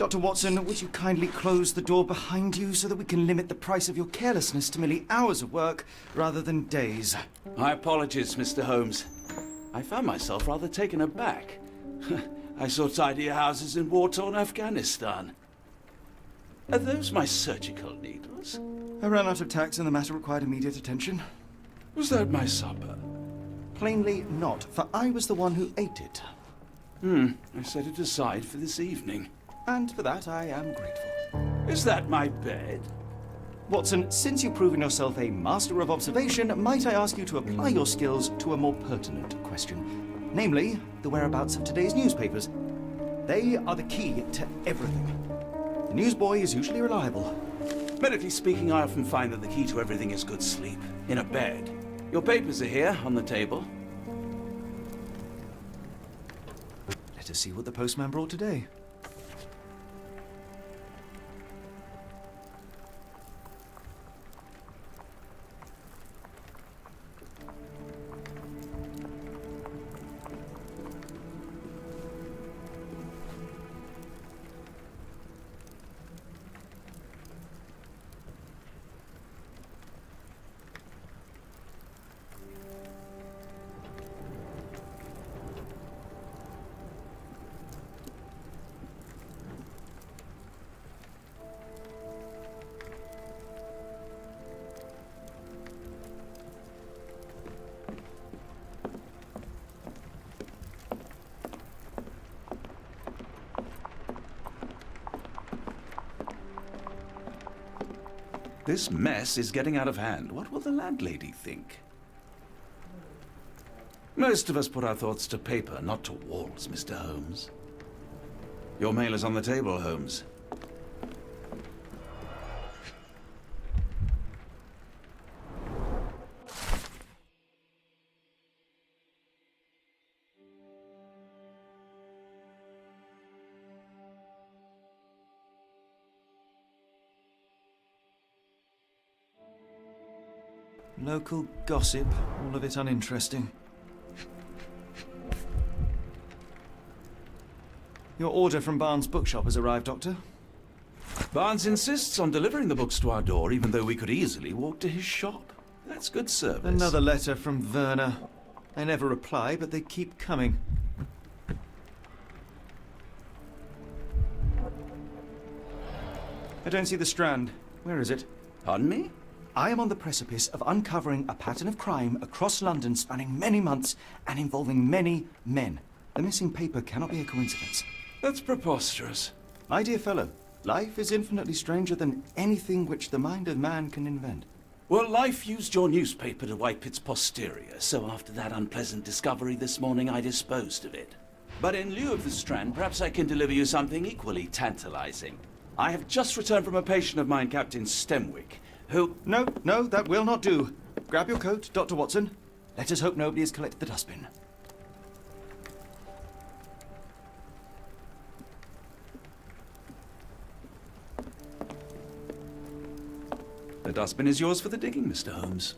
Dr. Watson, would you kindly close the door behind you so that we can limit the price of your carelessness to merely hours of work rather than days? My apologies, Mr. Holmes. I found myself rather taken aback. I saw tidier houses in war-torn Afghanistan. Are those my surgical needles? I ran out of tacks and the matter required immediate attention. Was that my supper? Plainly not, for I was the one who ate it. I set it aside for this evening. And for that I am grateful. Is that my bed? Watson, since you've proven yourself a master of observation, might I ask you to apply your skills to a more pertinent question? Namely, the whereabouts of today's newspapers. They are the key to everything. The newsboy is usually reliable. Medically speaking, I often find that the key to everything is good sleep. In a bed. Your papers are here, on the table. Let us see what the postman brought today. This mess is getting out of hand. What will the landlady think? Most of us put our thoughts to paper, not to walls, Mr. Holmes. Your mail is on the table, Holmes. Local gossip, all of it uninteresting. Your order from Barnes' bookshop has arrived, Doctor. Barnes insists on delivering the books to our door, even though we could easily walk to his shop. That's good service. Another letter from Werner. They never reply, but they keep coming. I don't see the Strand. Where is it? Pardon me? I am on the precipice of uncovering a pattern of crime across London spanning many months and involving many men. The missing paper cannot be a coincidence. That's preposterous. My dear fellow, life is infinitely stranger than anything which the mind of man can invent. Well, life used your newspaper to wipe its posterior, so after that unpleasant discovery this morning, I disposed of it. But in lieu of the Strand, perhaps I can deliver you something equally tantalizing. I have just returned from a patient of mine, Captain Stemwick, who... No, that will not do. Grab your coat, Dr. Watson. Let us hope nobody has collected the dustbin. The dustbin is yours for the digging, Mr. Holmes.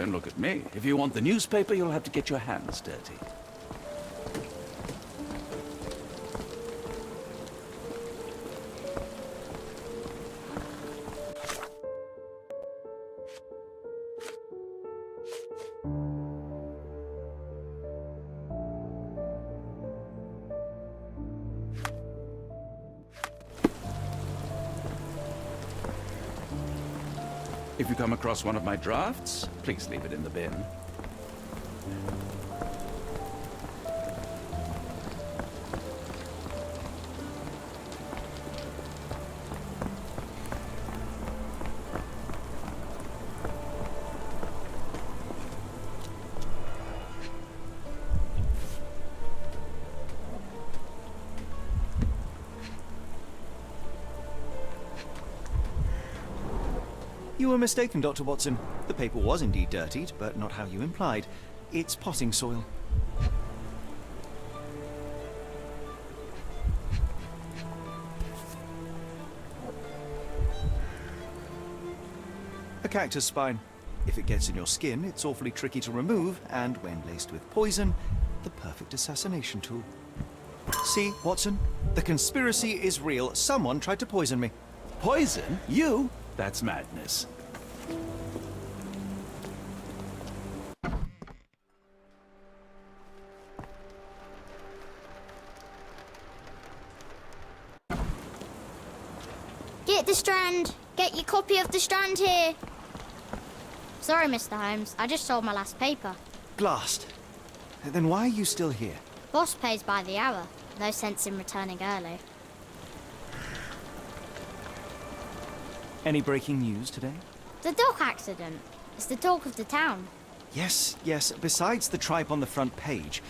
Don't look at me. If you want the newspaper, you'll have to get your hands dirty. If you come across one of my drafts, please leave it in the bin. You were mistaken, Dr. Watson. The paper was indeed dirtied, but not how you implied. It's potting soil. A cactus spine. If it gets in your skin, it's awfully tricky to remove, and when laced with poison, the perfect assassination tool. See, Watson? The conspiracy is real. Someone tried to poison me. Poison? You? That's madness. Get the Strand! Get your copy of the Strand here! Sorry, Mr. Holmes. I just sold my last paper. Blast. Then why are you still here? Boss pays by the hour. No sense in returning early. Any breaking news today? The dock accident. It's the talk of the town. Yes. Besides the tripe on the front page,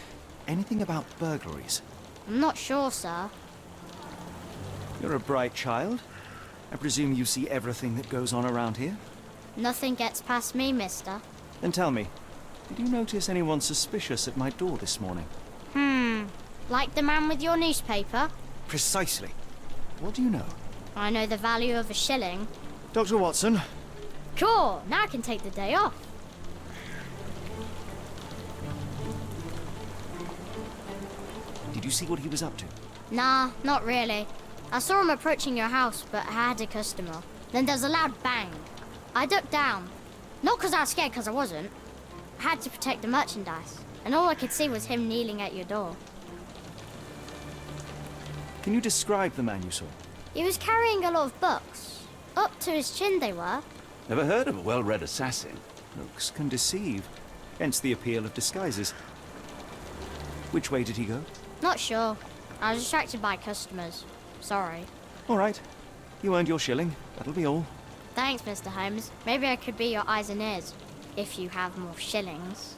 anything about burglaries? I'm not sure, sir. You're a bright child. I presume you see everything that goes on around here? Nothing gets past me, mister. Then tell me, did you notice anyone suspicious at my door this morning? Like the man with your newspaper? Precisely. What do you know? I know the value of a shilling. Dr. Watson? Sure, now I can take the day off. Did you see what he was up to? Nah, not really. I saw him approaching your house, but I had a customer. Then there's a loud bang. I ducked down. Not because I was scared, because I wasn't. I had to protect the merchandise. And all I could see was him kneeling at your door. Can you describe the man you saw? He was carrying a lot of books. Up to his chin they were. Never heard of a well-read assassin. Looks can deceive. Hence the appeal of disguises. Which way did he go? Not sure. I was distracted by customers. Sorry. All right. You earned your shilling. That'll be all. Thanks, Mr. Holmes. Maybe I could be your eyes and ears. If you have more shillings.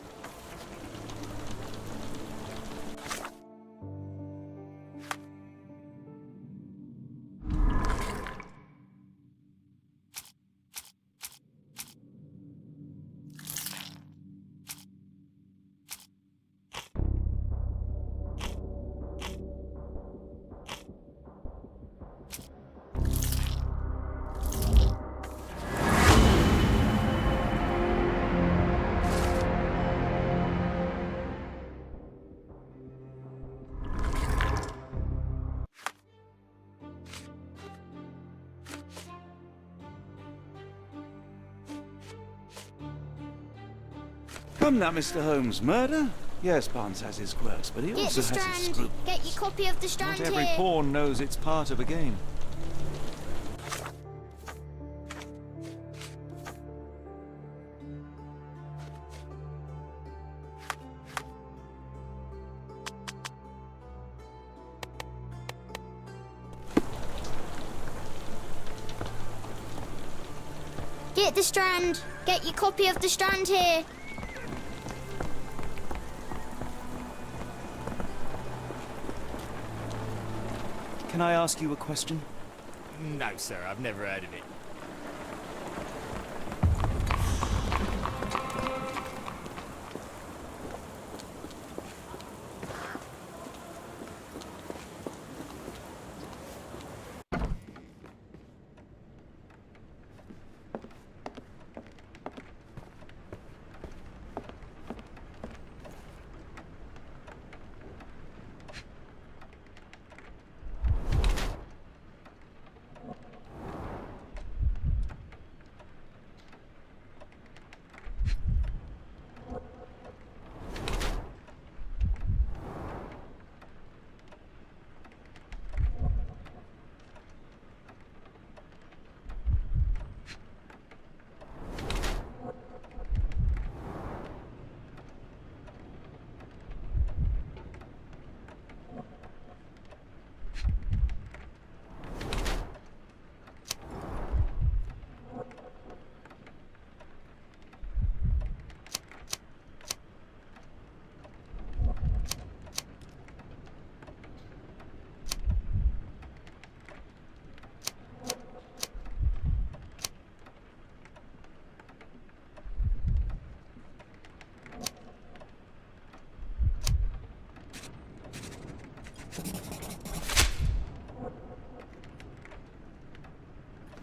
Come now, Mr. Holmes. Murder? Yes, Barnes has his quirks, but he Get also the has his Strand! scruples. Get your copy of the Strand Not every here! pawn knows it's part of a game. Get the Strand! Get your copy of the Strand here! Can I ask you a question? No, sir, I've never heard of it.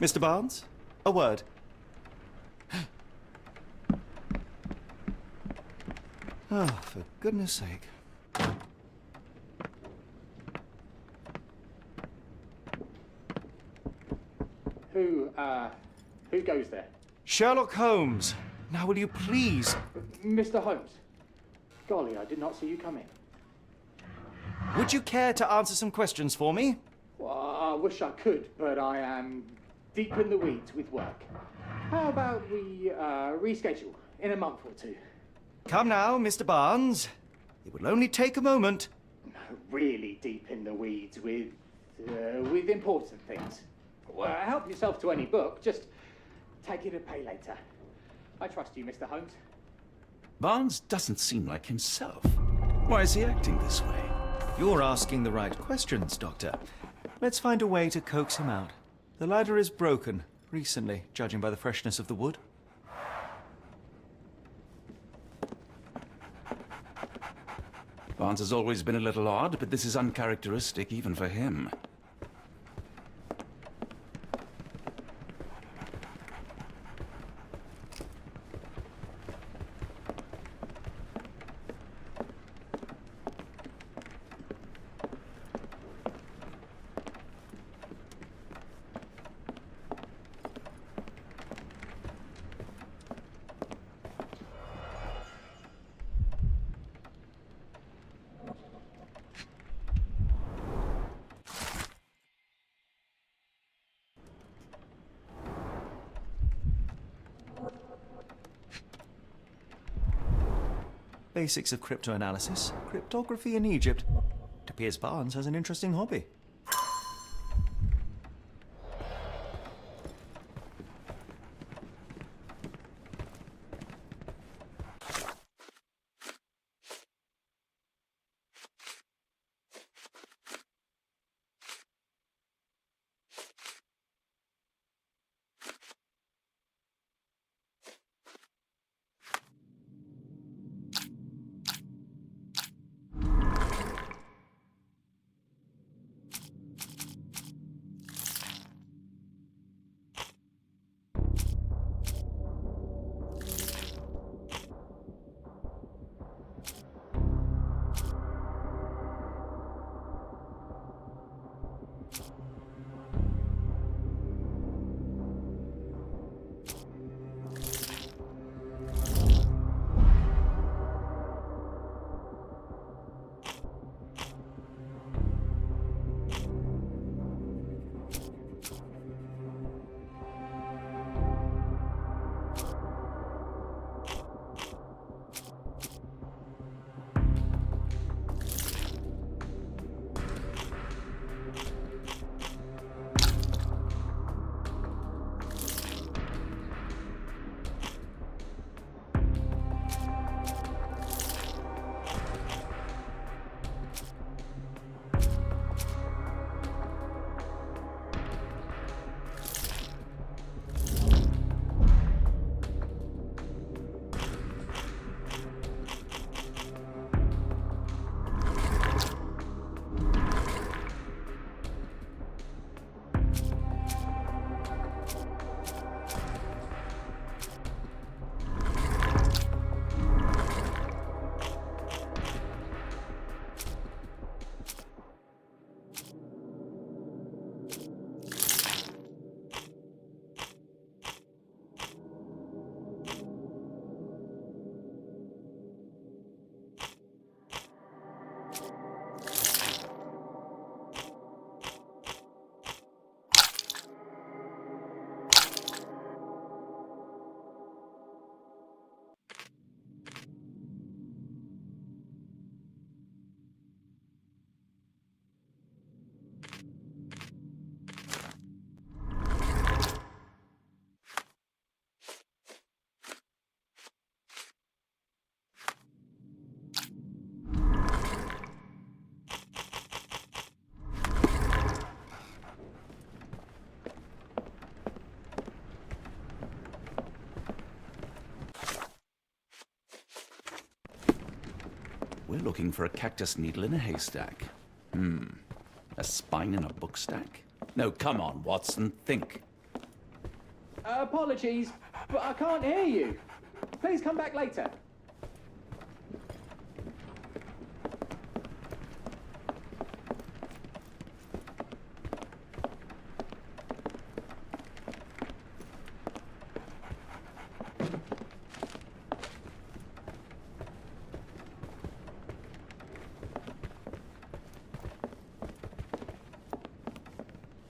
Mr. Barnes, a word. Oh, for goodness sake. Who goes there? Sherlock Holmes. Now will you please... Mr. Holmes. Golly, I did not see you coming. Would you care to answer some questions for me? Well, I wish I could, but I am deep in the weeds with work. How about we reschedule in a month or two? Come now, Mr. Barnes. It will only take a moment. Really deep in the weeds with important things. Well, help yourself to any book. Just take it and pay later. I trust you, Mr. Holmes. Barnes doesn't seem like himself. Why is he acting this way? You're asking the right questions, Doctor. Let's find a way to coax him out. The ladder is broken, recently, judging by the freshness of the wood. Barnes has always been a little odd, but this is uncharacteristic even for him. Basics of cryptoanalysis, cryptography in Egypt. It appears Barnes has an interesting hobby. We're looking for a cactus needle in a haystack. A spine in a book stack? No, come on, Watson, think. Apologies, but I can't hear you. Please come back later.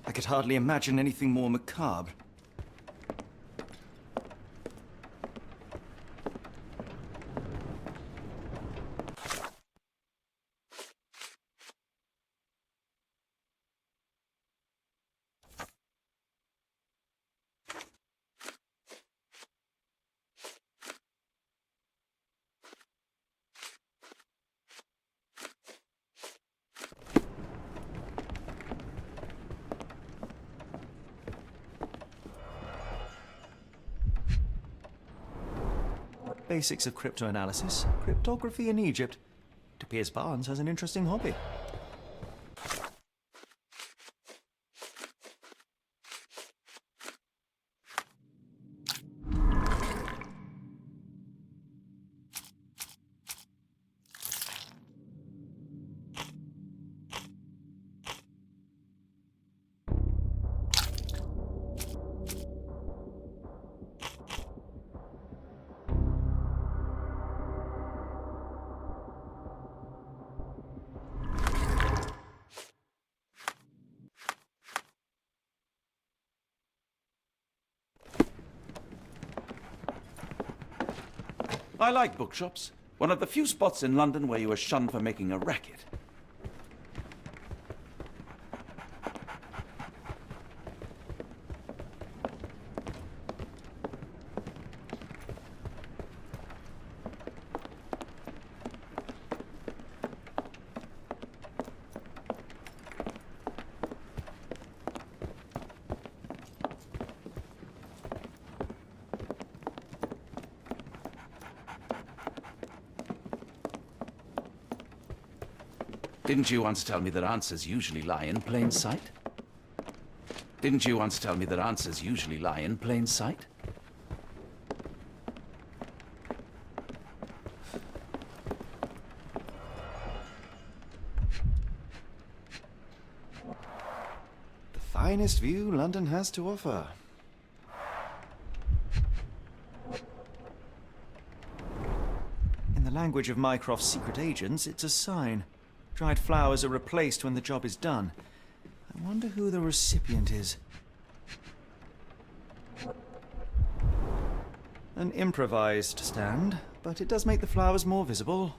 I could hardly imagine anything more macabre. Basics of cryptoanalysis, cryptography in Egypt. It appears Barnes has an interesting hobby. I like bookshops. One of the few spots in London where you are shunned for making a racket. Didn't you once tell me that answers usually lie in plain sight? Didn't you once tell me that answers usually lie in plain sight? The finest view London has to offer. In the language of Mycroft's secret agents, it's a sign. Dried flowers are replaced when the job is done. I wonder who the recipient is. An improvised stand, but it does make the flowers more visible.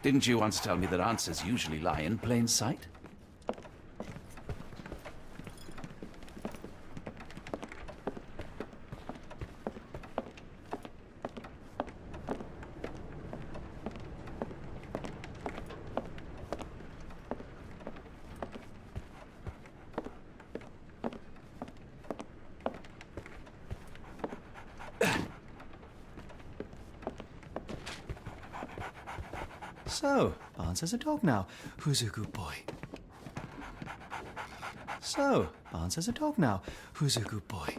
Didn't you once tell me that answers usually lie in plain sight? So, Barnes has a dog now. Who's a good boy? So, Barnes has a dog now. Who's a good boy?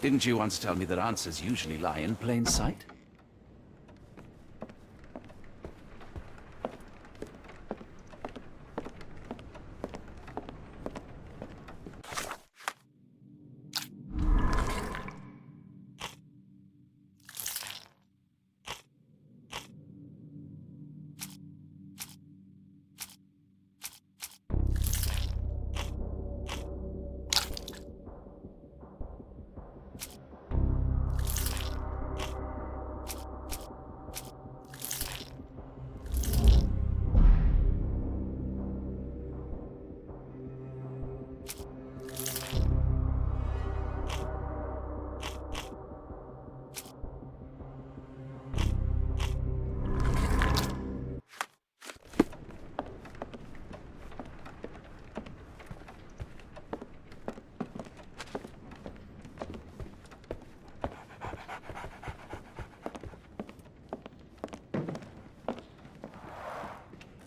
Didn't you once tell me that answers usually lie in plain sight?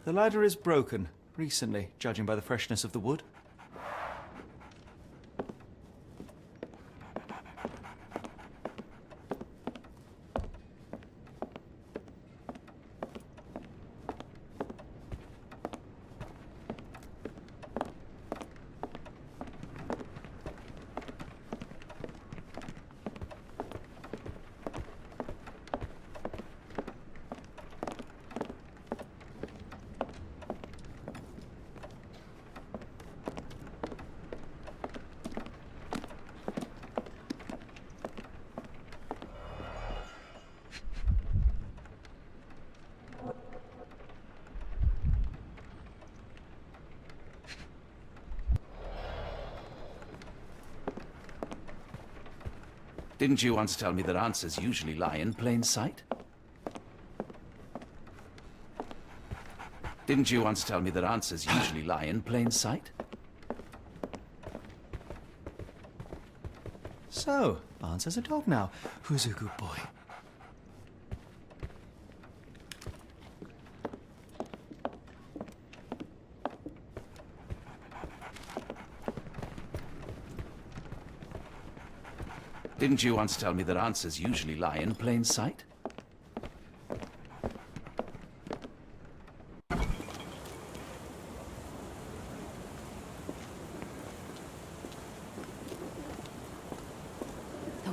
The ladder is broken, recently, judging by the freshness of the wood. Didn't you once tell me that answers usually lie in plain sight? Didn't you once tell me that answers usually lie in plain sight? So, Barnes has a dog now. Who's a good boy? Didn't you once tell me that answers usually lie in plain sight? The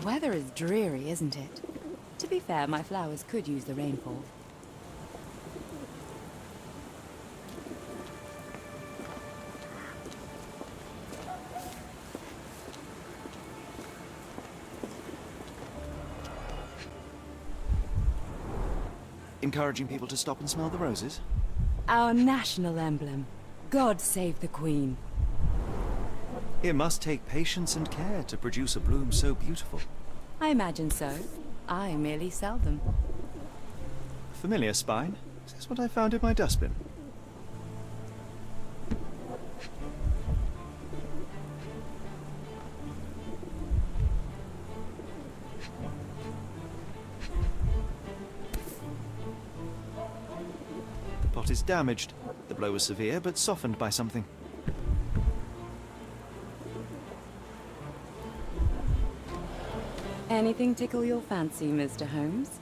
weather is dreary, isn't it? To be fair, my flowers could use the rainfall. Encouraging people to stop and smell the roses? Our national emblem. God save the Queen. It must take patience and care to produce a bloom so beautiful. I imagine so. I merely sell them. Familiar spine? Is this what I found in my dustbin? The pot is damaged. The blow was severe, but softened by something. Anything tickle your fancy, Mr. Holmes?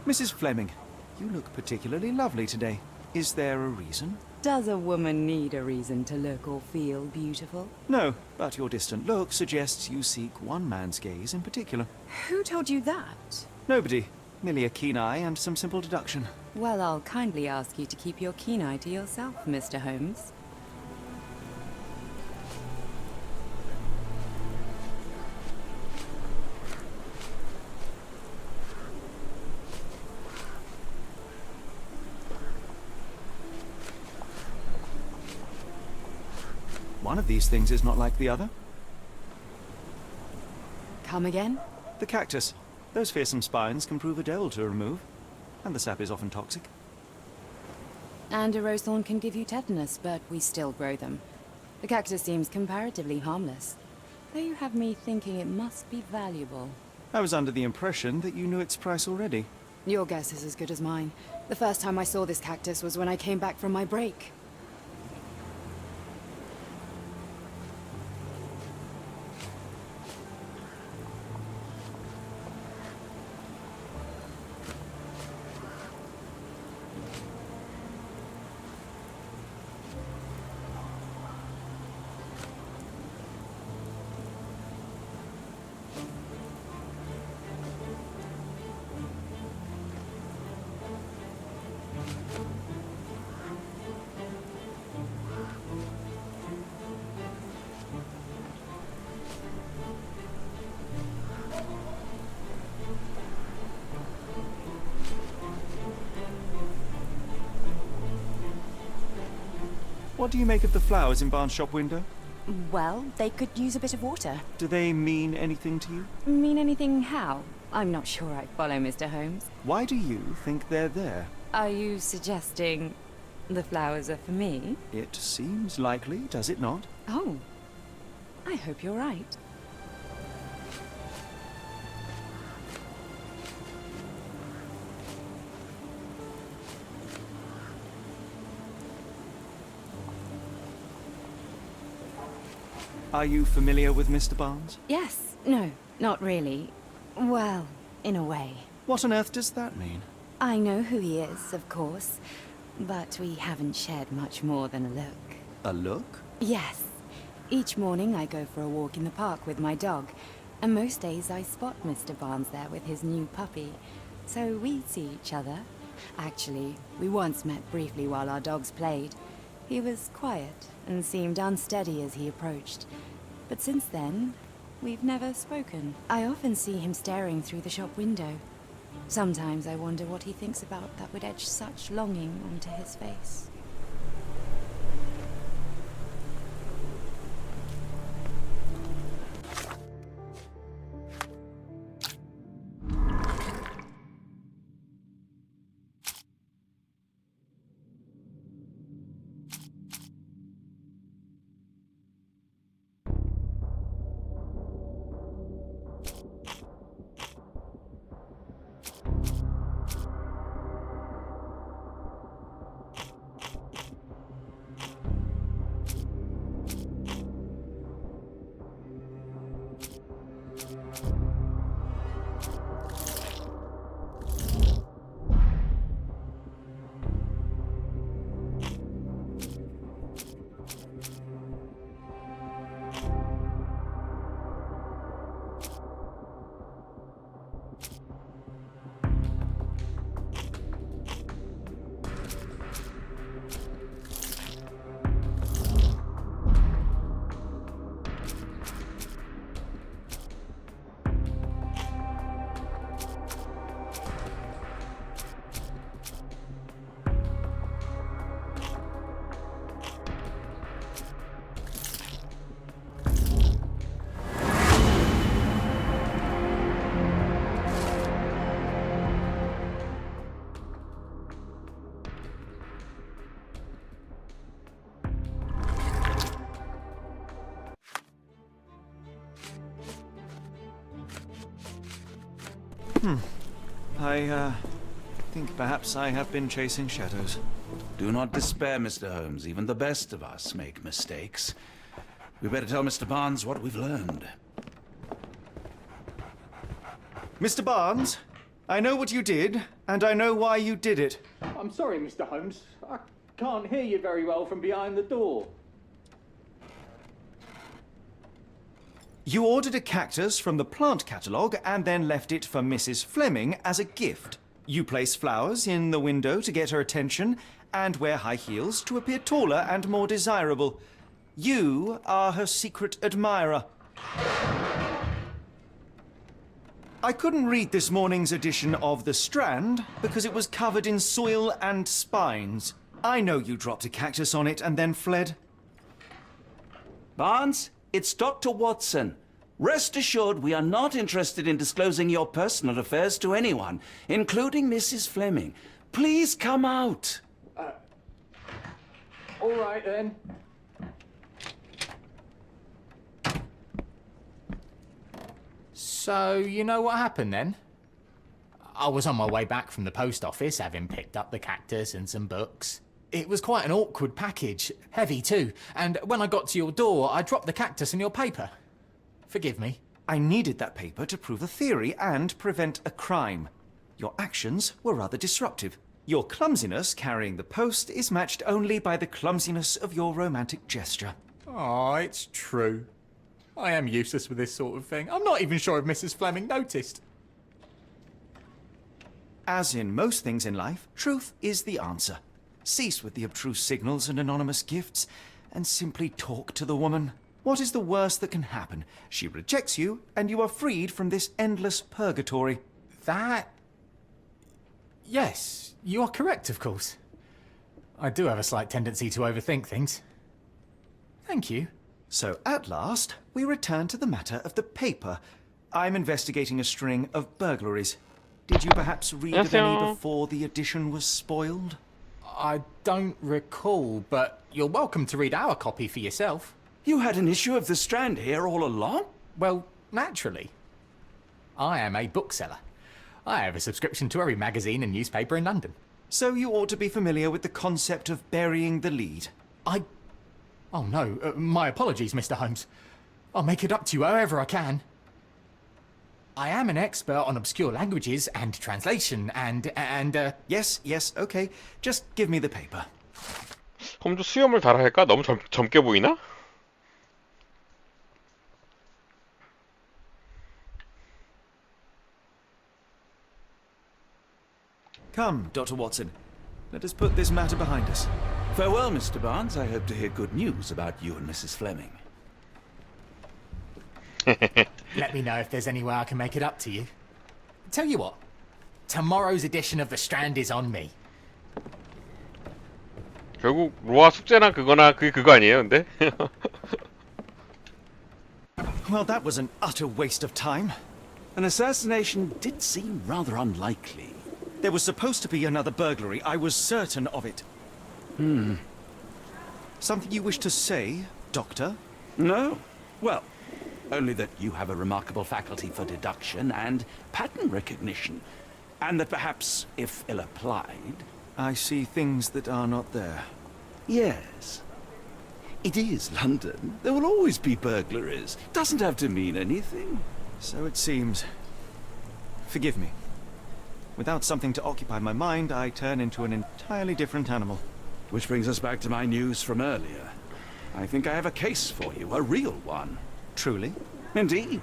Mrs. Fleming, you look particularly lovely today. Is there a reason? Does a woman need a reason to look or feel beautiful? No, but your distant look suggests you seek one man's gaze in particular. Who told you that? Nobody. Merely a keen eye and some simple deduction. Well, I'll kindly ask you to keep your keen eye to yourself, Mr. Holmes. One of these things is not like the other. Come again? The cactus. Those fearsome spines can prove a dell to remove, and the sap is often toxic. And a rose thorn can give you tetanus, but we still grow them. The cactus seems comparatively harmless, though you have me thinking it must be valuable. I was under the impression that you knew its price already. Your guess is as good as mine. The first time I saw this cactus was when I came back from my break. What do you make of the flowers in Barnes' shop window? Well, they could use a bit of water. Do they mean anything to you? Mean anything how? I'm not sure I follow, Mr. Holmes. Why do you think they're there? Are you suggesting the flowers are for me? It seems likely, does it not? Oh, I hope you're right. Are you familiar with Mr. Barnes? Yes. No, not really. Well, in a way. What on earth does that mean? I know who he is, of course, but we haven't shared much more than a look. A look? Yes. Each morning I go for a walk in the park with my dog, and most days I spot Mr. Barnes there with his new puppy, so we see each other. Actually, we once met briefly while our dogs played. He was quiet and seemed unsteady as he approached, but since then, we've never spoken. I often see him staring through the shop window. Sometimes I wonder what he thinks about that would etch such longing onto his face. I think perhaps I have been chasing shadows. Do not despair, Mr. Holmes. Even the best of us make mistakes. We better tell Mr. Barnes what we've learned. Mr. Barnes, I know what you did, and I know why you did it. I'm sorry, Mr. Holmes. I can't hear you very well from behind the door. You ordered a cactus from the plant catalogue and then left it for Mrs. Fleming as a gift. You place flowers in the window to get her attention and wear high heels to appear taller and more desirable. You are her secret admirer. I couldn't read this morning's edition of The Strand because it was covered in soil and spines. I know you dropped a cactus on it and then fled. Barnes, it's Dr. Watson. Rest assured we are not interested in disclosing your personal affairs to anyone, including Mrs. Fleming. Please come out. All right, then. So, you know what happened then? I was on my way back from the post office, having picked up the cactus and some books. It was quite an awkward package, heavy too, and when I got to your door, I dropped the cactus in your paper. Forgive me. I needed that paper to prove a theory and prevent a crime. Your actions were rather disruptive. Your clumsiness carrying the post is matched only by the clumsiness of your romantic gesture. Oh, it's true. I am useless with this sort of thing. I'm not even sure if Mrs. Fleming noticed. As in most things in life, truth is the answer. Cease with the obtruse signals and anonymous gifts, and simply talk to the woman. What is the worst that can happen? She rejects you, and you are freed from this endless purgatory. That... Yes, you are correct, of course. I do have a slight tendency to overthink things. Thank you. So, at last, we return to the matter of the paper. I'm investigating a string of burglaries. Did you perhaps read of any before the edition was spoiled? I don't recall, but you're welcome to read our copy for yourself. You had an issue of The Strand here all along? Well, naturally. I am a bookseller. I have a subscription to every magazine and newspaper in London. So you ought to be familiar with the concept of burying the lead. Oh no, my apologies, Mr. Holmes. I'll make it up to you however I can. I am an expert on obscure languages and translation and Yes, okay. Just give me the paper. 홈즈 수염을 달아야 할까? 너무 젊게 보이나? Come, Dr. Watson. Let us put this matter behind us. Farewell, Mr. Barnes. I hope to hear good news about you and Mrs. Fleming. let me know if there's any way I can make it up to you. Tell you what, tomorrow's edition of The Strand is on me. 결국 로아 숙제나 그거나 그거 아니에요, 근데? Well, that was an utter waste of time. An assassination did seem rather unlikely. There was supposed to be another burglary. I was certain of it. Something you wish to say, Doctor? No? Well, only that you have a remarkable faculty for deduction and pattern recognition. And that perhaps, if ill-applied... I see things that are not there. Yes. It is London. There will always be burglaries. Doesn't have to mean anything. So it seems. Forgive me. Without something to occupy my mind, I turn into an entirely different animal. Which brings us back to my news from earlier. I think I have a case for you, a real one. Truly? Indeed.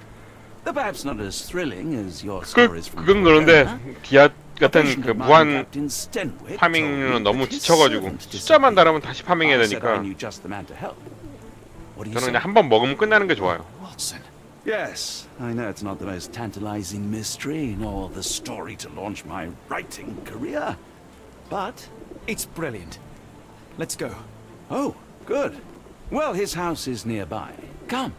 Though perhaps not as thrilling as your stories from 그건 그런데 기아 같은 그 무한 파밍은 너무 지쳐가지고 숫자만 달으면 다시 파밍해야 되니까 저는 그냥 한 번 먹으면 끝나는 게 좋아요. Watson. Yes, I know it's not the most tantalizing mystery, nor the story to launch my writing career, but It's brilliant. Let's go. oh, good. Well, his house is nearby. Come.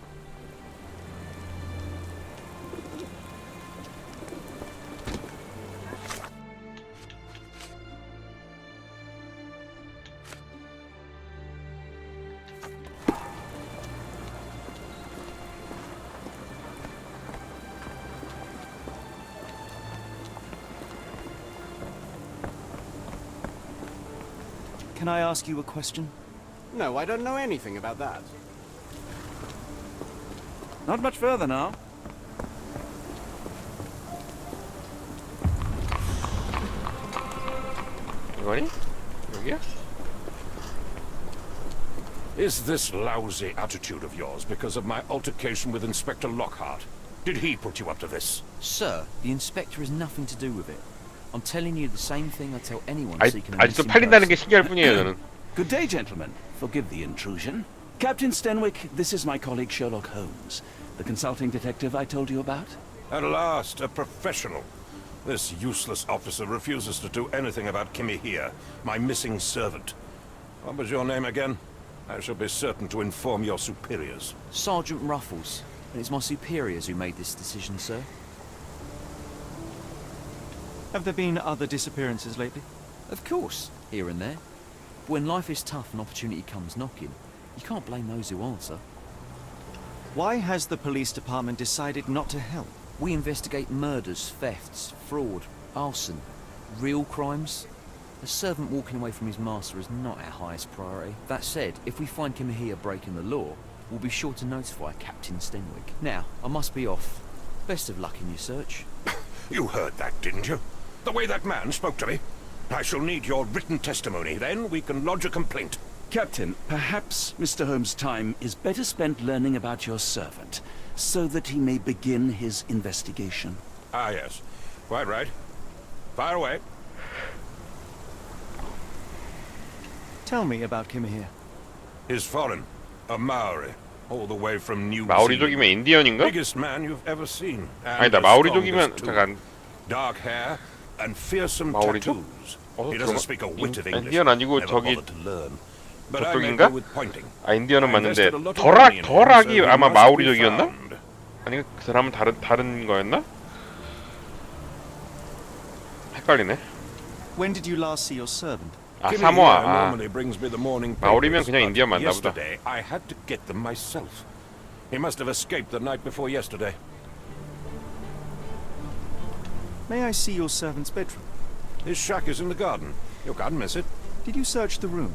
Can I ask you a question? No, I don't know anything about that. Not much further now. 이거니? 여기야? Is this lousy attitude of yours because of my altercation with Inspector Lockhart? Did he put you up to this? Sir, the inspector has nothing to do with it. I'm telling you the same thing I tell anyone seeking a 아직도 missing 팔린다는 게 person. 신기할 뿐이에요, 저는. Good day, gentlemen. Forgive the intrusion. Captain Stenwick, this is my colleague Sherlock Holmes, the consulting detective I told you about. At last, a professional. This useless officer refuses to do anything about Kimmy here, my missing servant. What was your name again? I shall be certain to inform your superiors. Sergeant Ruffles. And it's my superiors who made this decision, sir. Have there been other disappearances lately? Of course, here and there. But when life is tough and opportunity comes knocking, you can't blame those who answer. Why has the police department decided not to help? We investigate murders, thefts, fraud, arson, real crimes. A servant walking away from his master is not our highest priority. That said, if we find Kimahia breaking the law, we'll be sure to notify Captain Stenwick. Now, I must be off. Best of luck in your search. You heard that, didn't you? The way that man spoke to me. I shall need your written testimony. Then we can lodge a complaint. Captain, perhaps Mr. Holmes' time is better spent learning about your servant, so that he may begin his investigation. Ah, yes. Quite right. Fire away. Tell me about Kimahia. He's foreign. A Maori. All the way from New 마오리족이면 Zealand. 인디언인가? Biggest man you've ever seen. And 아니다, the 마오리족이면 strongest too. 잠깐. Dark hair and fearsome 마오리족? tattoos. He doesn't speak a whit of English. 인디언 아니고 Never 저기 bothered to learn. But I may 저쪽인가? go with pointing. 아, 인디언은 I 맞는데 invested a lot of money in him, 덜악이 so he 아마 must be 마오리족이었나? found. 아니 그 사람은 다른 거였나? 헷갈리네. When did you last see your servant? 아, Kimmy 사모아. here 아, normally brings me the morning 마오리면 papers, 그냥 but 인디언 맞나 보다. yesterday I had to get them myself. He must have escaped the night before yesterday. May I see your servant's bedroom? His shack is in the garden. You can't miss it. Did you search the room?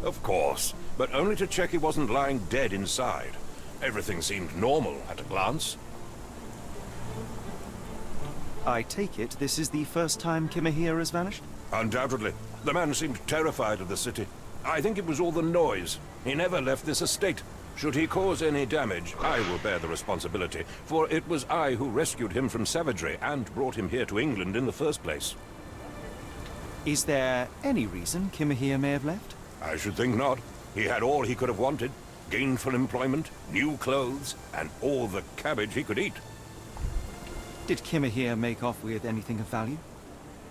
Of course, but only to check he wasn't lying dead inside. Everything seemed normal at a glance. I take it this is the first time Kimahia has vanished? Undoubtedly. The man seemed terrified of the city. I think it was all the noise. He never left this estate. Should he cause any damage, I will bear the responsibility, for it was I who rescued him from savagery and brought him here to England in the first place. Is there any reason Kimahia may have left? I should think not. He had all he could have wanted. Gainful employment, new clothes, and all the cabbage he could eat. Did Kimahia make off with anything of value?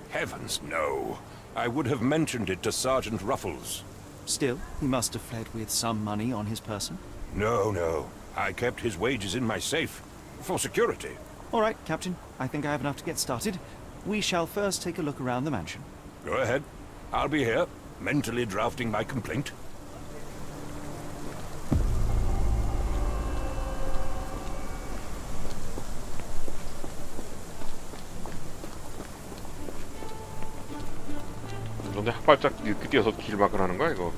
Heavens, no. I would have mentioned it to Sergeant Ruffles. Still, he must have fled with some money on his person. No. I kept his wages in my safe. For security. All right, Captain. I think I have enough to get started. We shall first take a look around the mansion. Go ahead. I'll be here, mentally drafting my complaint. 너네 학발짝 늦게 뛰어서 길 막을 하는 거야 이거?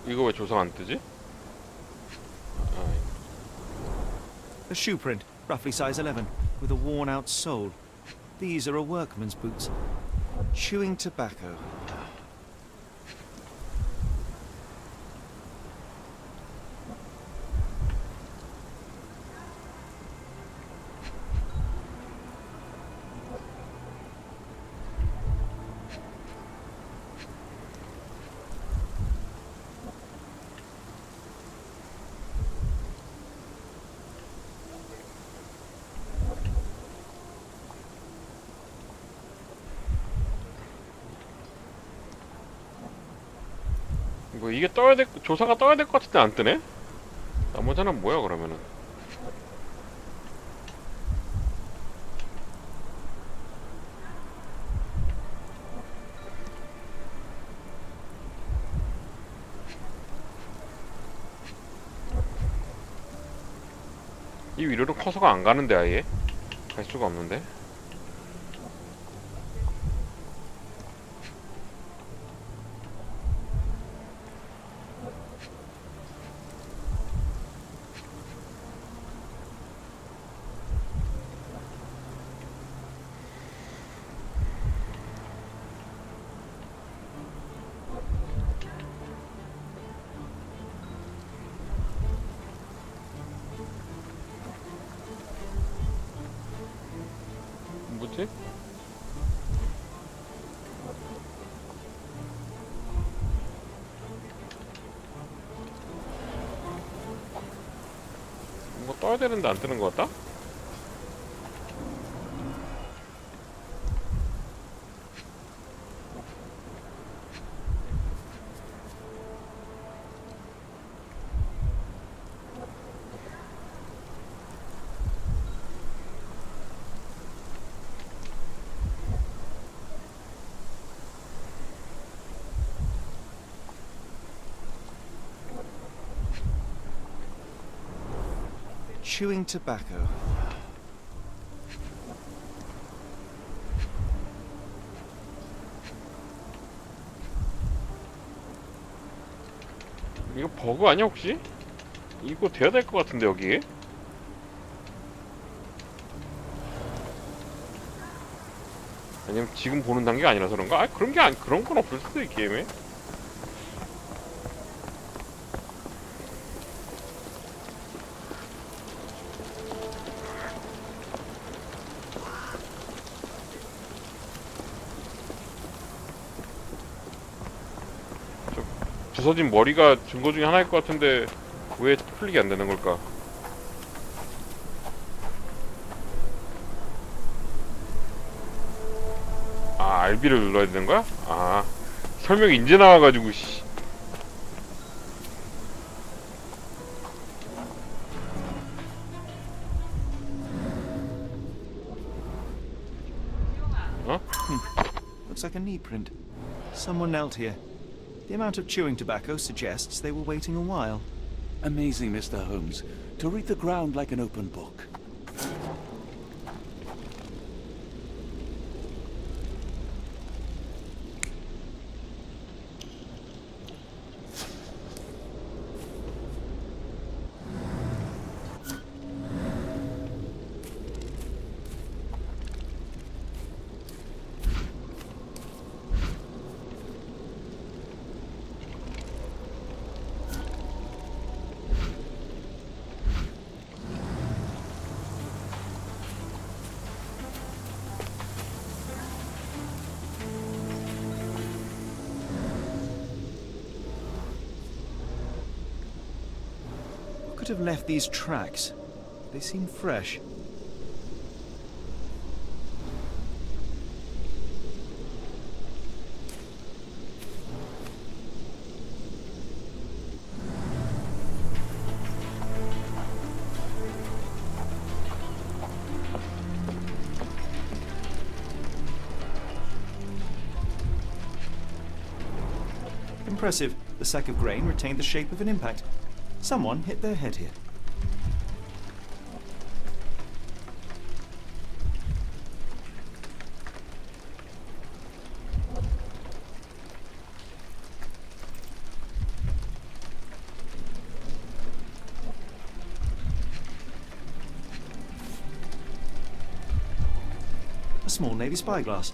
이거 왜 조상 안 뜨지? A shoe print, roughly size 11, with a worn-out sole. These are a workman's boots. Chewing tobacco. 뭐 이게 떠야 될 조사가 떠야 될 것 같은데 안 뜨네? 나머지 하나는 뭐야 그러면은? 이 위로는 커서가 안 가는데 아예 갈 수가 없는데. 거지? 뭔가 떠야 되는데 안 뜨는 것 같다? Chewing tobacco. 이거 버그 아니야 혹시? 이거 돼야 될 것 같은데 여기? 아니면 지금 보는 단계 아니라서 그런가? 아 그런 건 없을 수도 이 게임에. 부서진 머리가 증거 중에 하나일 것 같은데 왜 클릭이 안 되는 걸까? 아, RB를 눌러야 되는 거야? 아, 설명이 이제 나와가지고 씨. 어? Looks like a knee print. Someone knelt here. The amount of chewing tobacco suggests they were waiting a while. Amazing, Mr. Holmes. To read the ground like an open book. Could have left these tracks. They seem fresh. Impressive. The sack of grain retained the shape of an impact. Someone hit their head here. A small Navy spyglass.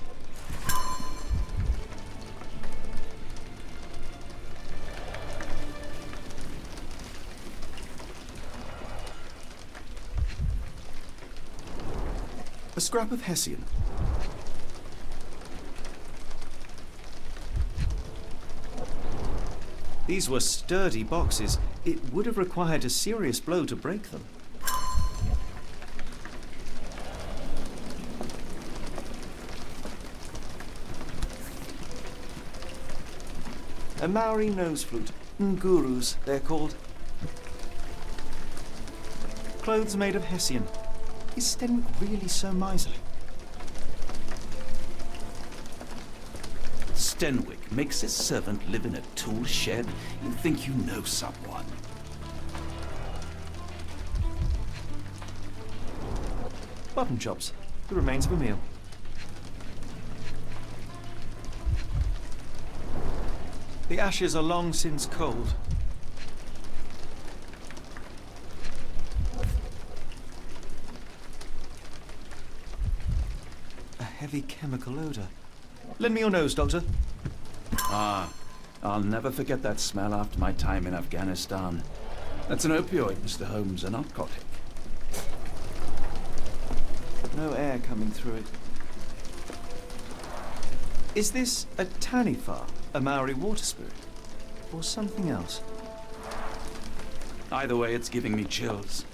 A scrap of Hessian. These were sturdy boxes. It would have required a serious blow to break them. A Maori nose flute. Ngurus, they're called. Clothes made of Hessian. Is Stenwick really so miserly? Stenwick makes his servant live in a tool shed? You think you know someone. Button chops. The remains of a meal. The ashes are long since cold. A heavy chemical odor. Lend me your nose, Doctor. Ah, I'll never forget that smell after my time in Afghanistan. That's an opioid, Mr. Holmes, a narcotic. No air coming through it. Is this a Taniwha, a Maori water spirit? Or something else? Either way, it's giving me chills.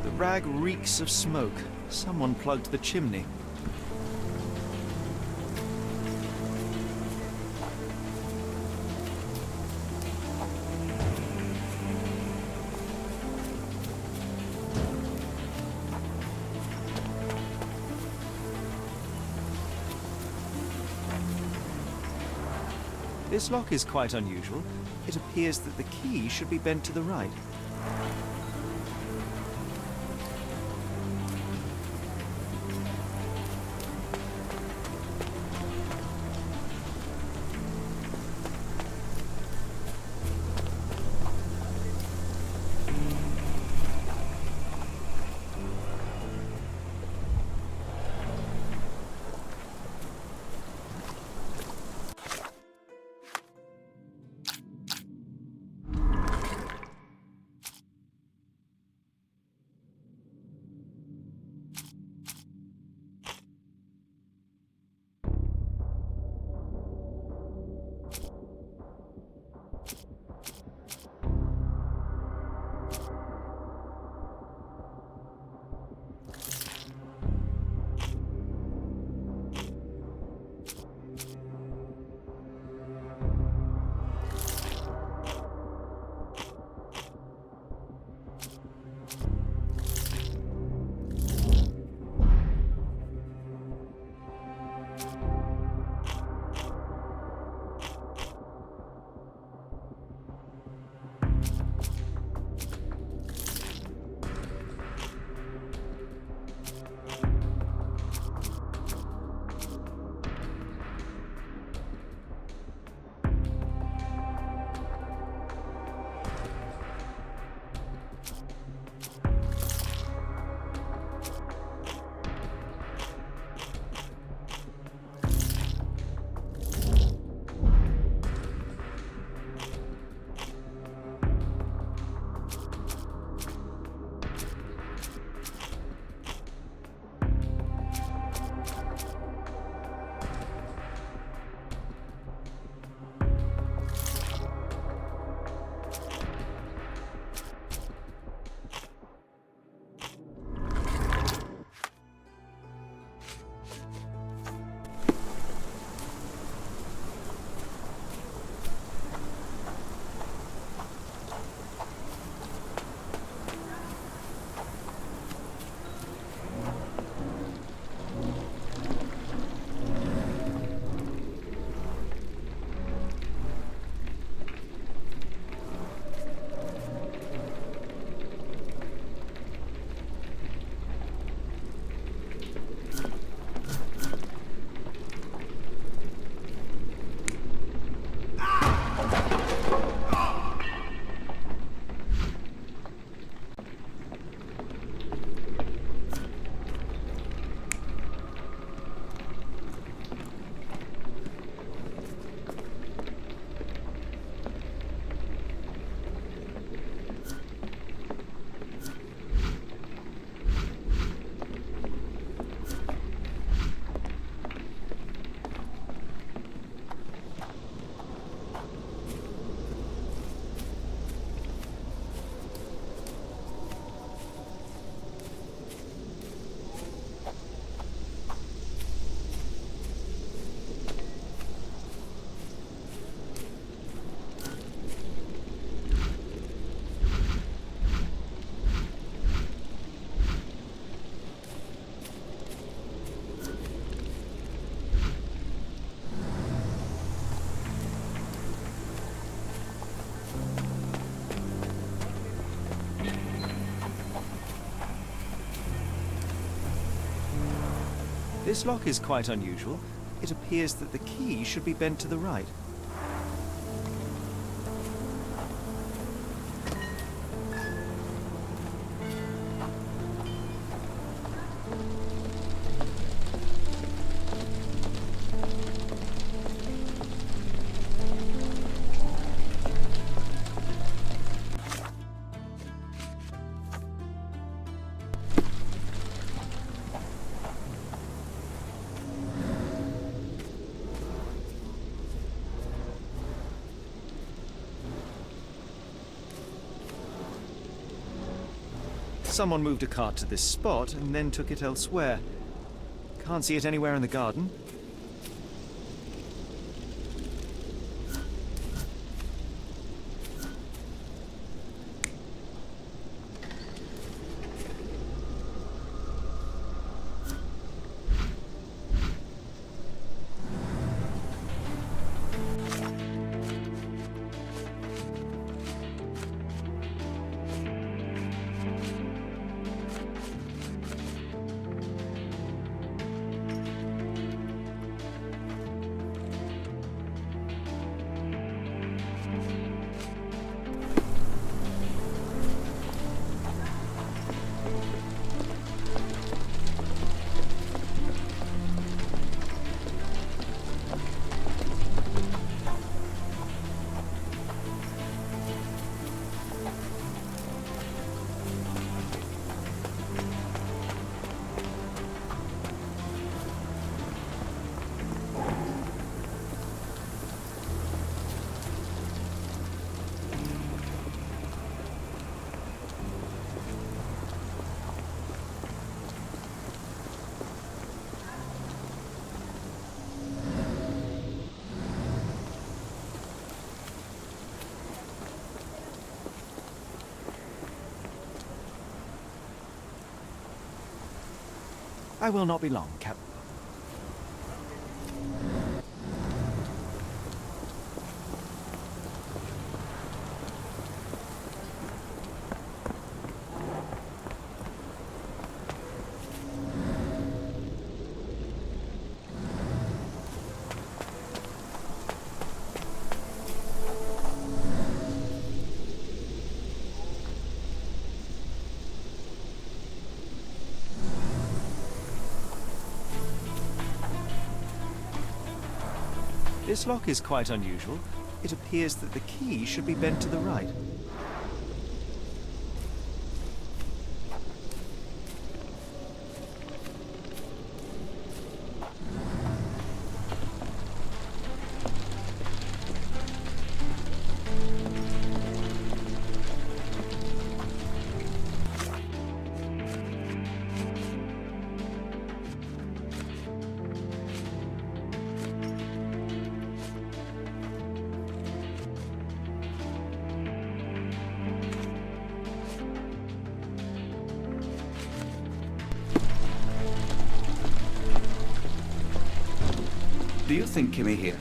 The rag reeks of smoke. Someone plugged the chimney. This lock is quite unusual. It appears that the key should be bent to the right. This lock is quite unusual. It appears that the key should be bent to the right. Someone moved a cart to this spot and then took it elsewhere. Can't see it anywhere in the garden. I will not be long, Captain. This lock is quite unusual. It appears that the key should be bent to the right. Do you think Kimmy here?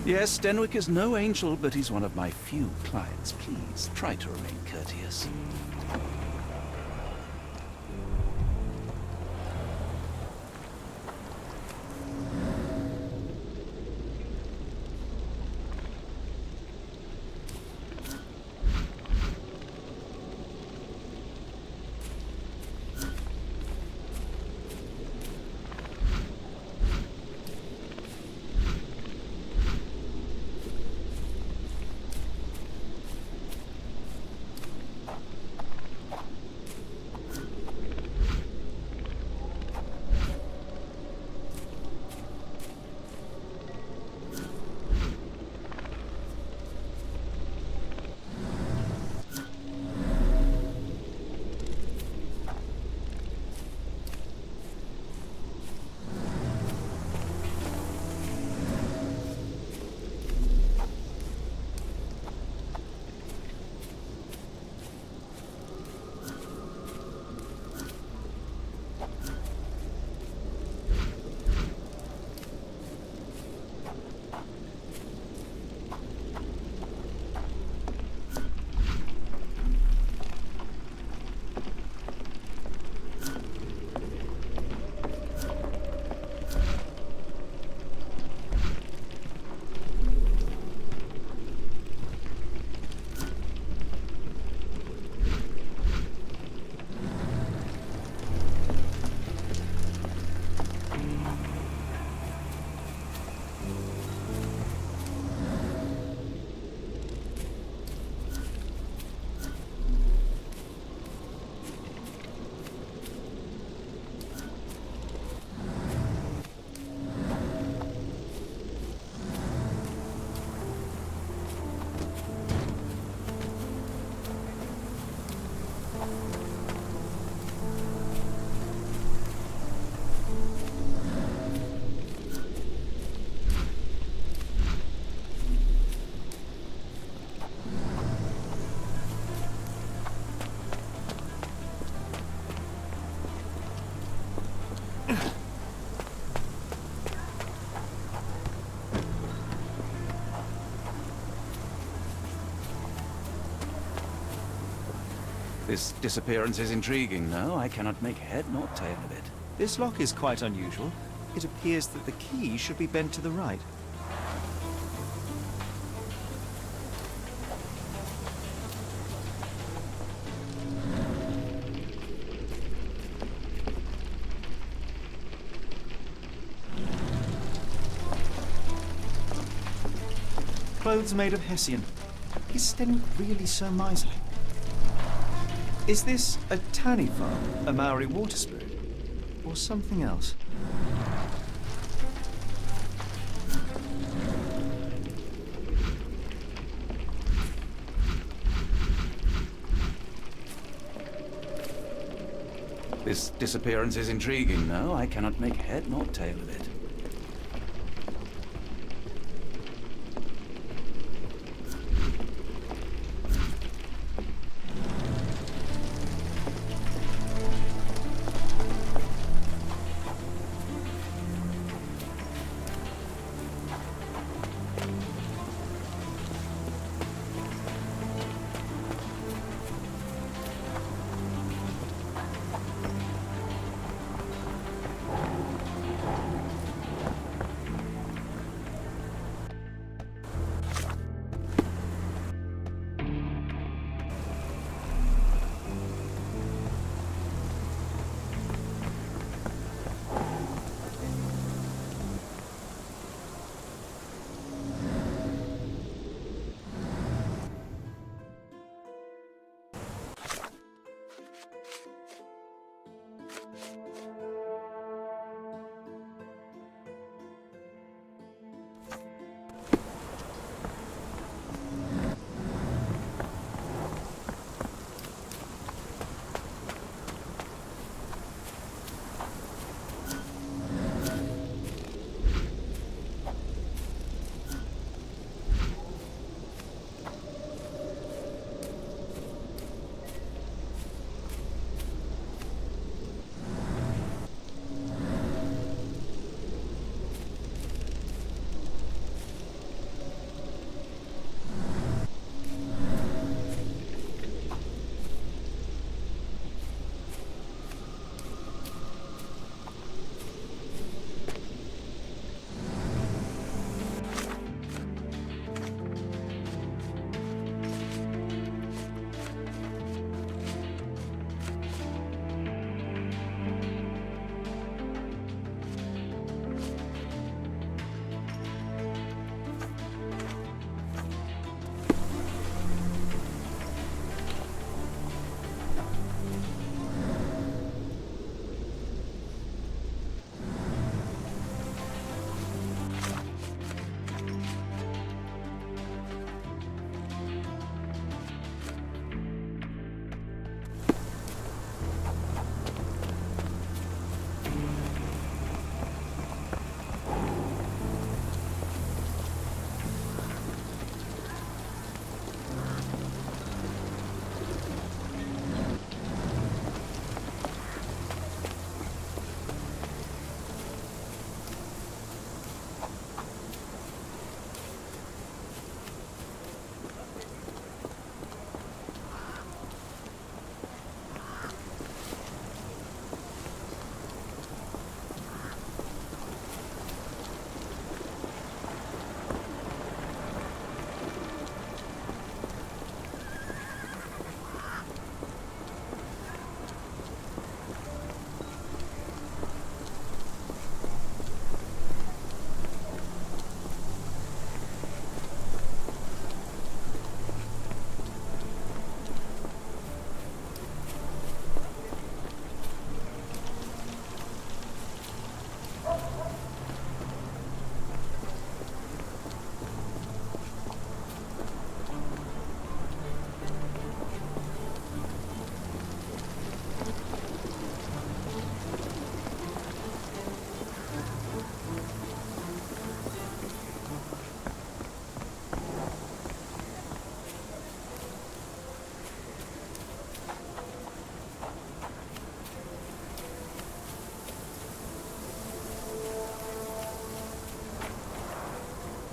Yes, Denwick is no angel, but he's one of my few clients. Please, try to remain courteous. This disappearance is intriguing, no? I cannot make head nor tail of it. This lock is quite unusual. It appears that the key should be bent to the right. Clothes made of Hessian. Is Sten really so miserly? Is this a Tani farm, a Maori water spirit, or something else? This disappearance is intriguing, no? I cannot make head nor tail of it.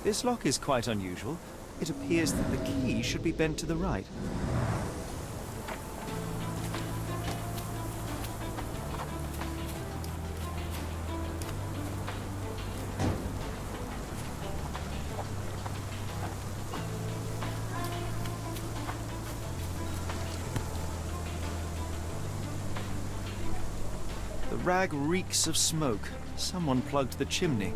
This lock is quite unusual. It appears that the key should be bent to the right. The rag reeks of smoke. Someone plugged the chimney.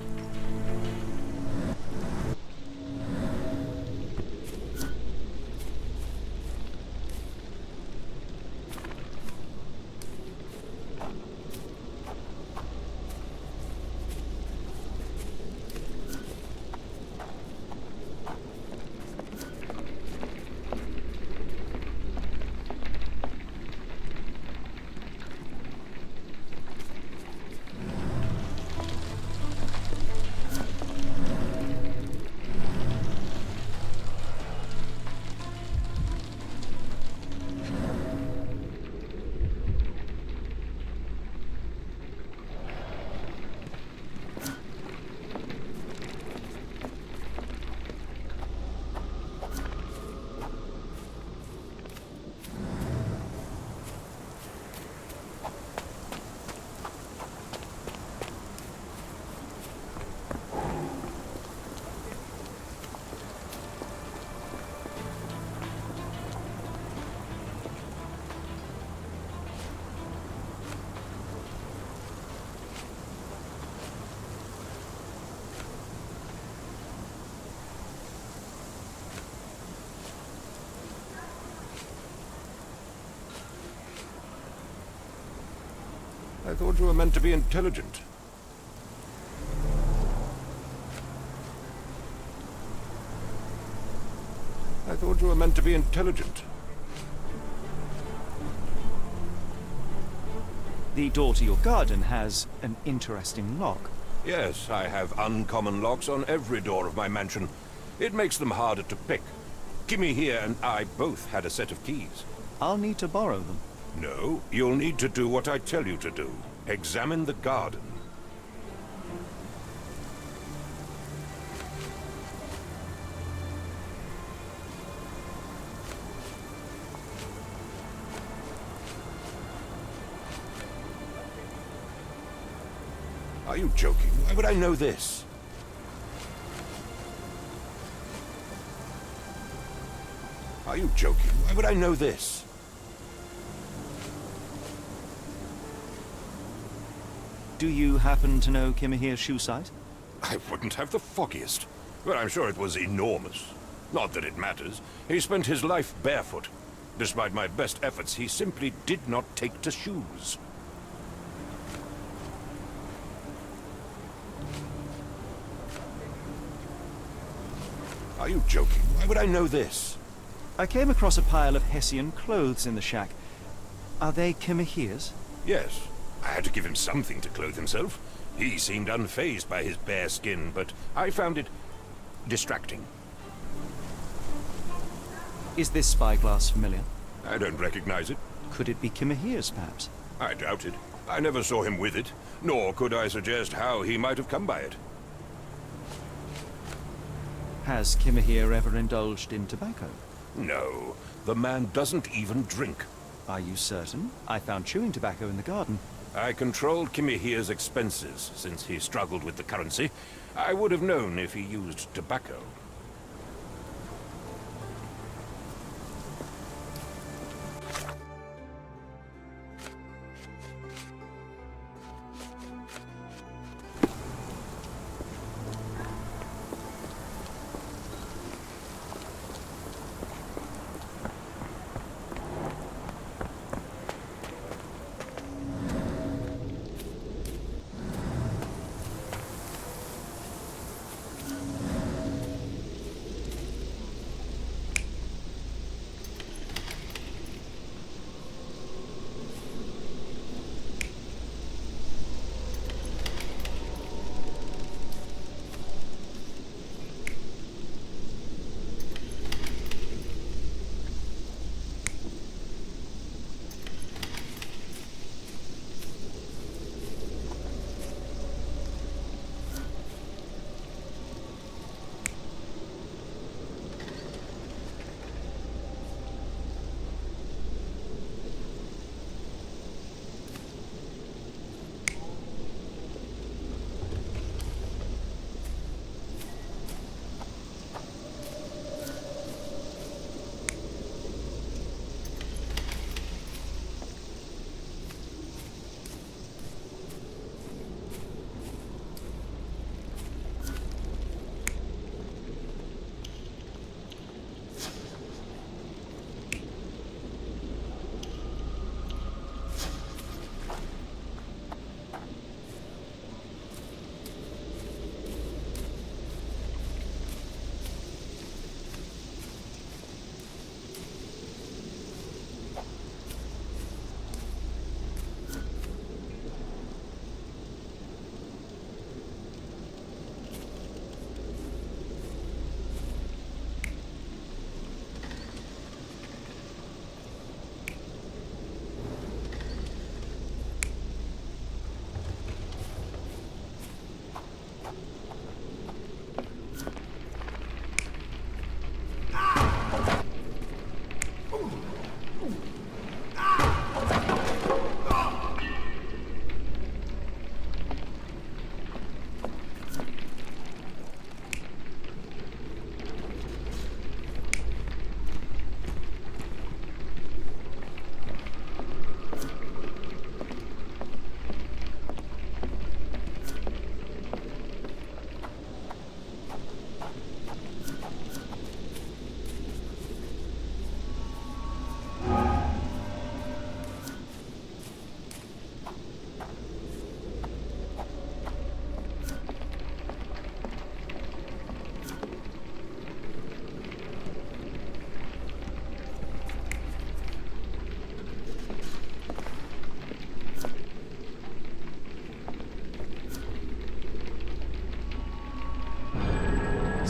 I thought you were meant to be intelligent. I thought you were meant to be intelligent. The door to your garden has an interesting lock. Yes, I have uncommon locks on every door of my mansion. It makes them harder to pick. Kimmy here and I both had a set of keys. I'll need to borrow them. No, you'll need to do what I tell you to do. Examine the garden. Are you joking? Why would I know this? Are you joking? Why would I know this? Do you happen to know Kimahir's shoe size? I wouldn't have the foggiest. But I'm sure it was enormous. Not that it matters. He spent his life barefoot. Despite my best efforts, he simply did not take to shoes. Are you joking? Why would I know this? I came across a pile of Hessian clothes in the shack. Are they Kimahir's? Yes. I had to give him something to clothe himself. He seemed unfazed by his bare skin, but I found it distracting. Is this spyglass familiar? I don't recognize it. Could it be Kimahir's, perhaps? I doubt it. I never saw him with it, nor could I suggest how he might have come by it. Has Kimahir ever indulged in tobacco? No, the man doesn't even drink. Are you certain? I found chewing tobacco in the garden. I controlled Kimahir's expenses since he struggled with the currency. I would have known if he used tobacco.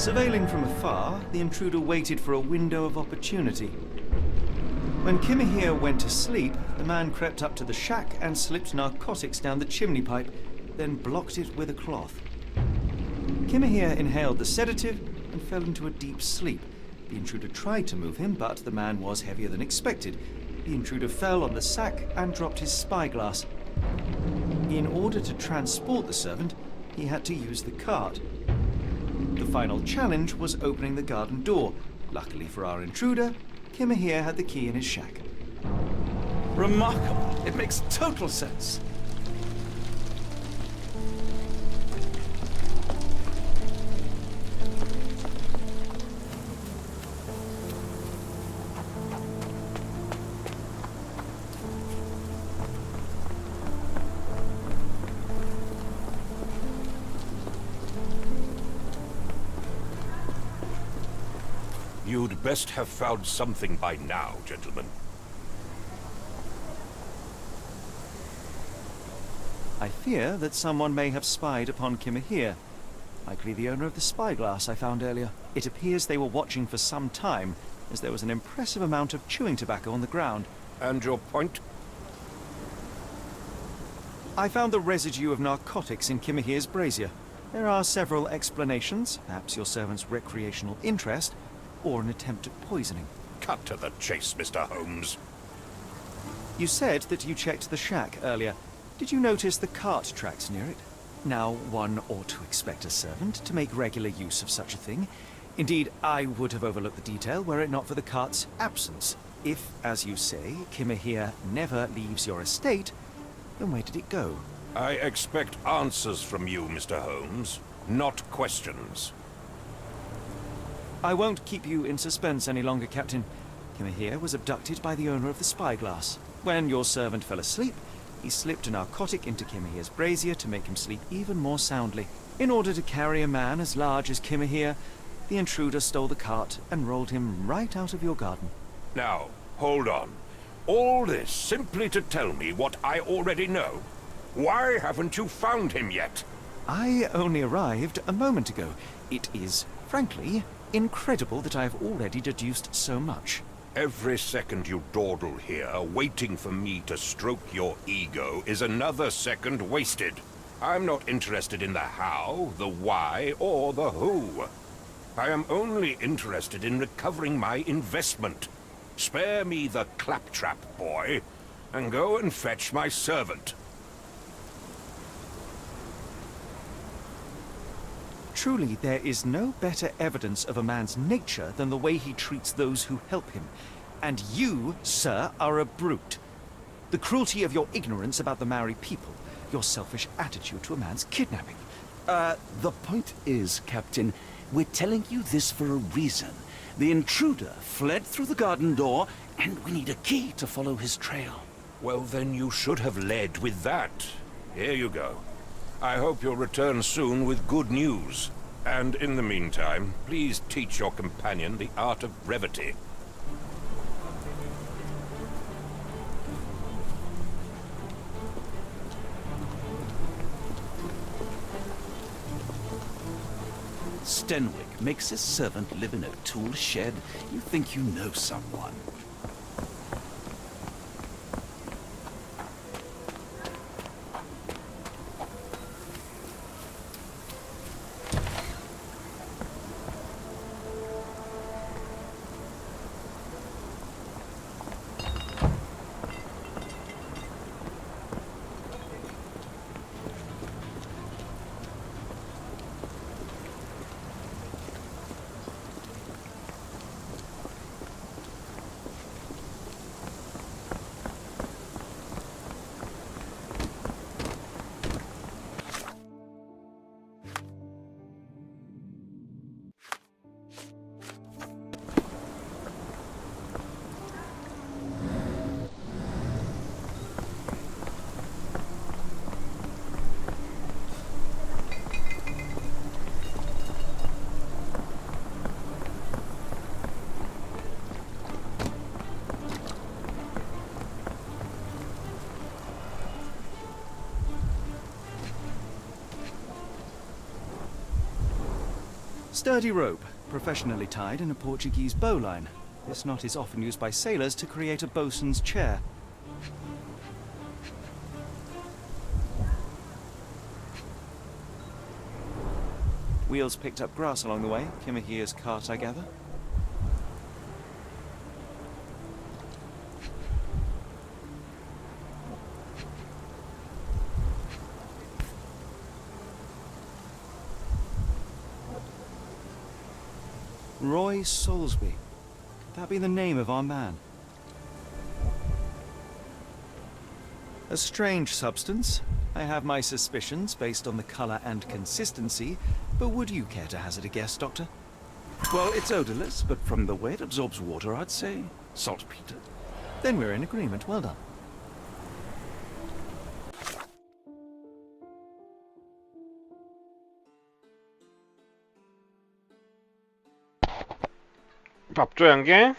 Surveilling from afar, the intruder waited for a window of opportunity. When Kimahir went to sleep, the man crept up to the shack and slipped narcotics down the chimney pipe, then blocked it with a cloth. Kimahir inhaled the sedative and fell into a deep sleep. The intruder tried to move him, but the man was heavier than expected. The intruder fell on the sack and dropped his spyglass. In order to transport the servant, he had to use the cart. The final challenge was opening the garden door. Luckily for our intruder, Kimahir had the key in his shack. Remarkable. It makes total sense. You'd best have found something by now, gentlemen. I fear that someone may have spied upon Kimahir. Likely the owner of the spyglass I found earlier. It appears they were watching for some time, as there was an impressive amount of chewing tobacco on the ground. And your point? I found the residue of narcotics in Kimahir's brazier. There are several explanations, perhaps your servant's recreational interest, or an attempt at poisoning. Cut to the chase, Mr. Holmes. You said that you checked the shack earlier. Did you notice the cart tracks near it? Now, one ought to expect a servant to make regular use of such a thing. Indeed, I would have overlooked the detail were it not for the cart's absence. If, as you say, Kimahir never leaves your estate, then where did it go? I expect answers from you, Mr. Holmes, not questions. I won't keep you in suspense any longer, Captain. Kimahir was abducted by the owner of the spyglass. When your servant fell asleep, he slipped a narcotic into Kimahir's brazier to make him sleep even more soundly. In order to carry a man as large as Kimahir, the intruder stole the cart and rolled him right out of your garden. Now, hold on. All this simply to tell me what I already know? Why haven't you found him yet? I only arrived a moment ago. It is, frankly, incredible that I have already deduced so much. Every second you dawdle here, waiting for me to stroke your ego, is another second wasted. I'm not interested in the how, the why, or the who. I am only interested in recovering my investment. Spare me the claptrap, boy, and go and fetch my servant. Truly, there is no better evidence of a man's nature than the way he treats those who help him. And you, sir, are a brute. The cruelty of your ignorance about the Maori people, your selfish attitude to a man's kidnapping. The point is, Captain, we're telling you this for a reason. The intruder fled through the garden door, and we need a key to follow his trail. Well, then you should have led with that. Here you go. I hope you'll return soon with good news. And in the meantime, please teach your companion the art of brevity. Stenwick makes his servant live in a tool shed. You think you know someone. Sturdy rope, professionally tied in a Portuguese bowline. This knot is often used by sailors to create a bosun's chair. Wheels picked up grass along the way. Kimahia's cart, I gather. Roy Soulsby. Could that be the name of our man? A strange substance. I have my suspicions based on the colour and consistency, but would you care to hazard a guess, Doctor? Well, it's odorless, but from the way it absorbs water, I'd say saltpeter. Then we're in agreement. Well done. 밥 줘야 한 게?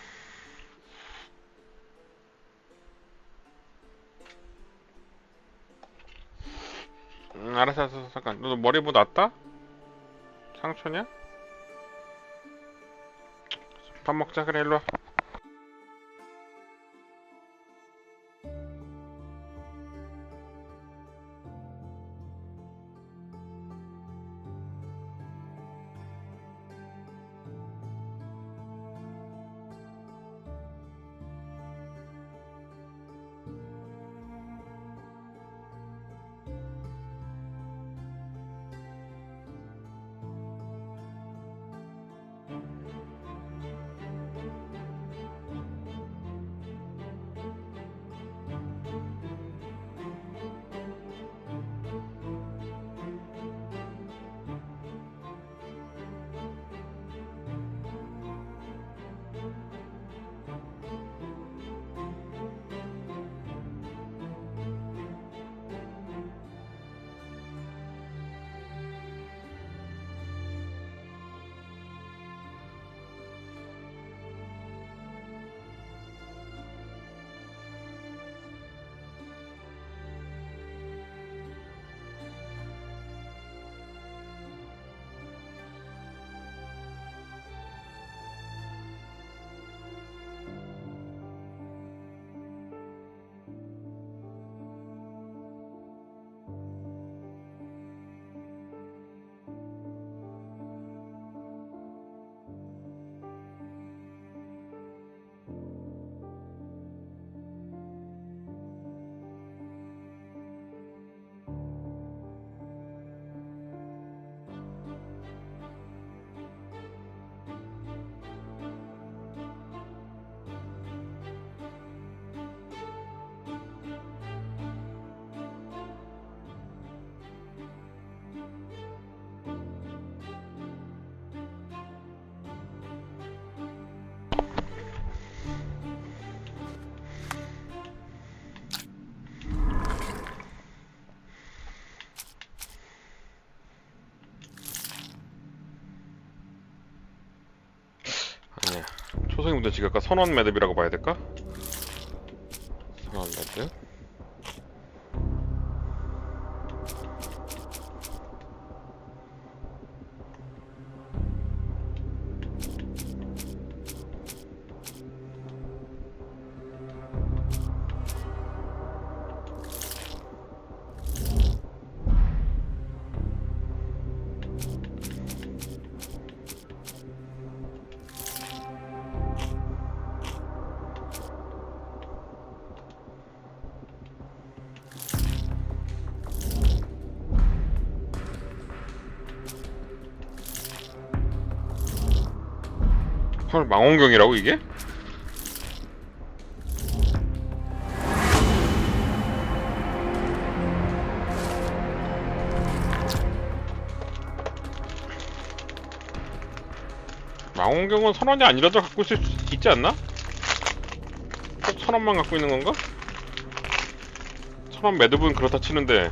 알았어, 잠깐. 너 머리 뭐 났다? 상처냐? 밥 먹자. 그래, 일로 와. 초성이부터 지각과 선원 매듭이라고 봐야 될까? 선원 매듭. 헐, 망원경이라고 이게? 망원경은 선원이 아니라도 갖고 있을 수 있지 않나? 꼭 선원만 갖고 있는 건가? 선원 매듭은 그렇다 치는데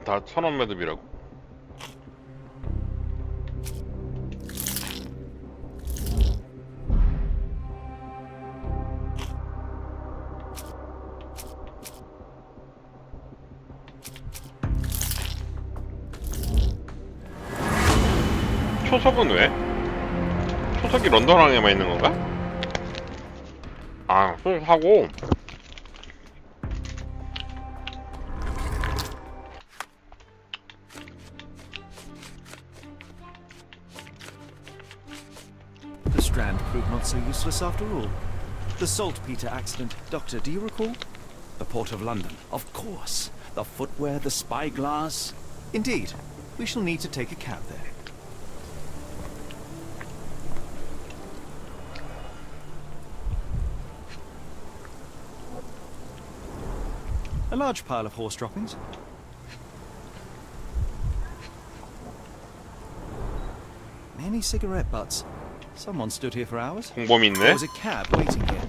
다 1000원 매듭이라고? 초석은 왜? 초석이 런던항에만 있는 건가? 아, 초석하고 The Strand proved not so useless after all. The saltpeter accident, Doctor, do you recall? The Port of London, of course. The footwear, the spyglass. Indeed. We shall need to take a cab there. A large pile of horse droppings. Many cigarette butts. Someone stood here for hours. 공범이 There 있네. was a cab waiting here.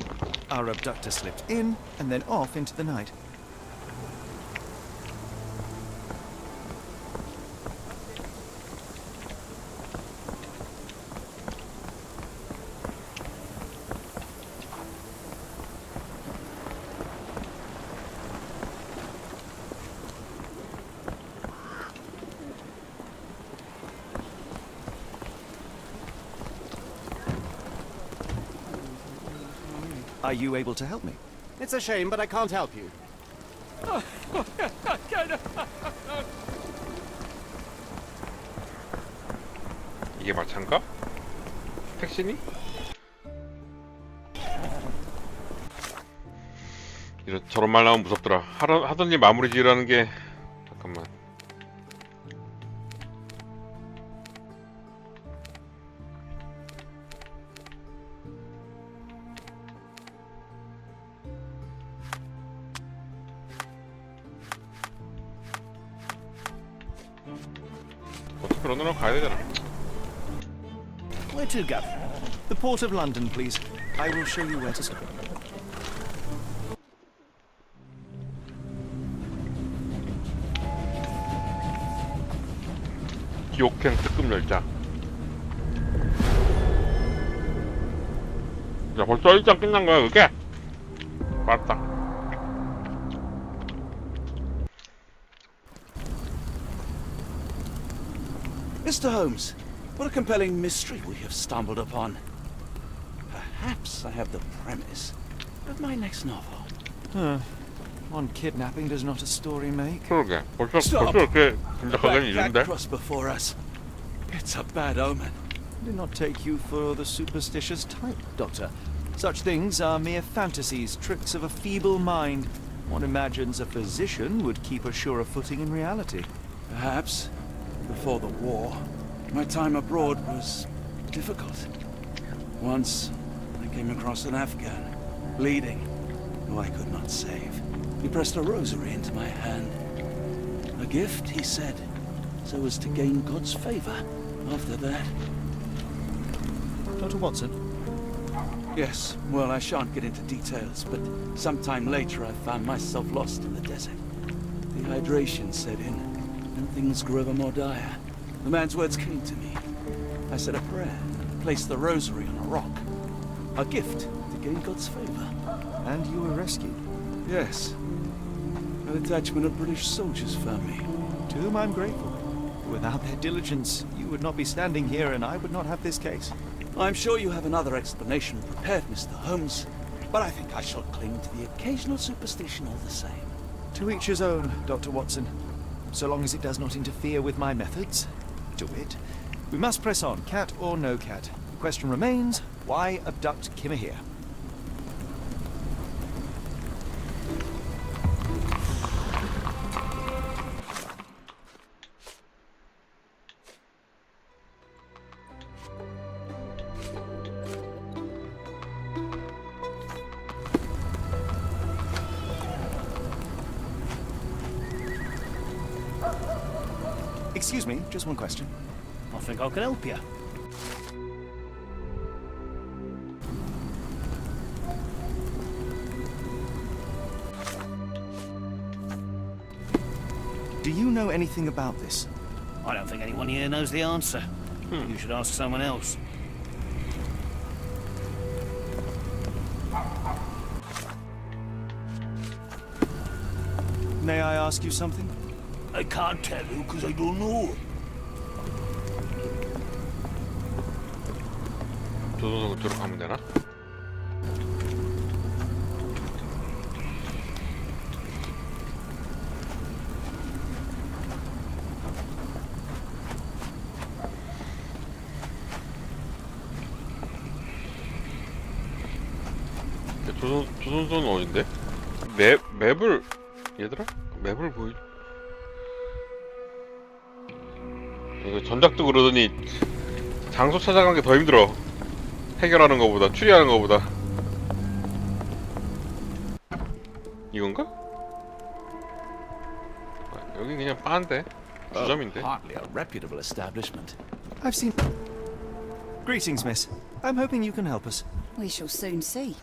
Our abductor slipped in and then off into the night. Are you able to help me? It's a shame, but I can't help you. 이게 마찬가? 택시니? 저런 말 나오면 무섭더라. 하던 일 마무리 지으라는 게. 잠깐만. 어떻게 런던으로 가야 되잖아. Where to go? The Port of London, please. I will show you where to stop. 기옥행 특급 열차. 야, 벌써 일장 끝난 거야, 그게? 맞다. Mr. Holmes, what a compelling mystery we have stumbled upon. Perhaps I have the premise of my next novel. One kidnapping does not a story make. 그러게. 벌써 Stop. 이렇게 짐작하기는 That 이른데? cross before us. It's a bad omen. Do not take you for the superstitious type, Doctor. Such things are mere fantasies, tricks of a feeble mind. One imagines a physician would keep a surer footing in reality. Perhaps, before the war, my time abroad was difficult. Once, I came across an Afghan, bleeding, who I could not save. He pressed a rosary into my hand. A gift, he said, so as to gain God's favor. After that... Dr. Watson? Yes, well, I shan't get into details, but sometime later I found myself lost in the desert. Dehydration set in, and things grew ever more dire. The man's words came to me. I said a prayer, placed the rosary on a rock. A gift to gain God's favor. And you were rescued. Yes. A detachment of British soldiers found me. To whom I'm grateful. Without their diligence, you would not be standing here and I would not have this case. I'm sure you have another explanation prepared, Mr. Holmes, but I think I shall cling to the occasional superstition all the same. To each his own, Dr. Watson. So long as it does not interfere with my methods. To wit, we must press on, cat or no cat. The question remains, why abduct Kimahir? Excuse me, just one question. I think I can help you. Do you know anything about this? I don't think anyone here knows the answer. You should ask someone else. May I ask you something? I can't tell you because I don't know. 조선소 그쪽으로 가면 되나? 조선소는 어딘데? 맵을 얘들아? 맵을 보여. 이거 전작도 그러더니 장소 찾아가는 게 더 힘들어. 해결하는 거보다, 추리하는 거보다. 이건가? 아, 여기 그냥 빠인데. 주점인데. Hardly a reputable establishment. I've seen... Greetings, miss. I'm hoping you can help us. We shall soon see.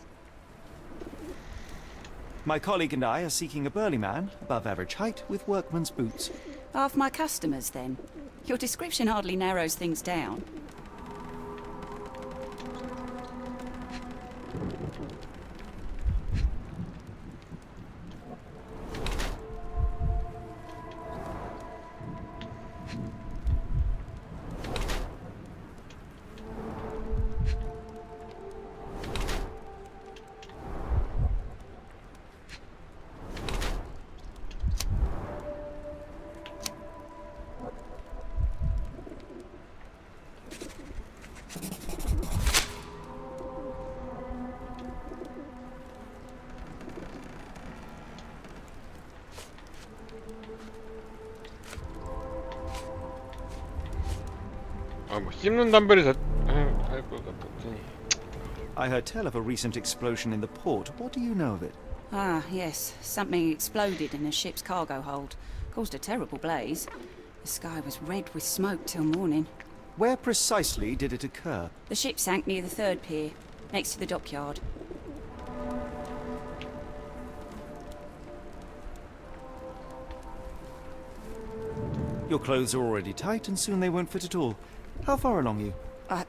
My colleague and I are seeking a burly man, above average height, with workman's boots. Half my customers, then. Your description hardly narrows things down. 아, 뭐 씹는 담배를 할 것 같더니. I heard tell of a recent explosion in the port. What do you know of it? Ah, yes. Something exploded in a ship's cargo hold. Caused a terrible blaze. The sky was red with smoke till morning. Where precisely did it occur? The ship sank near the third pier, next to the dockyard. Your clothes are already tight, and soon they won't fit at all. How far along are you? I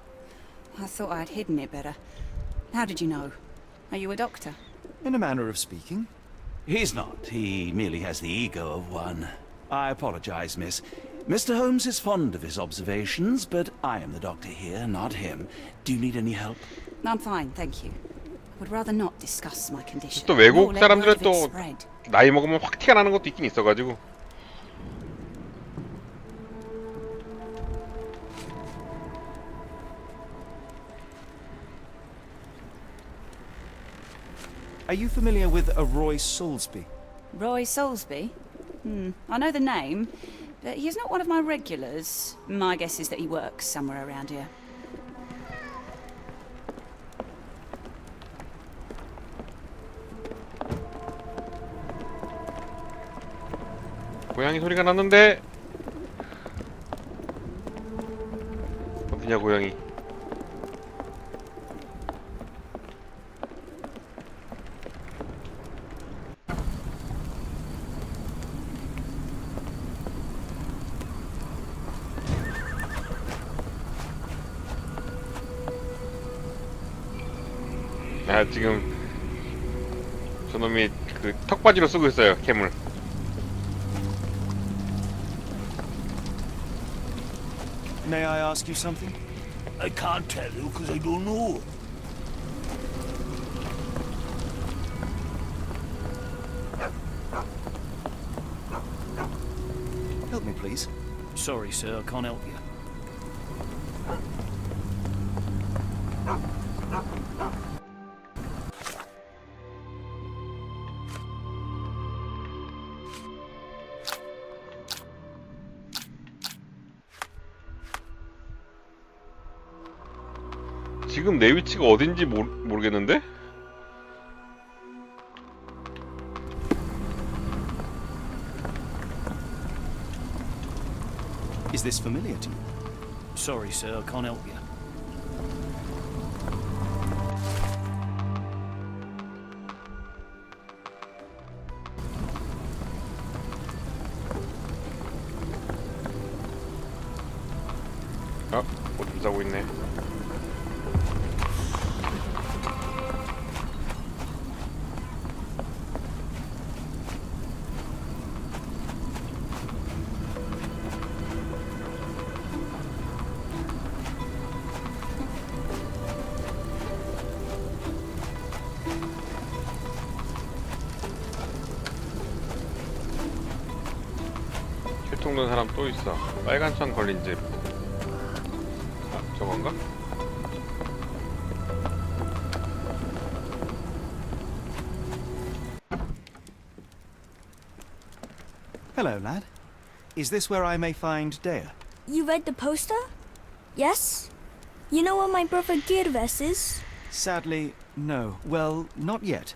thought I'd hidden it better. How did you know? Are you a doctor? In a manner of speaking. He's not. He merely has the ego of one. I apologize, miss. Mr. Holmes is fond of his observations, but I am the doctor here, not him. Do you need any help? I'm fine, thank you. I would rather not discuss my condition. 또 외국 nor let 사람들은 word of it 또 spread. 나이 먹으면 확 티가 나는 것도 있긴 있어가지고. Are you familiar with a Roy Soulsby? Roy Soulsby? I know the name, but he's not one of my regulars. My guess is that he works somewhere around here. 고양이 소리가 났는데 어디냐 고양이. 아 지금 저놈이 그 턱받이로 쓰고 있어요 캠을. May I ask you something? I can't tell you because I don't know. Help me, please. Sorry, sir, I can't help you. 지금 내 위치가 어딘지 모르겠는데? Is this familiar to you? Sorry, sir, I can't help you. 옷 좀 사고 있네. 혈통된 사람 또 있어. 빨간 천 걸린 집. 아, 저건가? Hello, lad. Is this where I may find Dea? You read the poster? Yes? You know where my brother Girves is? Sadly, no. Well, not yet.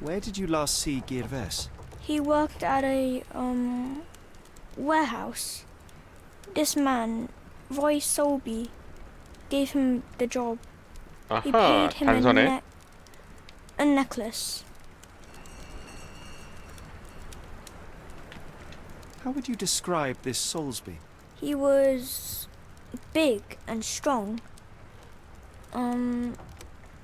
Where did you last see Girves? He worked at a, warehouse. This man, Roy Solby, gave him the job. He 아하, paid him 단선에. a necklace. How would you describe this Soulsby? He was big and strong.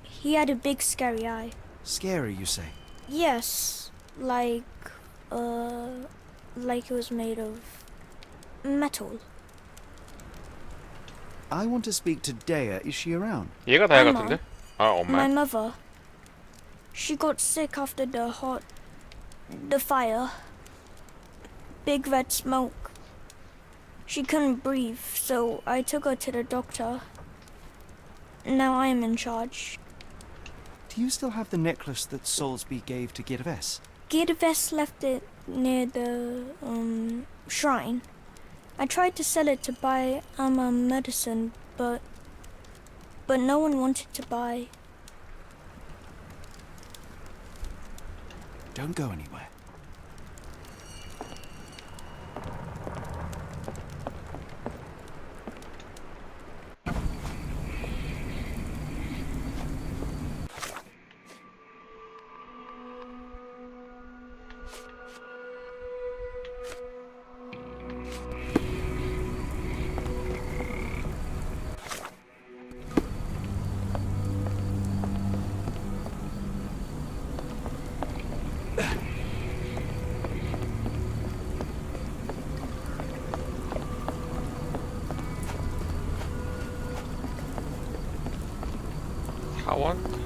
He had a big scary eye. Scary, you say? Yes, like it was made of metal. I want to speak to Dea. Is she around? 얘가 다야 Emma. 같은데? 아, My 엄마. mother. She got sick after the fire. Big red smoke. She couldn't breathe, so I took her to the doctor. Now I am in charge. Do you still have the necklace that Soulsby gave to Girves? Girves left it near the shrine. I tried to sell it to buy Amma medicine, but no one wanted to buy. Don't go anywhere.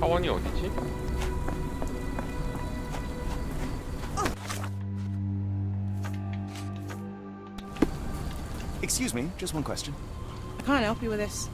사원이 어디지? Excuse me, just one question. I can't help you with this.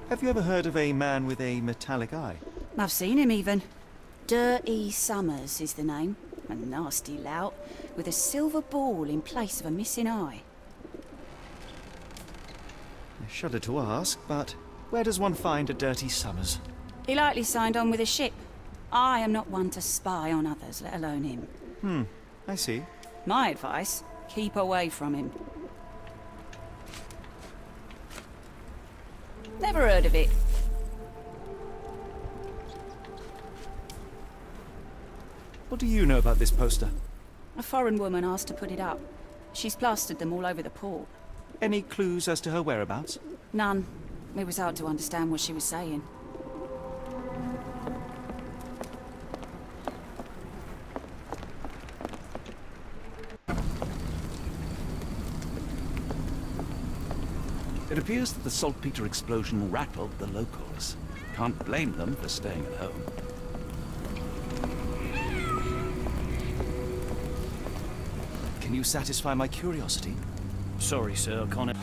Have you ever heard of a man with a metallic eye? I've seen him even. Dirty Summers is the name. A nasty lout, with a silver ball in place of a missing eye. I shudder to ask, but where does one find a Dirty Summers? He likely signed on with a ship. I am not one to spy on others, let alone him. I see. My advice, keep away from him. Never heard of it. What do you know about this poster? A foreign woman asked to put it up. She's plastered them all over the port. Any clues as to her whereabouts? None. It was hard to understand what she was saying. It appears that the saltpeter explosion rattled the locals. Can't blame them for staying at home. Can you satisfy my curiosity? Sorry, sir, I can't...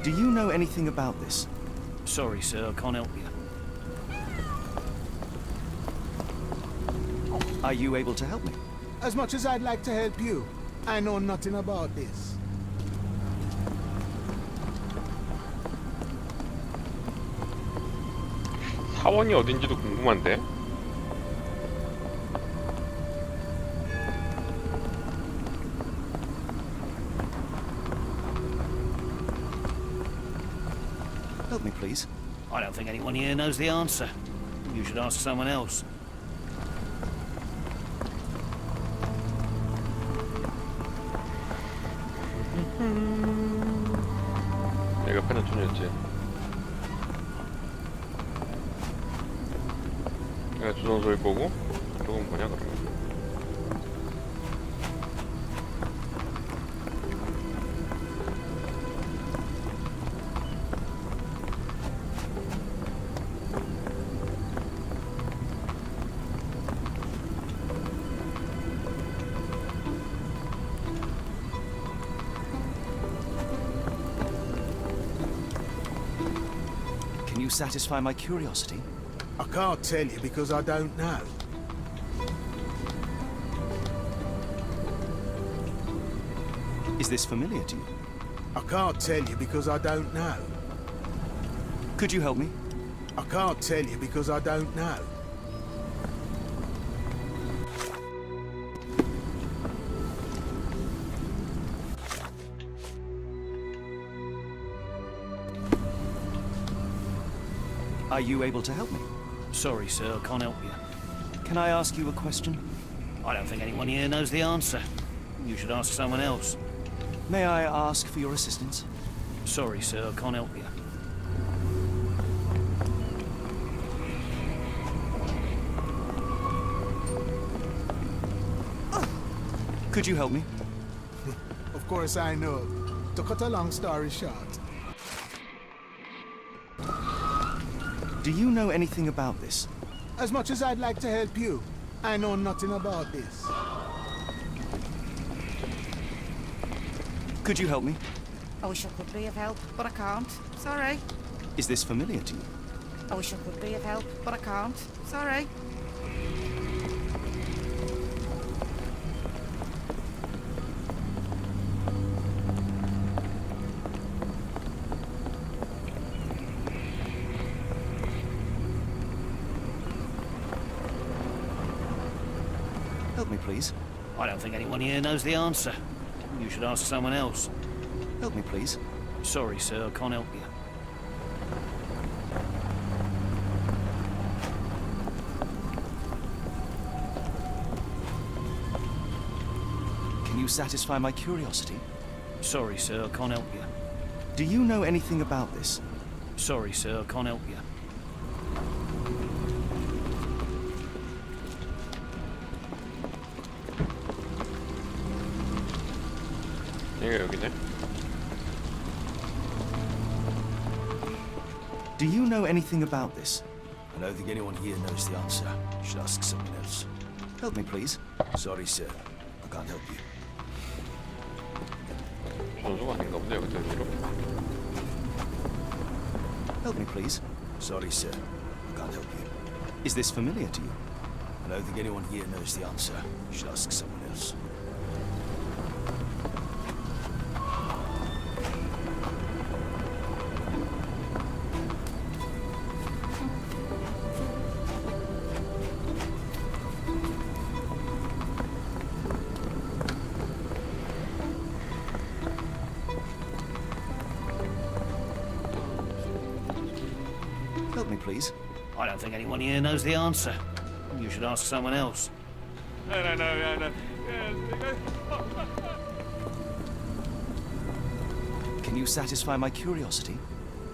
Do you know anything about this? Sorry, sir, I can't help you. Are you able to help me? As much as I'd like to help you, I know nothing about this. 사원이 어딘지도 궁금한데? Help me, please. I don't think anyone here knows the answer. You should ask someone else. 내가 패는 촌이었지. 내가 조선소일 거고, 이건 뭐냐 그러면? Can you satisfy my curiosity? I can't tell you because I don't know. Is this familiar to you? I can't tell you because I don't know. Could you help me? I can't tell you because I don't know. Are you able to help me? Sorry, sir, I can't help you. Can I ask you a question? I don't think anyone here knows the answer. You should ask someone else. May I ask for your assistance? Sorry, sir, I can't help you. Could you help me? Of course I know. To cut a long story short. Do you know anything about this? As much as I'd like to help you, I know nothing about this. Could you help me? I wish I could be of help, but I can't. Sorry. Is this familiar to you? I wish I could be of help, but I can't. Sorry. Help me, please. I don't think anyone here knows the answer. You should ask someone else. Help me, please. Sorry, sir, I can't help you. Can you satisfy my curiosity? Sorry, sir, I can't help you. Do you know anything about this? Sorry, sir, I can't help you. 얘가 여기네. Do you know anything about this? I don't think anyone here knows the answer. You should ask someone else. Help me, please. Sorry, sir. I can't help you. 전소가 아닌가 본데 여기서 여기로. Help me, please. Sorry, sir. I can't help you. Is this familiar to you? I don't think anyone here knows the answer. You should ask someone else. Help me, please. I don't think anyone here knows the answer. You should ask someone else. No. Can you satisfy my curiosity?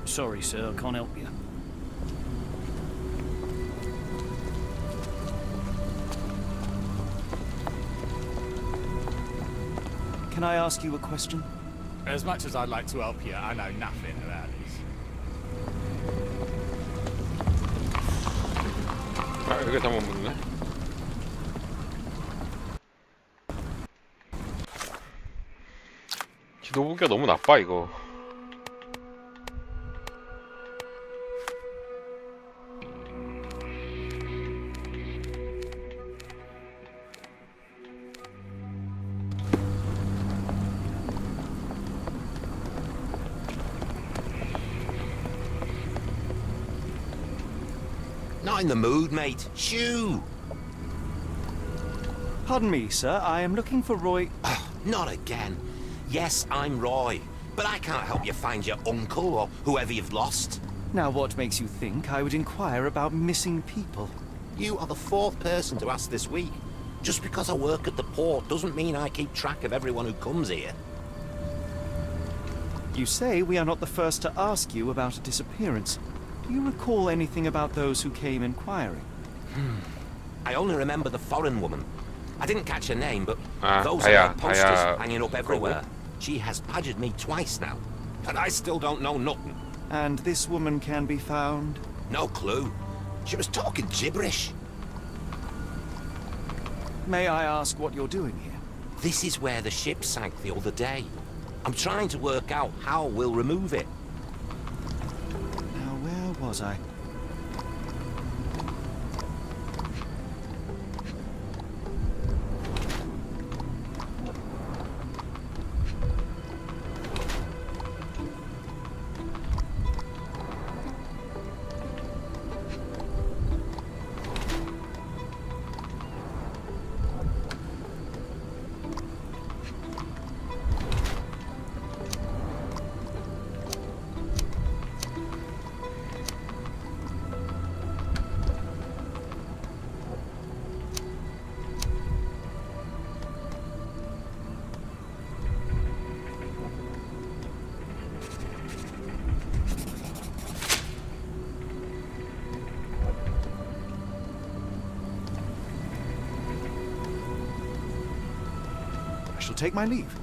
Sorry, sir, I can't help you. Can I ask you a question? As much as I'd like to help you, I know nothing about this. 아, 여기 잘못 묻네. 지도 보기가 너무 나빠 이거. not in the mood, mate. Shoo! Pardon me, sir. I am looking for Roy... Not again. Yes, I'm Roy, but I can't help you find your uncle or whoever you've lost. Now, what makes you think I would inquire about missing people? You are the 4th person to ask this week. Just because I work at the port doesn't mean I keep track of everyone who comes here. You say we are not the first to ask you about a disappearance. Do you recall anything about those who came inquiring? I only remember the foreign woman. I didn't catch her name, but those Aya, are her posters Aya, hanging up everywhere. She has badgered me twice now, and I still don't know nothing. And this woman can be found? No clue. She was talking gibberish. May I ask what you're doing here? This is where the ship sank the other day. I'm trying to work out how we'll remove it. Now, where was I? I shall take my leave.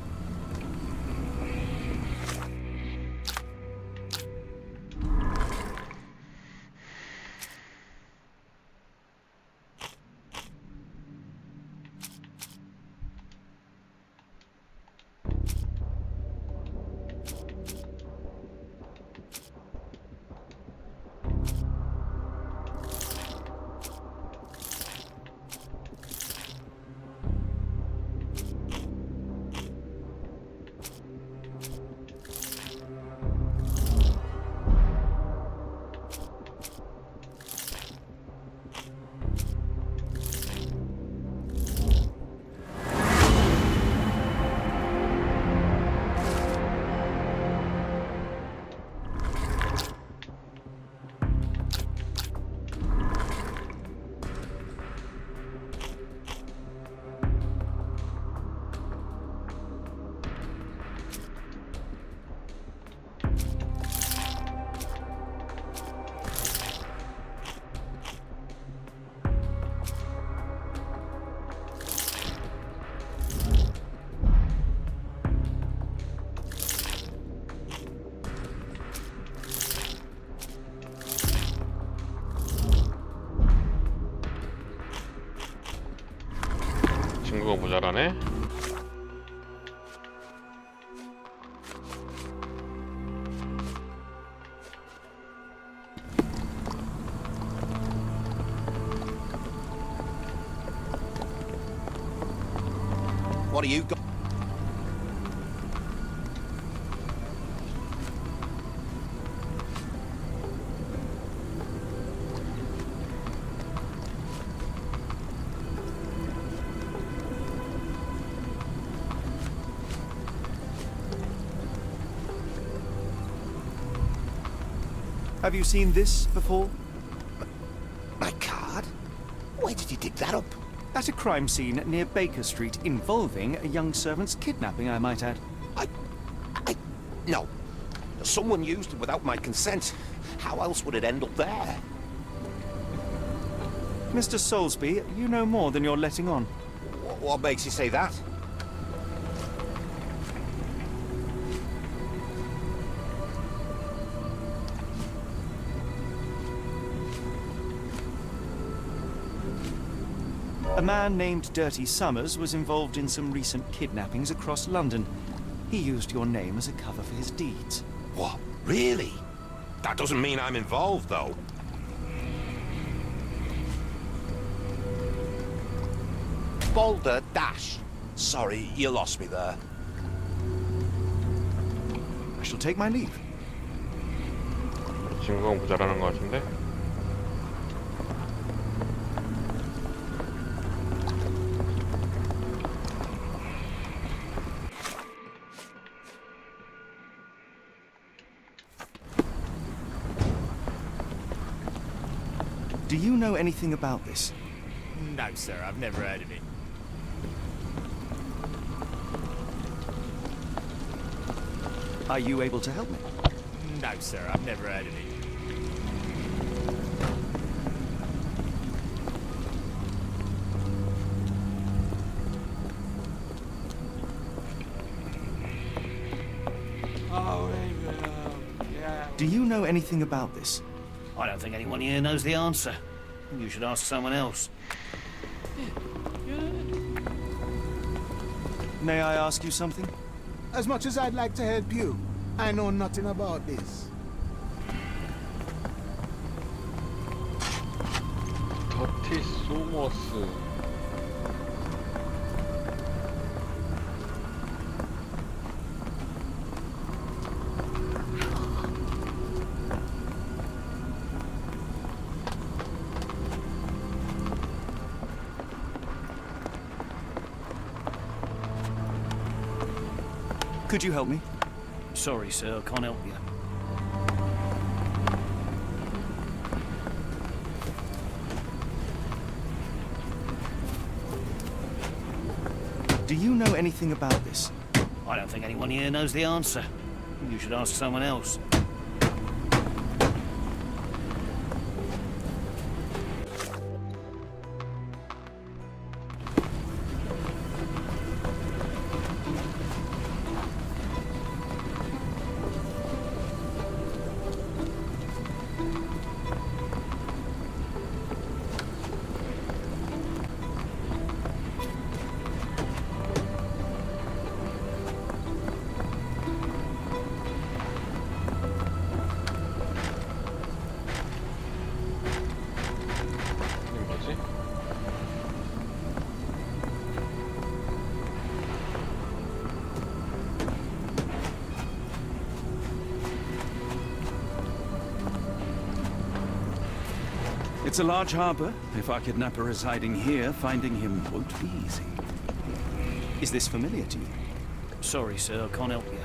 친구가 모자라네. What do you got? Have you seen this before? My card? Where did you dig that up? At a crime scene near Baker Street involving a young servant's kidnapping, I might add. No. Someone used it without my consent. How else would it end up there? Mr. Soulsby, you know more than you're letting on. What makes you say that? A man named Dirty Summers was involved in some recent kidnappings across London. He used your name as a cover for his deeds. What? Really? That doesn't mean I'm involved, though. Boulder Dash. Sorry, you lost me there. I shall take my leave. 친구가 모자라는 것 같은데. Do you know anything about this? No, sir, I've never heard of it. Are you able to help me? No, sir, I've never heard of it. Do you know anything about this? I don't think anyone here knows the answer. You should ask someone else. May I ask you something? As much as I'd like to help you, I know nothing about this. 더티 소머스. Could you help me? Sorry, sir, I can't help you. Do you know anything about this? I don't think anyone here knows the answer. You should ask someone else. It's a large harbor. If our kidnapper is hiding here, finding him won't be easy. Is this familiar to you? Sorry, sir, I can't help you.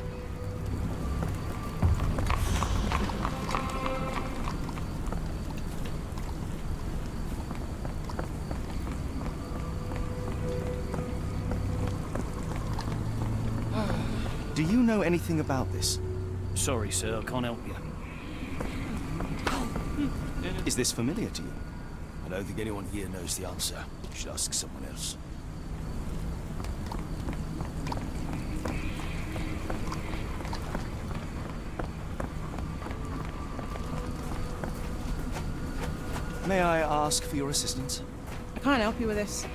Do you know anything about this? Sorry, sir, I can't help you. Is this familiar to you? I don't think anyone here knows the answer. You should ask someone else. May I ask for your assistance? I can't help you with this.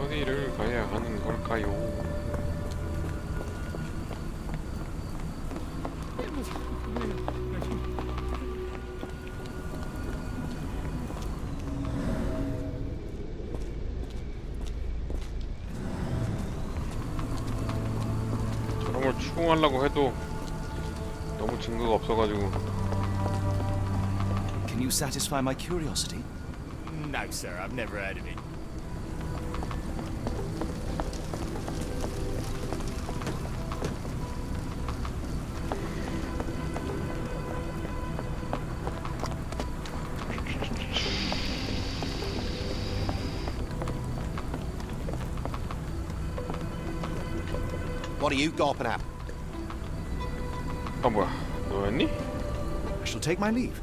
어디를 가야 하는 걸까요? 저런 걸 추궁하려고 해도 너무 증거가 없어가지고. Can you satisfy my curiosity? No, sir, I've never heard of it. What are you gawping at? 아 뭐야? 너였니? I shall take my leave.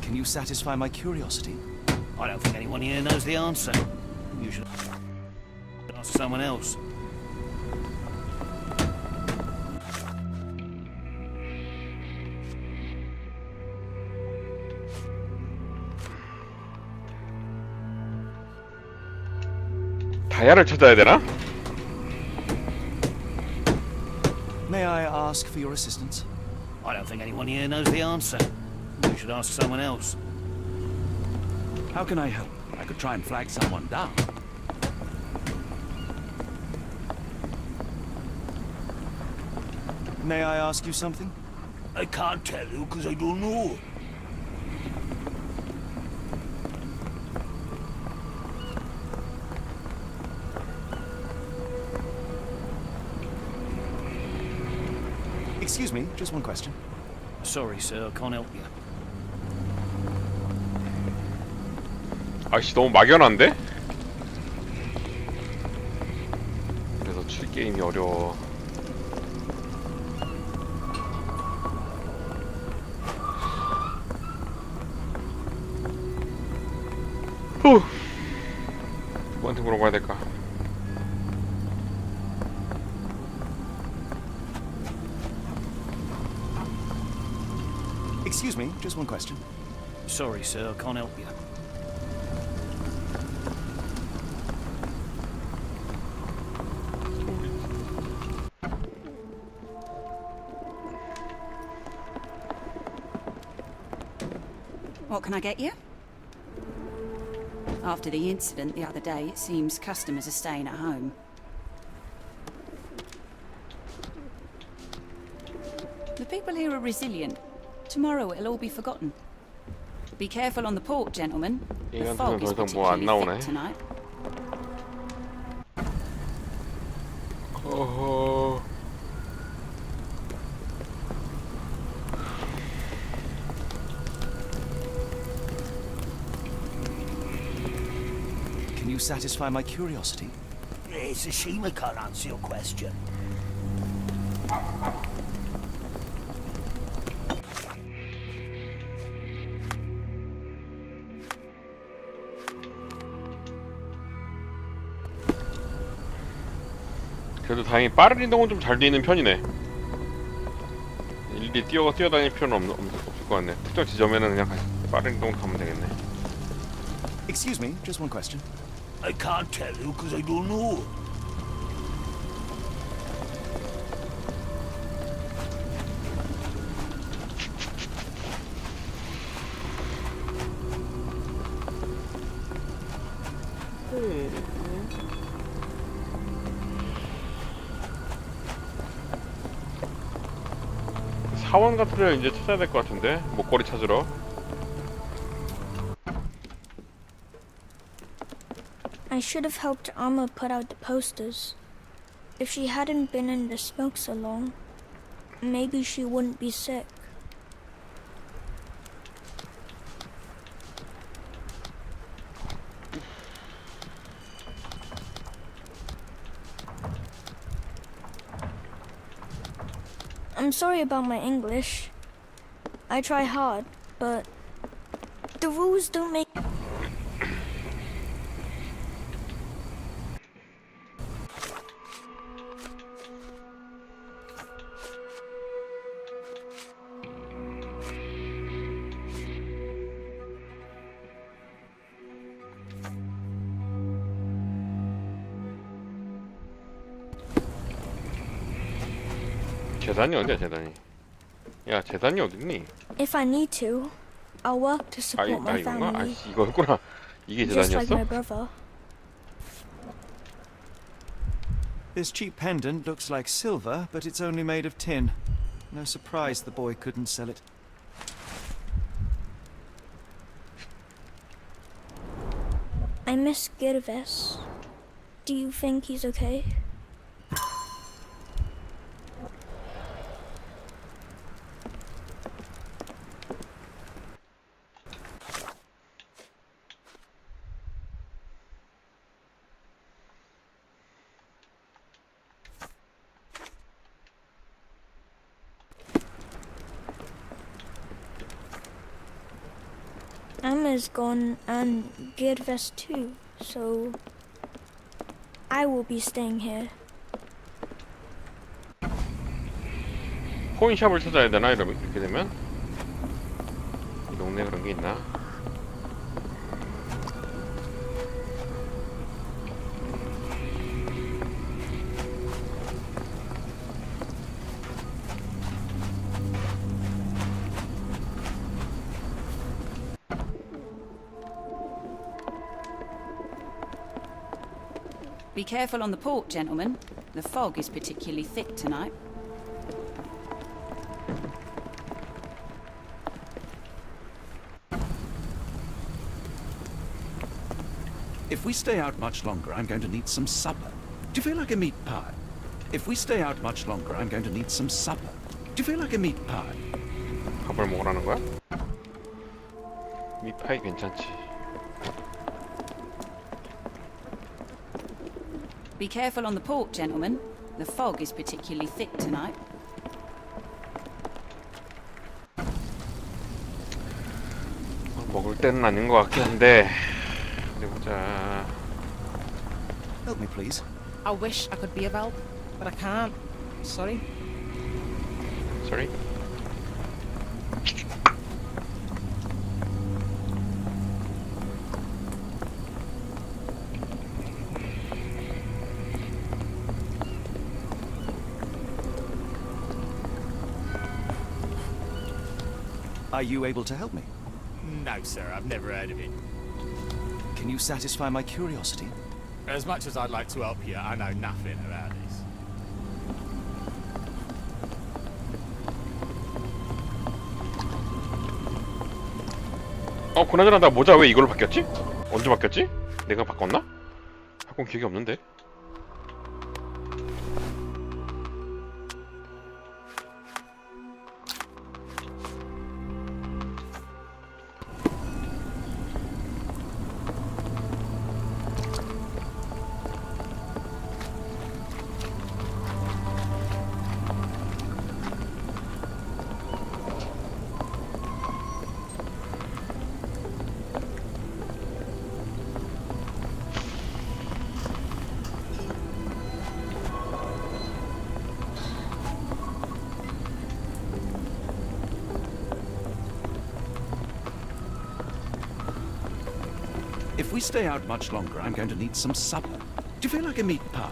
Can you satisfy my curiosity? I don't think anyone here knows the answer. You should ask someone else. 다이아를 찾아야 되나? May I ask for your assistance? I don't think anyone here knows the answer. You should ask someone else. How can I help? I could try and flag someone down. May I ask you something? I can't tell you because I don't know. Excuse me, just one question. Sorry, sir, I can't help you. 아씨 너무 막연한데? 그래서 출 게임이 어려워. 후. 누구한테 물어봐야 될까? Excuse me, just one question. Sorry, sir, I can't help you. What can I get you? After the incident the other day, it seems customers are staying at home. The people here are resilient. Tomorrow it'll all be forgotten. Be careful on the port, gentlemen. The fog is particularly thick tonight. Can you satisfy my curiosity? It's a shame I can't answer your question. 그래도 다행히 빠른 이동은 좀 잘 돼 있는 편이네. 일일이 뛰어다닐 필요는 없을 것 같네. 특정 지점에는 그냥 빠른 이동으로 가면 되겠네. Excuse me, just one question. I can't tell you because I don't know. 사원 같은 데를 이제 찾아야 될 것 같은데 목걸이 찾으러. I should have helped Amma put out the posters. If she hadn't been in the smoke so long, maybe she wouldn't be sick. I'm sorry about my English. I try hard, but the rules don't make... 재단이 어디야 재단이? 야 재단이 어딨니? If I need to, I'll work to support my 이건가? family. 이거였구나. 이게 Just like 재단이었어? my brother. This cheap pendant looks like silver, but it's only made of tin. No surprise the boy couldn't sell it. I miss Girves. Do you think he's okay? is gone and Geirvest too, so I will be staying here. 코인샵을 찾아야 되나 이렇게 되면? 이 동네 그런 게 있나? Be careful on the port, gentlemen. The fog is particularly thick tonight. If we stay out much longer, I'm going to need some supper. Do you feel like a meat pie? If we stay out much longer, I'm going to need some supper. Do you feel like a meat pie? 밥을 먹으라는 거야? 미파이 괜찮지. Be careful on the port, gentlemen. The fog is particularly thick tonight. 먹을 때는 아닌 것 같긴 한데. 어디 보자. Help me, please. I wish I could be of help, but I can't. Sorry. Sorry. Are you able to help me? No, sir, I've never heard of it. Can you satisfy my curiosity? As much as I'd like to help you, I know nothing about this. 그나저나 나 모자 왜 이걸로 바뀌었지? 언제 바뀌었지? 내가 바꿨나? 바꾼 기억이 없는데. If we stay out much longer, I'm going to need some supper. Do you feel like a meat pie?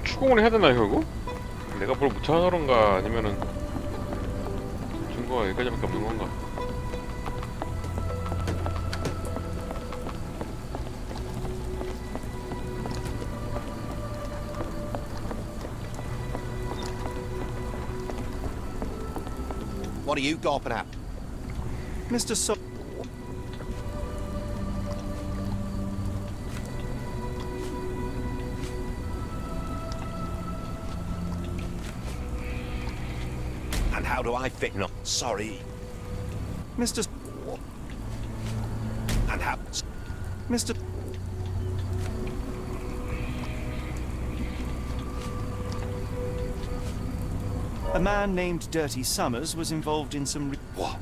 추궁을 해야 되나 결국? 내가 뭘 못하는 그런가 아니면은 증거가 여기까지밖에 없는 건가? What are you gawping at? Mr. So... And how do I fit? No, sorry. Mr. And how... Mr. A man named Dirty Summers was involved in some... What?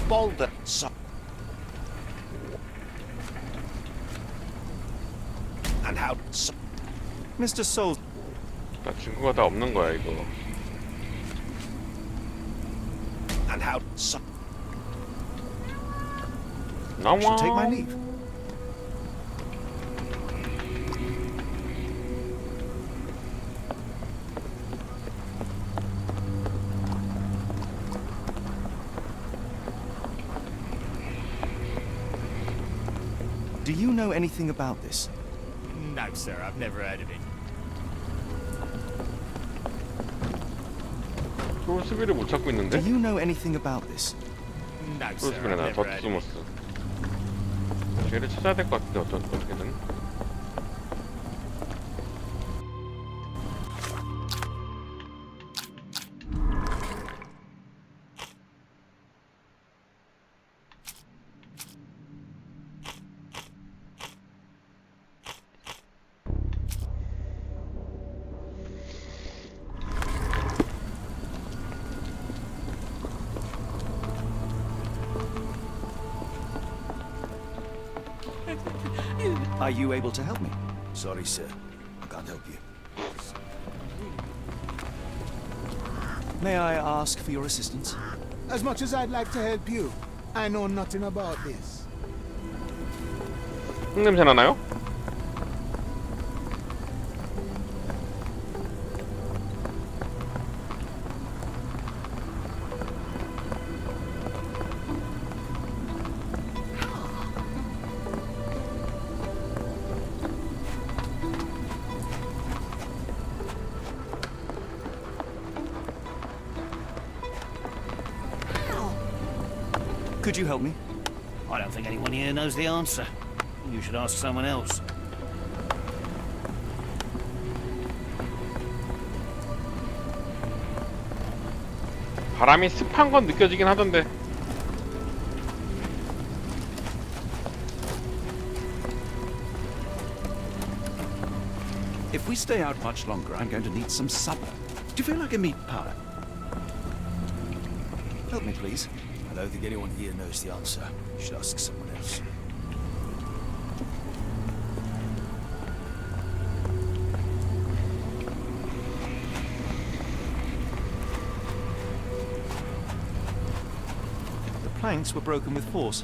Boulder... And how... Mr. Soul... 나 증거가 다 없는 거야 이거. And how... I should take my leave. Do you know anything about this? No, sir, I've never heard of it. 소스비를 못 찾고 있는데? Do you know anything about this? No, sir, 소스비는 나 I've never heard of it. 더트스모스. 쟤를 찾아야 될 것 같은데 어떻게든. Are you able to help me? Sorry, sir. I can't help you. May I ask for your assistance? As much as I'd like to help you, I know nothing about this. 흙냄새 나나요? Could you help me? I don't think anyone here knows the answer. You should ask someone else. 바람이 습한 건 느껴지긴 하던데. If we stay out much longer, I'm going to need some supper. Do you feel like a meat pie? Help me, please. I don't think anyone here knows the answer. You should ask someone else. The planks were broken with force.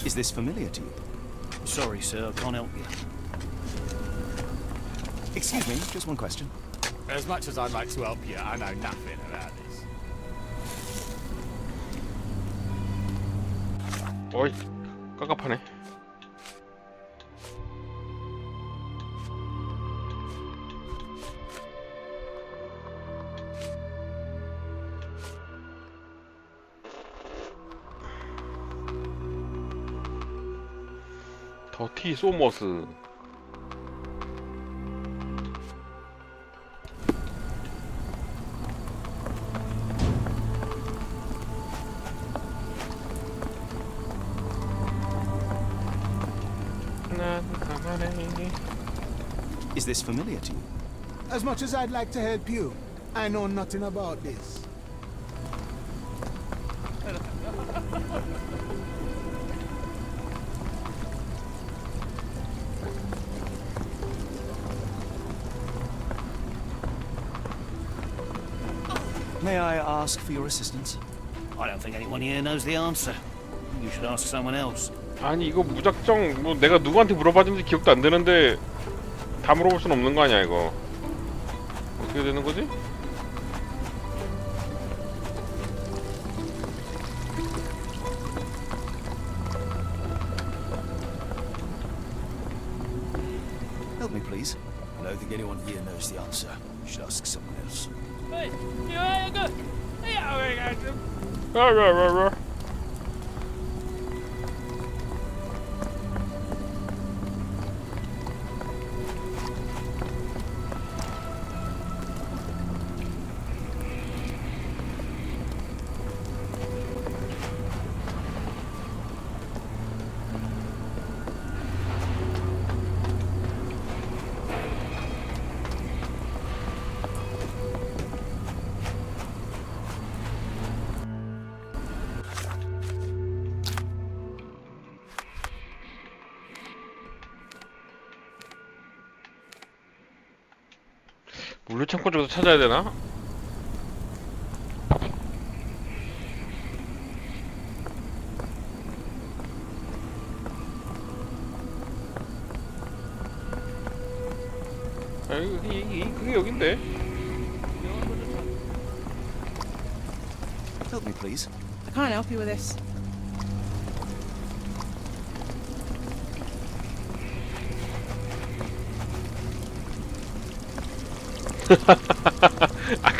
Is this familiar to you? Sorry, sir, I can't help you. Excuse me, just one question. As much as I'd like to help you, I know nothing about this. 어이, 깝깝하네. 더티 소머스. Is this familiar to you? As much as I'd like to help you, I know nothing about this. May I ask for your assistance? I don't think anyone here knows the answer. You should ask someone else. 아니 이거 무작정 뭐 내가 누구한테 물어봤는지 기억도 안 되는데 다 물어볼 순 없는 거 아니야 이거. 어떻게 되는 거지? Help me, please. I don't think anyone here knows the answer. You should ask someone else. 물류창고 쪽에서 찾아야 되나? 아, 그게 여긴데. Help me, please. I can't help you with this. 아,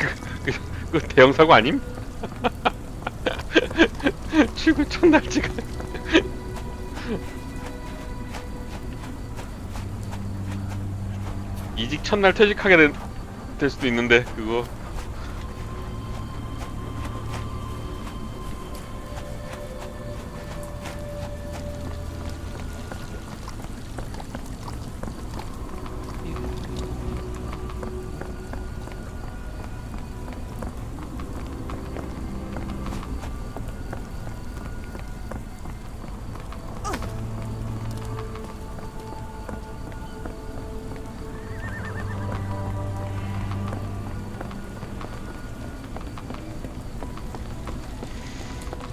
그 대형 사고 아님? 출근 첫날 지금. 이직 첫날 퇴직하게 될 수도 있는데 그거.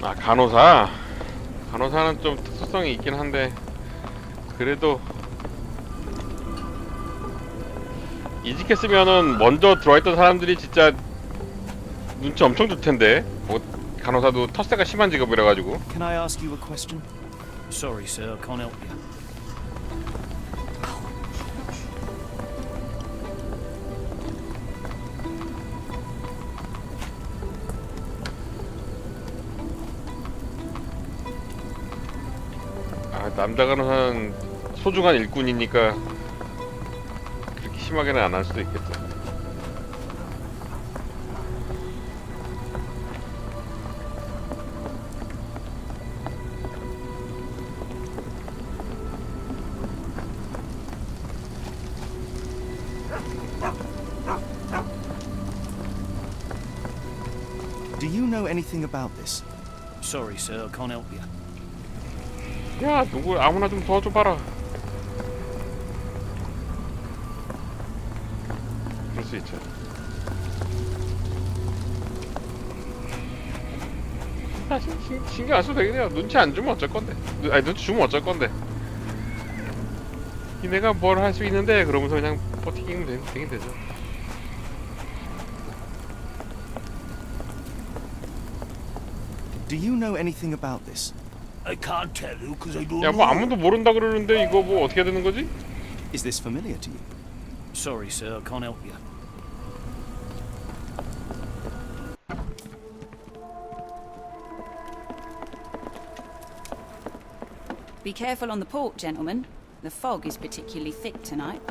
아, 간호사는 좀 특수성이 있긴 한데 그래도 이직했으면은 먼저 들어와있던 사람들이 진짜 눈치 엄청 줄 텐데. 뭐 간호사도 텃세가 심한 직업이라 가지고. Can I ask you a question? Sorry, sir, I can't help you. 아, 남자 간호사는 소중한 일꾼이니까 그렇게 심하게는 안 할 수도 있겠다. Do you know anything about this? Sorry, sir, I can't help you. 야, 누구 아무나 좀 도와줘 봐라. 그럴 수 있죠. 아, 신경 안 써도 되겠네요. 눈치 안 주면 어쩔 건데. 아니, 눈치 주면 어쩔 건데. 니네가 뭘 할 수 있는데 그러면서 그냥 버티기면 되긴 되죠. Do you know anything about this? I can't tell you because I don't 야, 뭐 아무도 모른다 그러는데 이거 뭐 어떻게 되는 거지? Is this familiar to you? Sorry, sir, I can't help you. Be careful on the port, gentlemen. The fog is particularly thick tonight.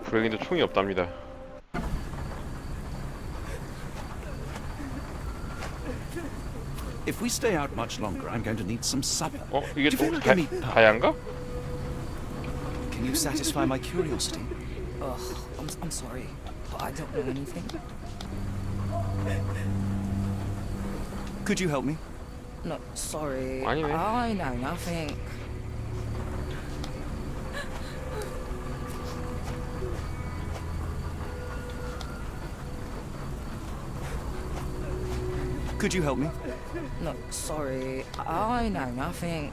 불행히도 총이 없답니다. If we stay out much longer, I'm going to need some supper. 어? 이게 Do you 또 feel like any- 다양가? Can you satisfy my curiosity? Ugh, I'm sorry, but I don't know anything. Could you help me? No, sorry. 아니네. I know nothing. Could you help me? No, sorry. I know nothing.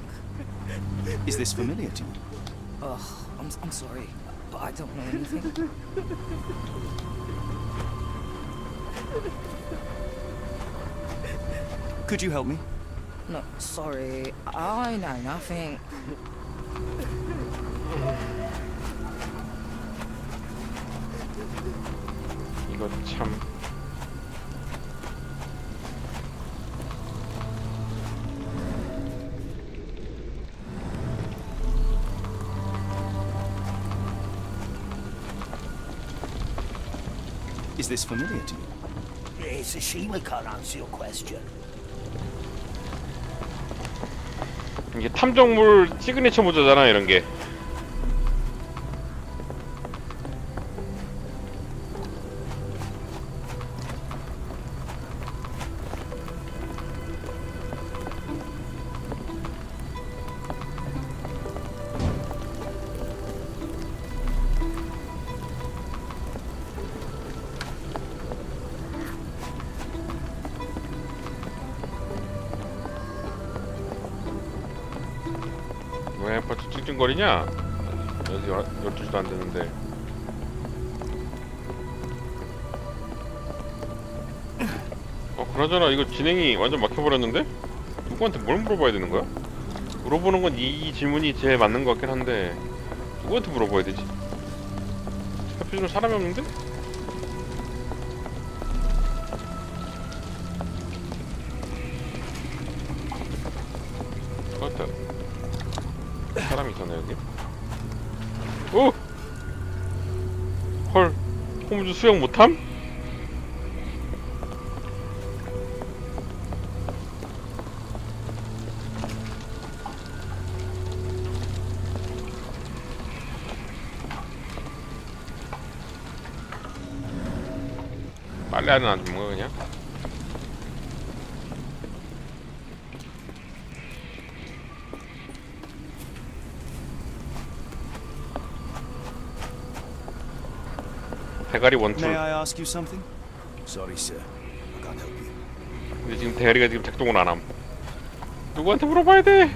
Is this familiar to you? Ugh, I'm sorry, but I don't know anything. Could you help me? No, sorry. I know nothing. 이거 참. Is this familiar to you? It's a shame I can't answer your question. 이게 탐정물 시그니처 모자잖아 이런 게. 왜 벌써 찡찡거리냐? 여기 12시도 안 되는데. 그나저나 이거 진행이 완전 막혀버렸는데? 누구한테 뭘 물어봐야 되는 거야? 물어보는 건 이 질문이 제일 맞는 것 같긴 한데 누구한테 물어봐야 되지? 옆에 좀 사람이 없는데? 맞다. 사람이 있었네 여기. 오! 헐. 홈즈 수영 못함? 빨래하는 아줌마 그냥. 대가리 원툴. May I ask you something? Sorry, sir. I can't help you. 근데 지금 대가리가 지금 작동을 안 함. 누구한테 물어봐야 돼?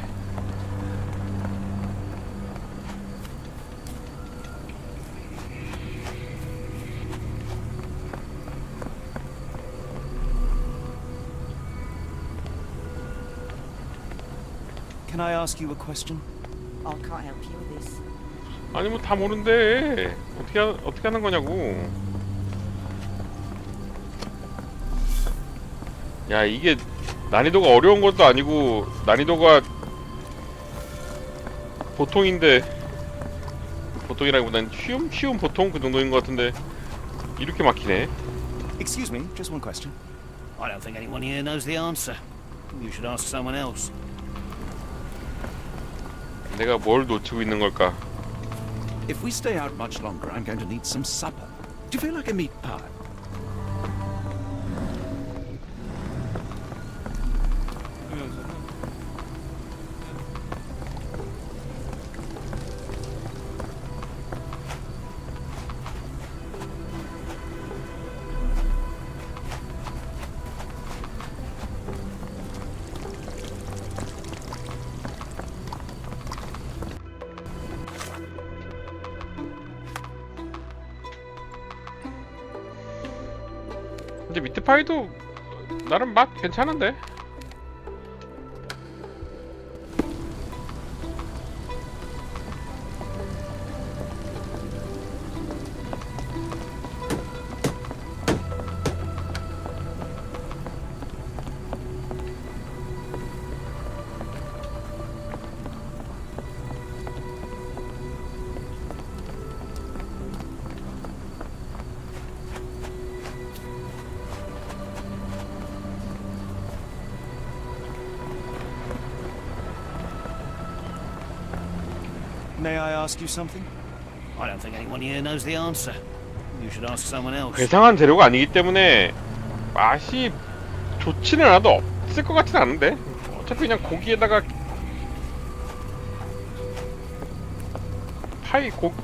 Can I ask you a question? I can't help you with this. 아니 뭐 다 모른대. 어떻게 하는 거냐고. 야 이게 난이도가 어려운 것도 아니고 난이도가 보통인데 보통이라기보단 쉬운 보통 그 정도인 것 같은데 이렇게 막히네. Excuse me, just one question. I don't think anyone here knows the answer. You should ask someone else. 내가 뭘 놓치고 있는 걸까? If we stay out much longer, I'm going to need some supper. Do you feel like a meat pie? 근데 미트파이도 나름 맛 괜찮은데? May I ask you something? I don't think anyone here knows the answer. You should ask someone else. 괴상한 재료가 아니기 때문에 맛이 좋지는 않아도 없을 것 같진 않은데 어차피 그냥 고기에다가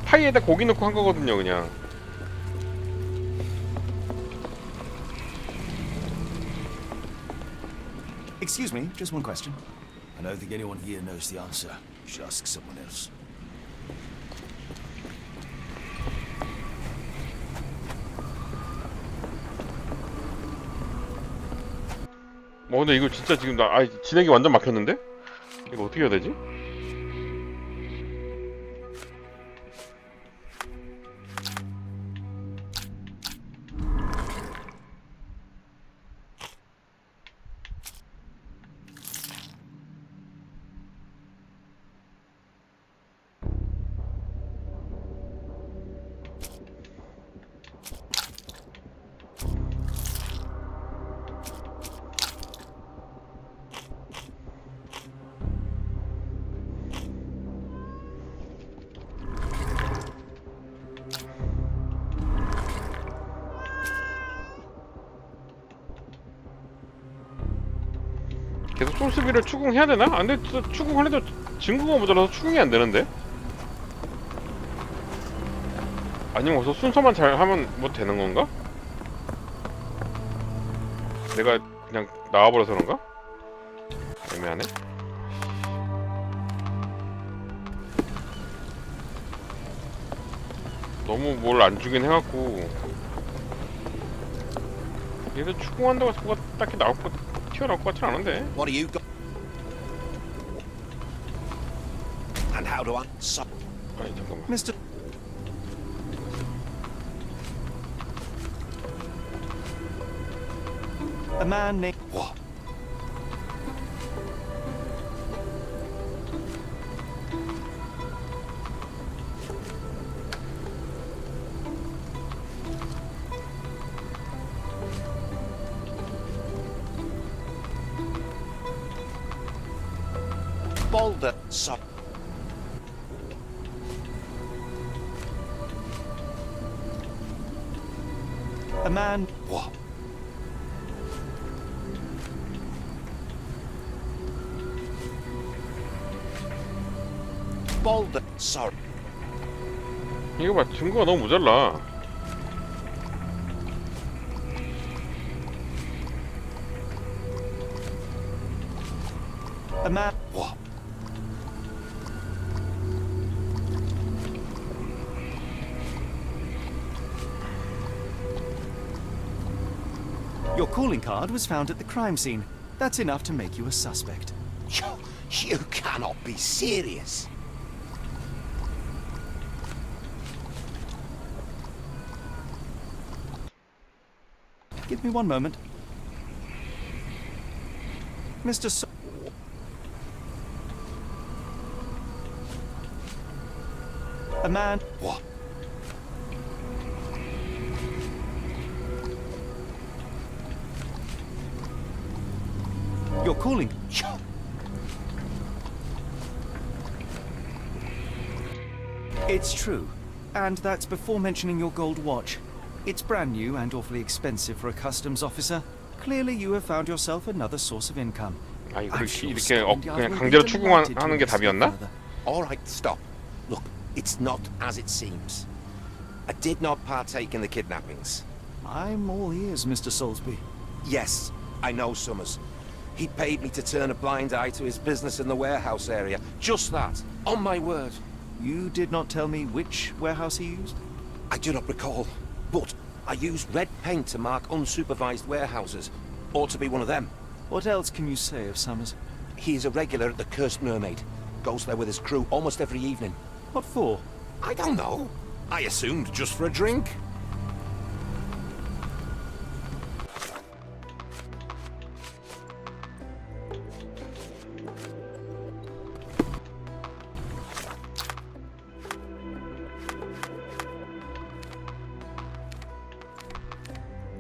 파이에다 고기 넣고 한 거거든요 그냥. Excuse me, just one question. I don't think anyone here knows the answer. You should ask someone else. 근데 이거 진짜 지금 진행이 완전 막혔는데? 이거 어떻게 해야 되지? 계속 소스비를 추궁해야 되나? 안 돼, 추궁을 해도 증거가 모자라서 추궁이 안 되는데? 아니면 거기서 순서만 잘 하면 뭐 되는 건가? 내가 그냥 나와버려서 그런가? 애매하네? 너무 뭘 안 주긴 해갖고 얘들 추궁한다고 해서 뭐가 딱히 튀어나올 것 같진 않은데? What do you got? How do I... So... 아니 잠깐만. Mr. A man named... What? Boulder, so... A man... What? Boulder, sorry. 이거 봐, 증거가 너무 모자라. A man... What? Your calling card was found at the crime scene. That's enough to make you a suspect. You cannot be serious. Give me one moment. Mr. A man... What? You're calling... It's true. And that's before mentioning your gold watch. It's brand new and awfully expensive for a customs officer. Clearly you have found yourself another source of income. 아 이거 이렇게 그냥 강제로 추궁하는 게 답이었나? All right, stop. Look, it's not as it seems. I did not partake in the kidnappings. I'm all ears, Mr. Soulsby. Yes, I know Summers. He paid me to turn a blind eye to his business in the warehouse area. Just that, on my word. You did not tell me which warehouse he used? I do not recall, but I used red paint to mark unsupervised warehouses. Ought to be one of them. What else can you say of Summers? He is a regular at the Cursed Mermaid. Goes there with his crew almost every evening. What for? I don't know. I assumed just for a drink.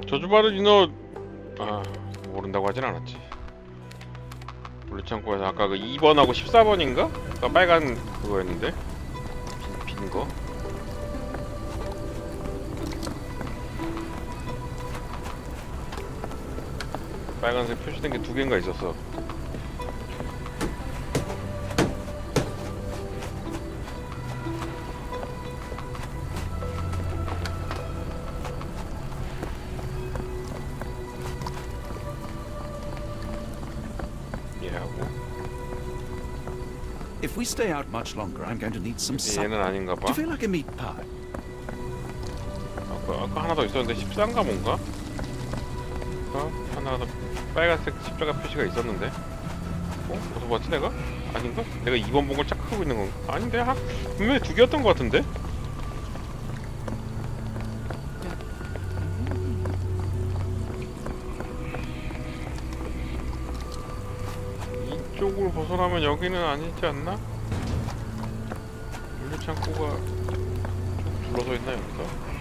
저주받은 인어 모른다고 하진 않았지. 물류창고에서 아까 그 2번하고 14번인가? 아까 빨간 그거였는데 빈 거. 빨간색 표시된 게 2개인가 있었어. If we stay out much longer, I'm going to need some supper. 얘는 아닌가 봐. Do you feel like a meat pie? 아까 하나 더 있었는데 14인가 뭔가? 하나 더 빨간색 십자가 표시가 있었는데. 어디서 봤지 내가? 아닌가? 내가 2번 본 걸 착각하고 있는 건가? 아닌데? 분명히 2개였던 것 같은데? 이쪽으로 벗어나면 여기는 아니지 않나? 물류창고가 쭉 둘러서 있나 여기서?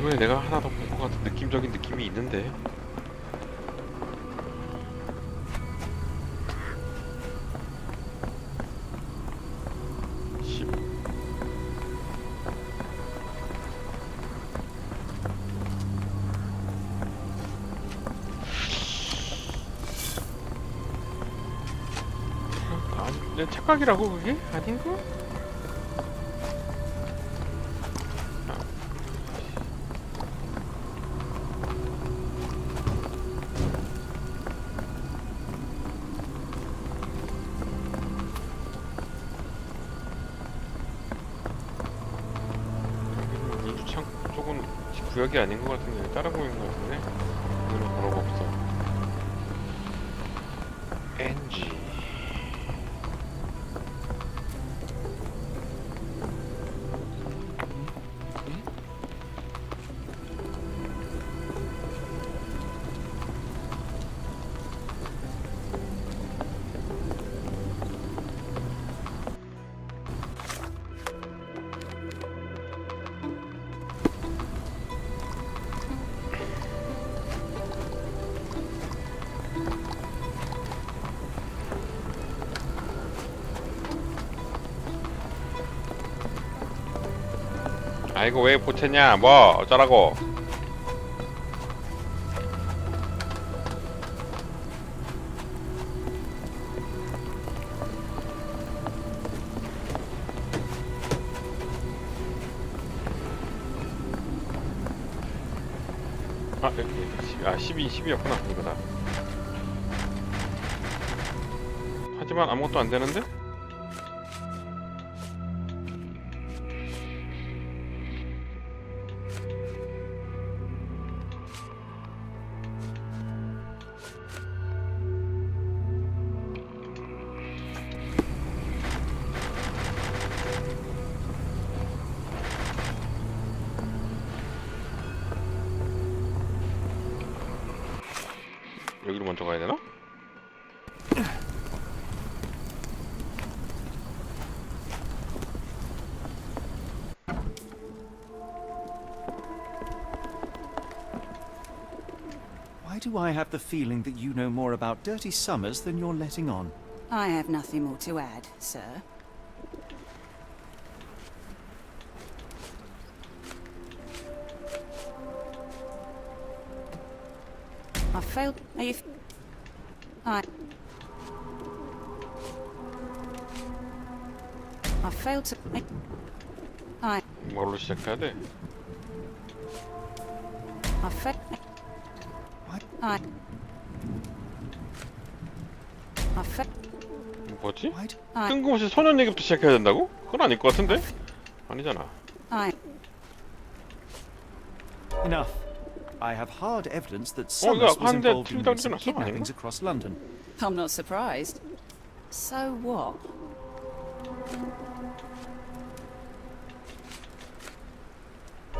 왜 내가 하나 더 본 것 같은 느낌적인 느낌이 있는데. 내 착각이라고 그게? 아닌가? 물주창 쪽은 구역이 아닌 것 같은데 다른 구역인 것 같은데 여기는 번호가 없어. NG 아 이거 왜 보챘냐 뭐 어쩌라고. 아 여기 12였구나 이거다. 하지만 아무것도 안 되는데? 여기로 먼저 가야 되나? Why do I have the feeling that you know more about Dirty Summers than you're letting on? I have nothing more to add, sir. I failed. Are you? I failed to. I 뭘로 시작해야 돼? I failed. I failed. 뭐지? 뜬금없이 소년 얘기부터 시작해야 된다고? 그건 아닐 것 같은데? 아니잖아. I. Enough. I have hard evidence that 이거 Summers was 한대 involved in 틀리다 recent 그러지 않았어? kidnappings across London. I'm not surprised. So what?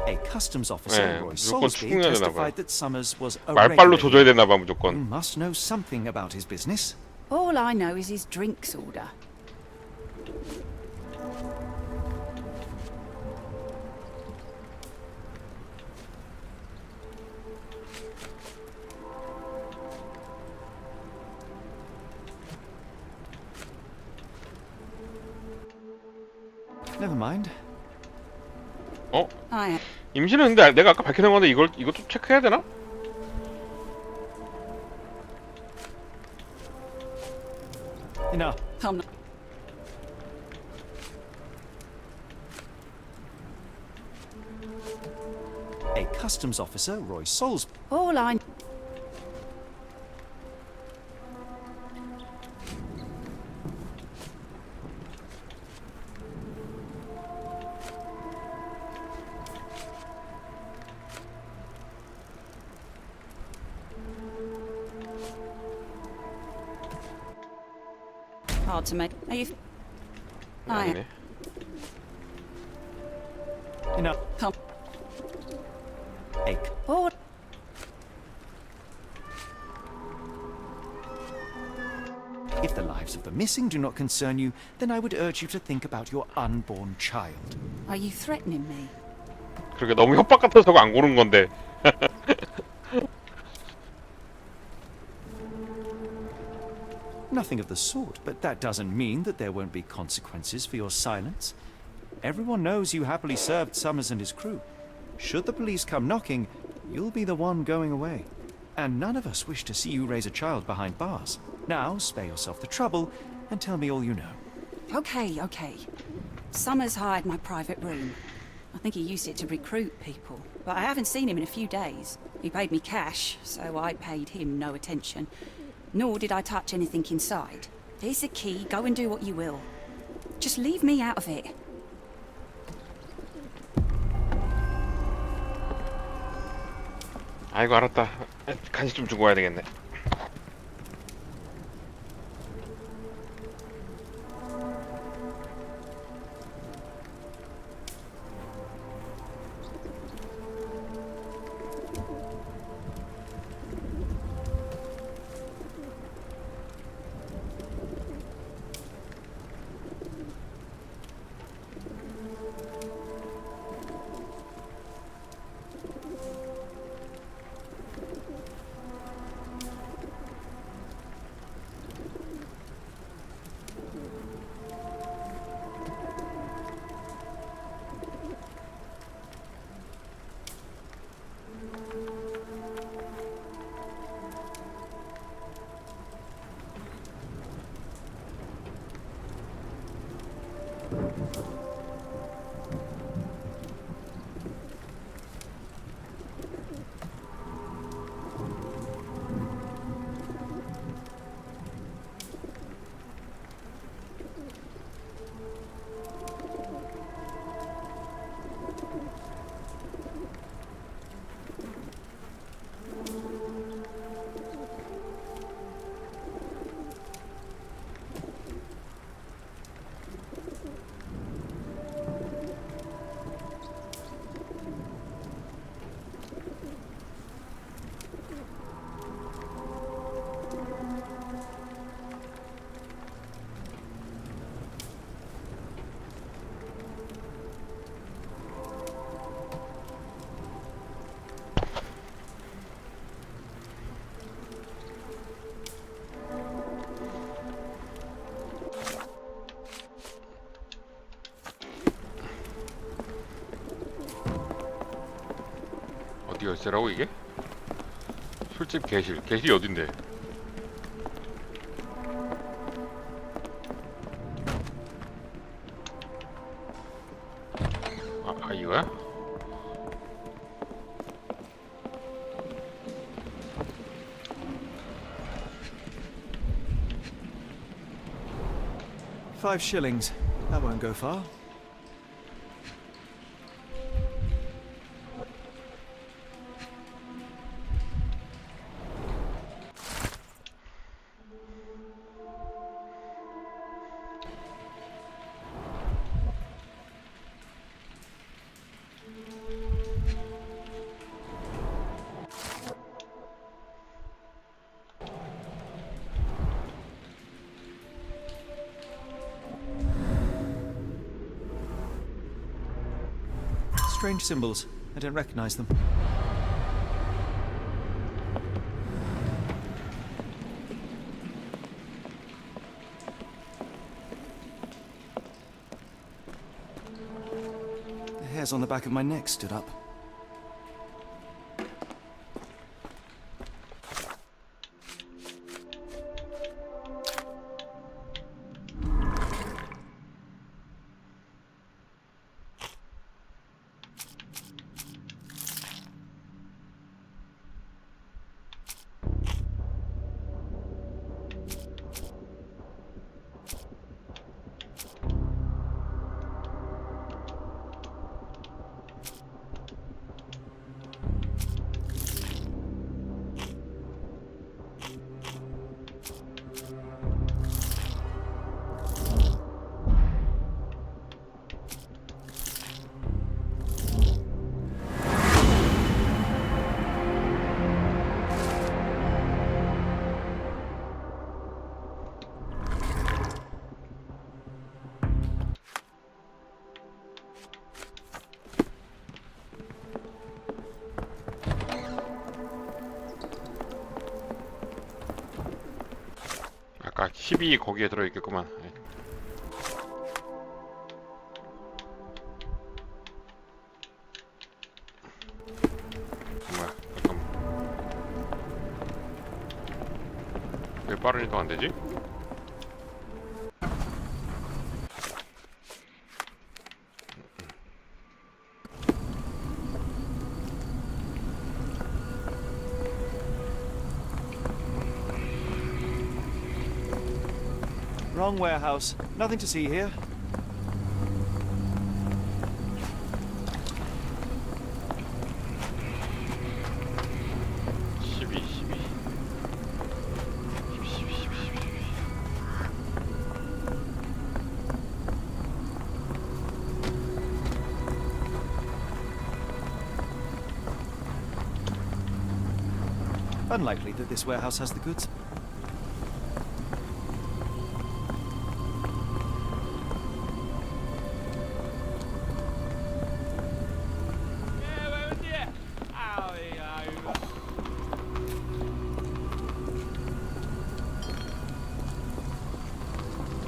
A customs officer, 네, Roy 무조건 Solsby, 추궁해야 되나 봐. testified that Summers was a 말빨로 regular. 조져야 되나 봐 You 무조건. must know something about his business. All I know is his drinks order. Never mind. 어? I. 임신은 근데 내가 아까 밝혀낸 건데 이것도 체크해야 되나? Enough. I'm not. A customs officer, Roy Solsby. All I. Hard to make. Are you? I. 아니네. Enough. Come. A. All. If the lives of the missing do not concern you, then I would urge you to think about your unborn child. Are you threatening me? 그렇게 너무 협박 같아서 안 고른 건데. Nothing of the sort, but that doesn't mean that there won't be consequences for your silence. Everyone knows you happily served Summers and his crew. Should the police come knocking, you'll be the one going away. And none of us wish to see you raise a child behind bars. Now, spare yourself the trouble and tell me all you know. Okay. Summers hired my private room. I think he used it to recruit people, but I haven't seen him in a few days. He paid me cash, so I paid him no attention. Nor did I touch anything inside. Here's the key, go and do what you will. Just leave me out of it. 아이고 알았다. 간식 좀 주고 와야 되겠네. 어디 열쇠라고 이게? 술집 개실. 개실이 어딘데? 아 이거야? $5. That won't go far. Strange symbols. I don't recognize them. The hairs on the back of my neck stood up. 아까 10이 거기에 들어있겠구만. 뭐야, 잠깐만. 왜 빠른 이동 안 되지? Wrong warehouse. Nothing to see here. Unlikely that this warehouse has the goods.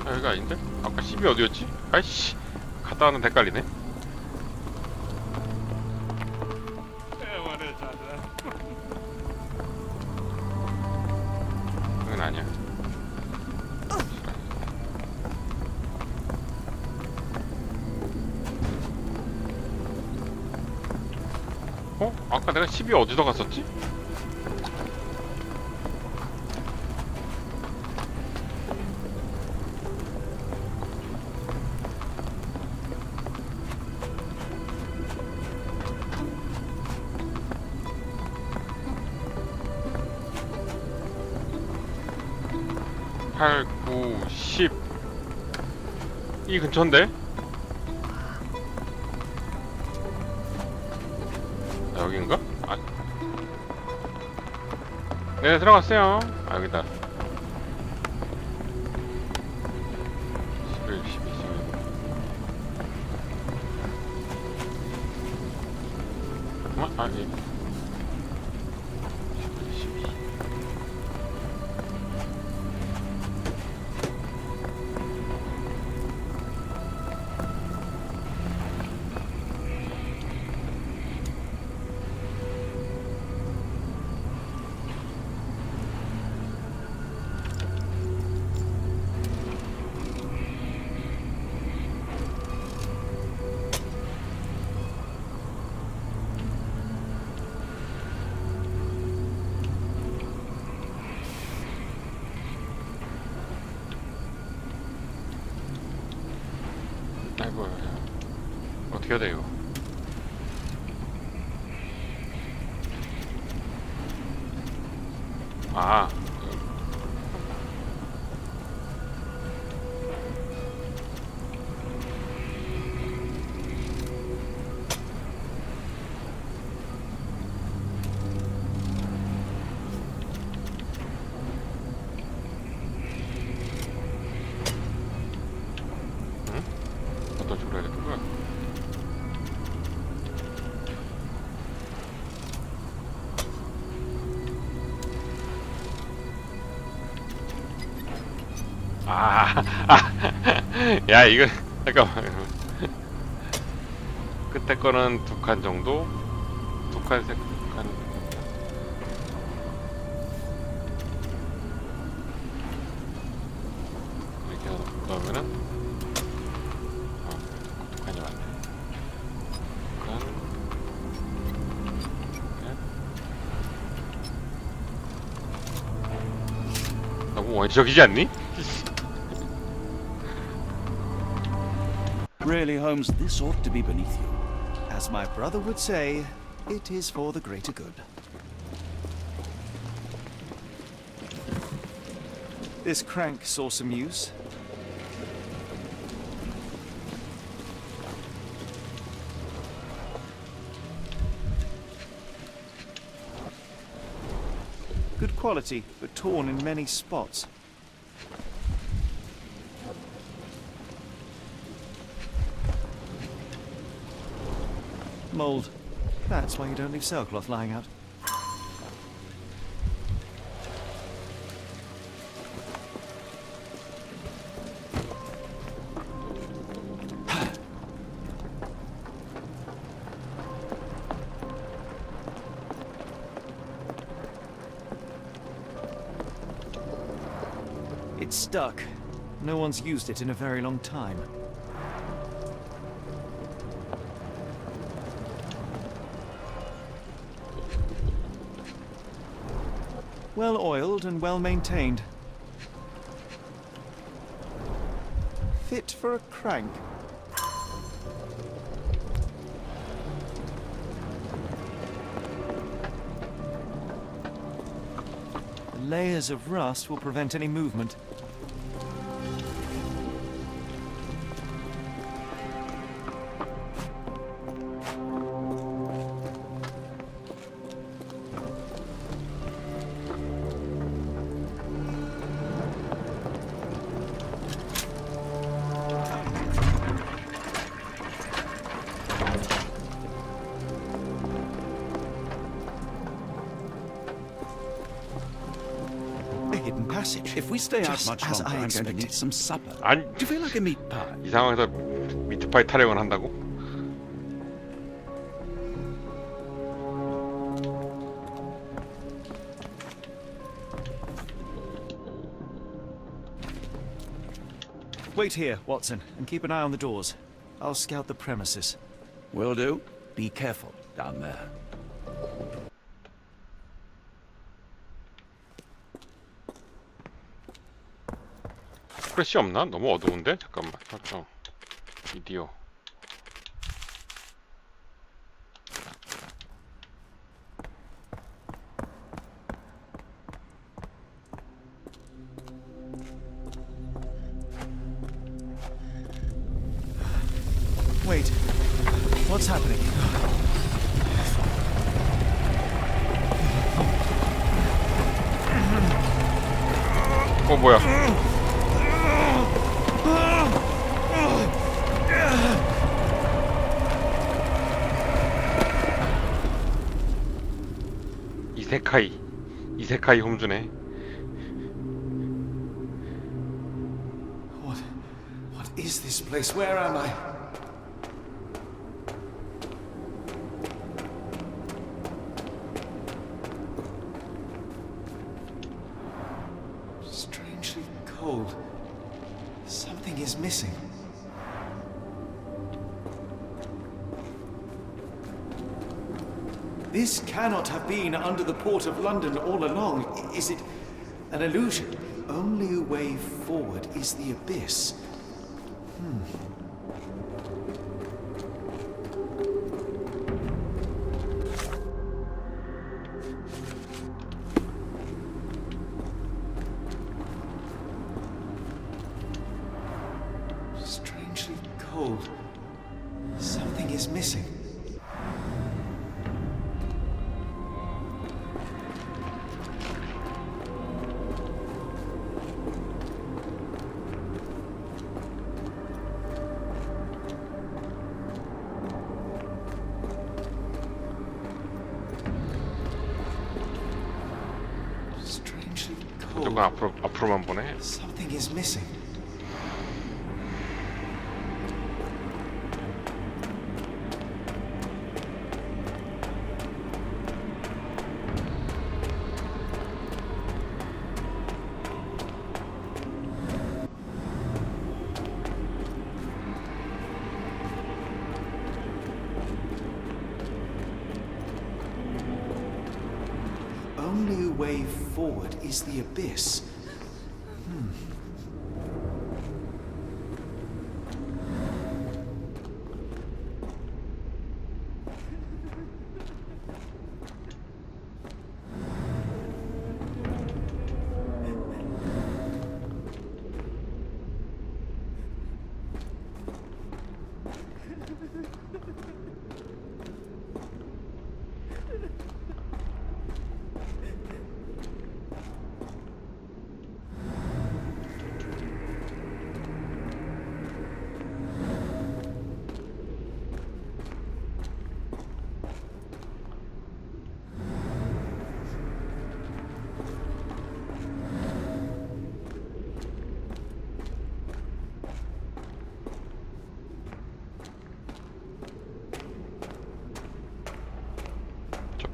아, 여기가 아닌데? 아까 10이 어디였지? 아이씨, 갔다 왔는데 헷갈리네. 그건 아니야. 어? 아까 내가 10이 어디서 갔었지? 팔, 9, 10. 이 근처인데? 아, 여긴가? 아. 네, 들어갔어요. 아, 여기다. 11, 12, 11. 잠깐만, 아, 예. 11, 12. 아이고, 어떻게 해야 돼 이거? 아, 응? 어떤 식으로 해야 되는 거야? 야, 이거 잠깐만. 끝에 거는 2칸 정도, 2칸, 3칸. 이렇게 넣으면은 2칸이 맞네. 2칸. 너무 원시적이지 않니? Really, Holmes, this ought to be beneath you. As my brother would say, it is for the greater good. This crank saw some use. Good quality, but torn in many spots. Mold. That's why you don't leave sailcloth lying out. It's stuck. No one's used it in a very long time. Well oiled and well maintained. fit for a crank. Layers of rust will prevent any movement. If we stay out Just much as longer, I I'm going to expected. need some supper. 아니, Do you feel like a meat pie? 이 상황에서 미트파이 타령을 한다고? Wait here, Watson, and keep an eye on the doors. I'll scout the premises. Will do. Be careful down there. 프레시 없나? 너무 어두운데? 잠깐만. 설정. 비디오. Wait, what's happening? 뭐야? 이세카이 홈즈네. What is this place? Where am I? Strangely cold. Something is missing. This cannot have been under the port of London all along. Is it an illusion? Only way forward is the abyss. Strangely cold. Something is missing. 무조건 앞으로만 보네. Something is missing. Only way forward is the abyss.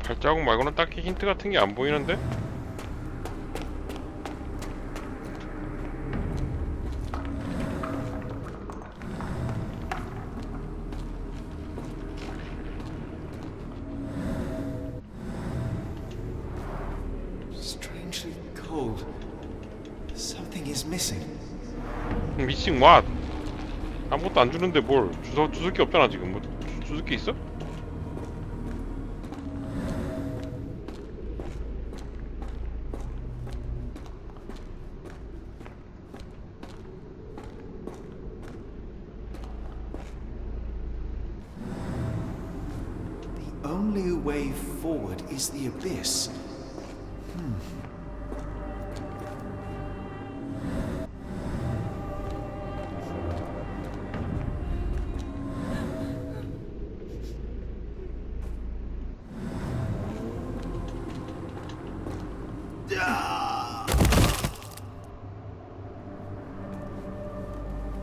발자국 말고는 딱히 힌트 같은 게 안 보이는데? Strangely cold. Something is missing. Missing what? 아무것도 안 주는데 뭘 주술 게 없잖아 지금. 뭐 주술 게 있어? The only way forward is the abyss.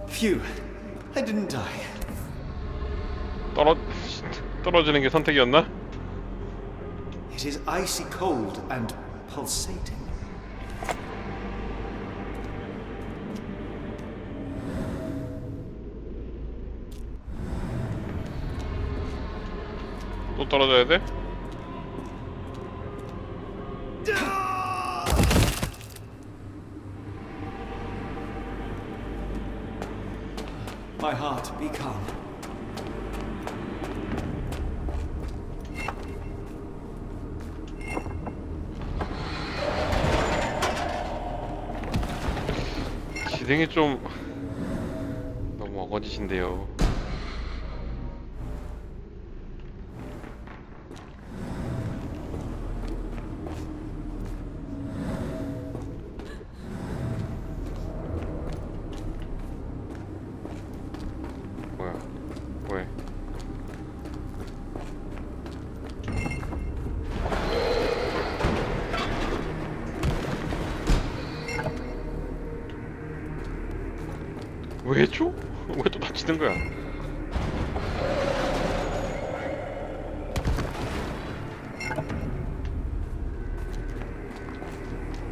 Phew, I didn't die. 떨어지는 게 선택이었나? It is icy cold and pulsating. 또 떨어져야 돼? My heart, be calm. 기생이 좀 너무 어거지신데요. 뭐야? 왜? 왜 줘? 왜 또 다치는 거야?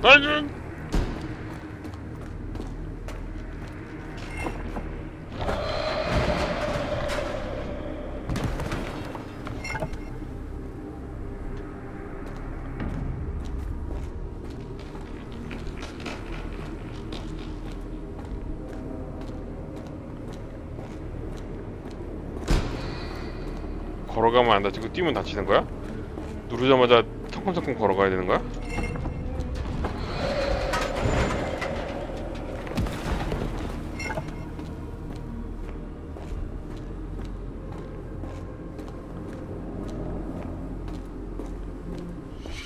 나는 걸어가면 안 다치고 뛰면 다치는 거야? 누르자마자 성큼성큼 걸어가야 되는 거야?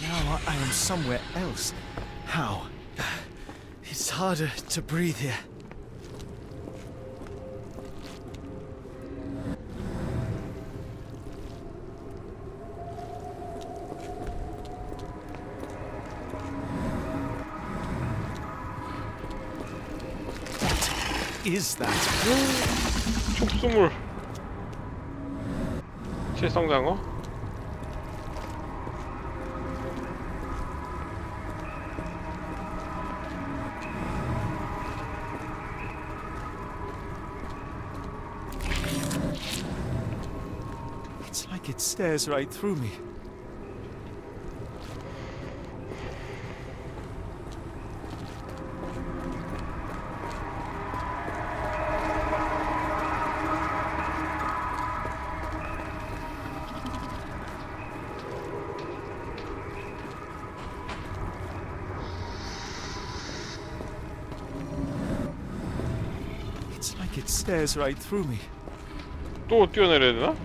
Now I am somewhere else. How? It's harder to breathe here. What is that? 촉수물 칠성장어? It's like it stares right through me. It's like it stares right through me. 또 뛰어내려야 되나?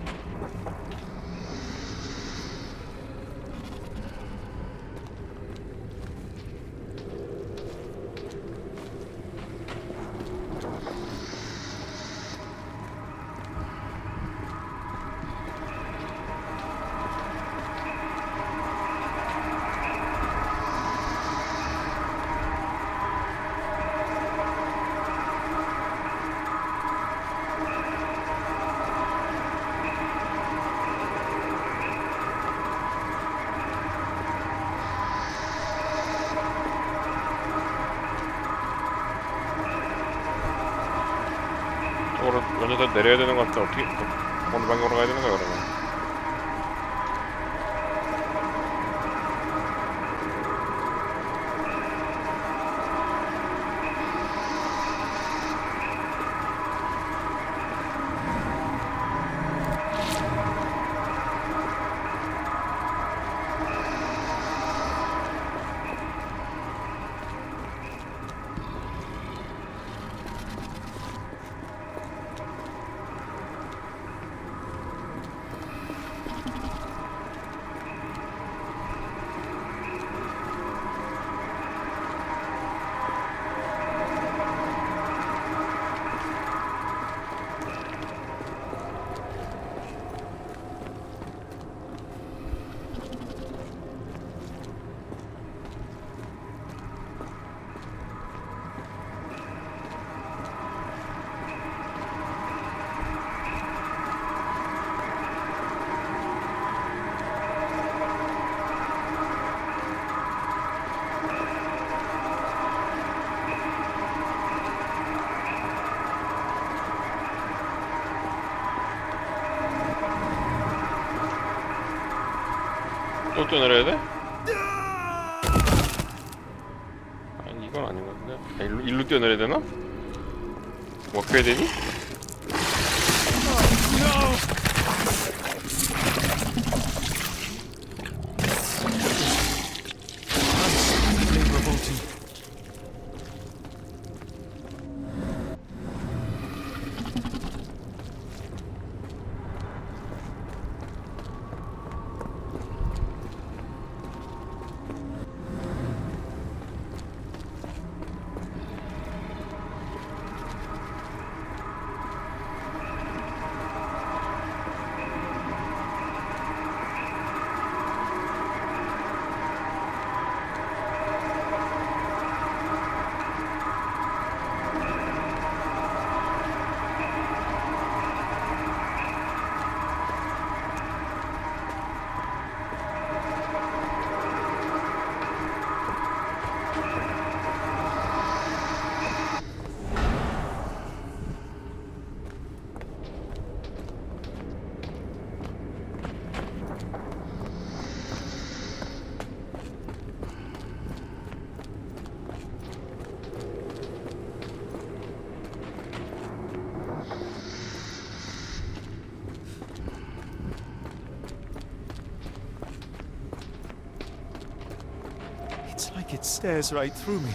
저거를 연여다 내려야 되는 것 같아. 어떻게 어느 방향으로 가야 되는 거야 그러면? 또 뛰어내려야 돼? 아니 이건 아닌 것 같은데. 아, 일로 뛰어내려야 되나? 워크해야 되니? It's like it stares right through me.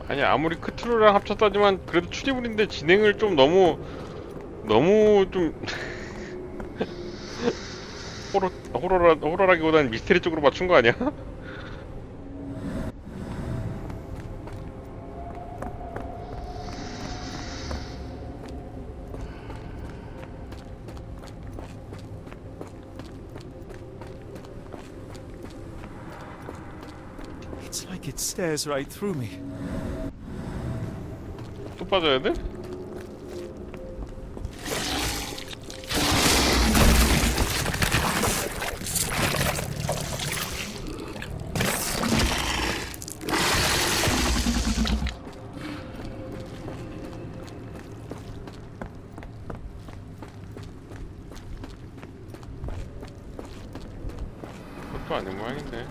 아니 아무리 크트루랑 합쳤다지만 그래도 추리물인데 진행을 좀 너무 좀 호러라기보다는 미스테리 쪽으로 맞춘 거 아니야? It's like it stares right through me. 또 빠져야 돼? 그것도 아닌 모양인데.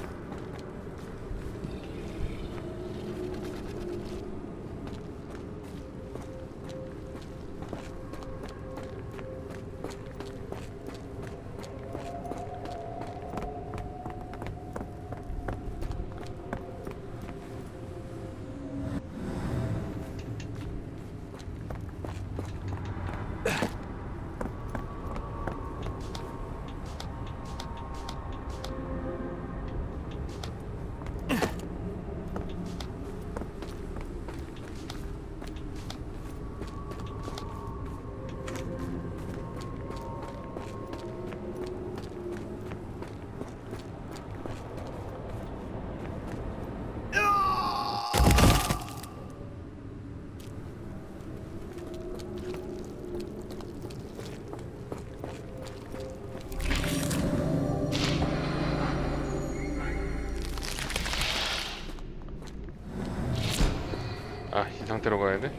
아, 이 상태로 가야 돼?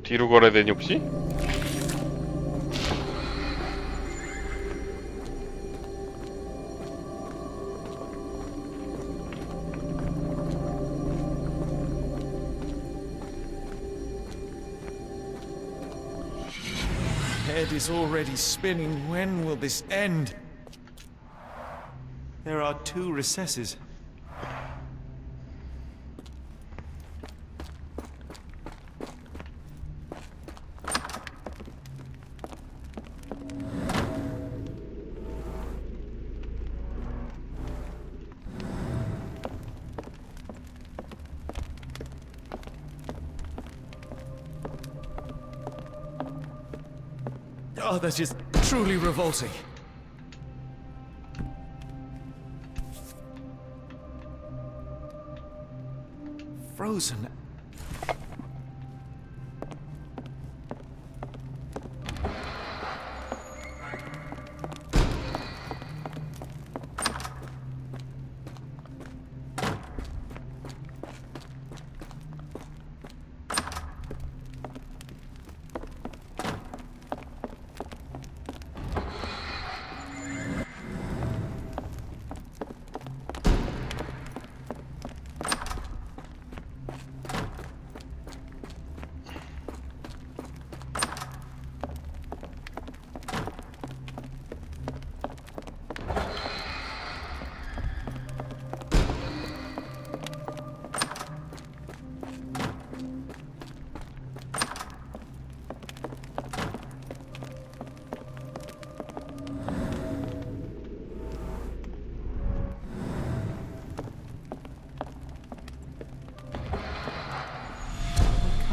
뒤로 걸어야 되니 혹시? Head is already spinning. When will this end? There are 2 recesses. Oh, there's just Truly revolting. Frozen.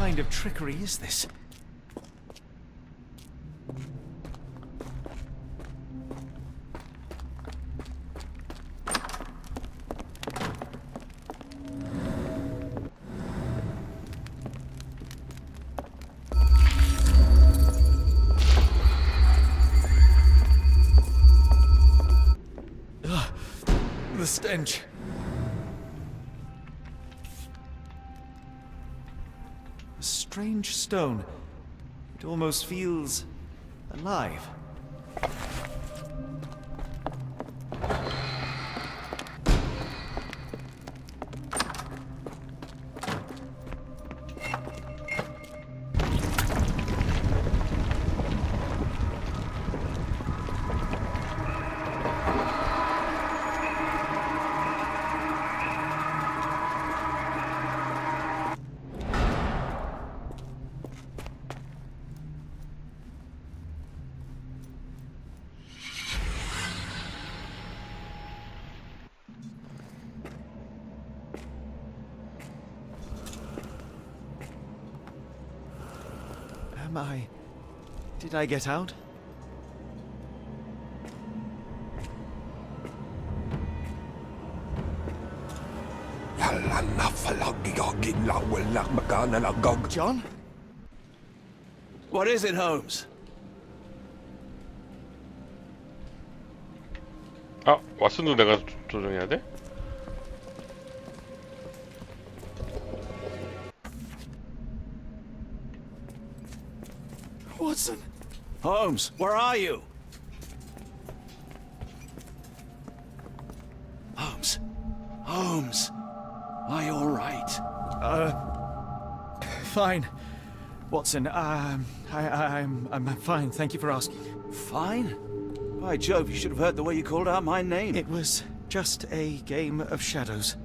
What kind of trickery is this? Ugh, the stench. A strange stone. It almost feels alive. Did I get out? John? What is it, Holmes? 아, 왓슨도 내가 조정해야 돼? Watson! Holmes, where are you? Holmes. Holmes. Are you all right? Fine. Watson, I'm fine. Thank you for asking. Fine? By Jove, you should have heard the way you called out my name. It was just a game of shadows.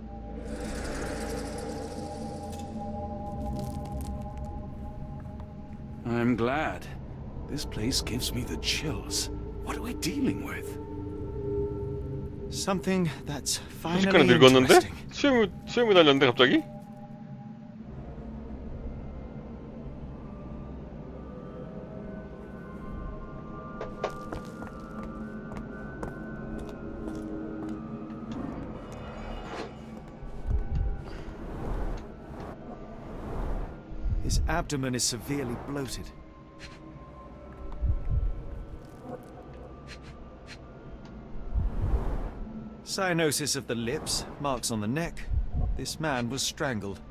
I'm glad. This place gives me the chills. What are we dealing with? Something that's finally 순식간에 늙었는데? interesting. 수염이 달렸는데 갑자기? His abdomen is severely bloated. Cyanosis of the lips, marks on the neck. This man was strangled.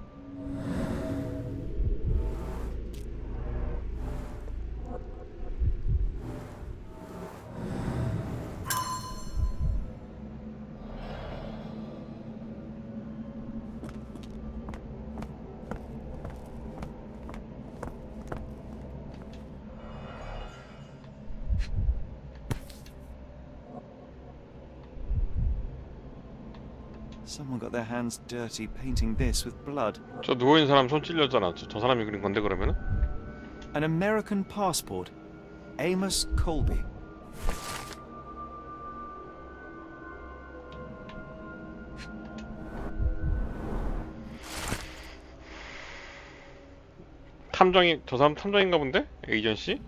Someone got their hands dirty painting this with blood. 저 누워있는 사람 손 찔렸잖아. 저 사람이 그린 건데 그러면은? An American passport. Amos Colby. 탐정이 저 사람 탐정인가 본데? 에이전시?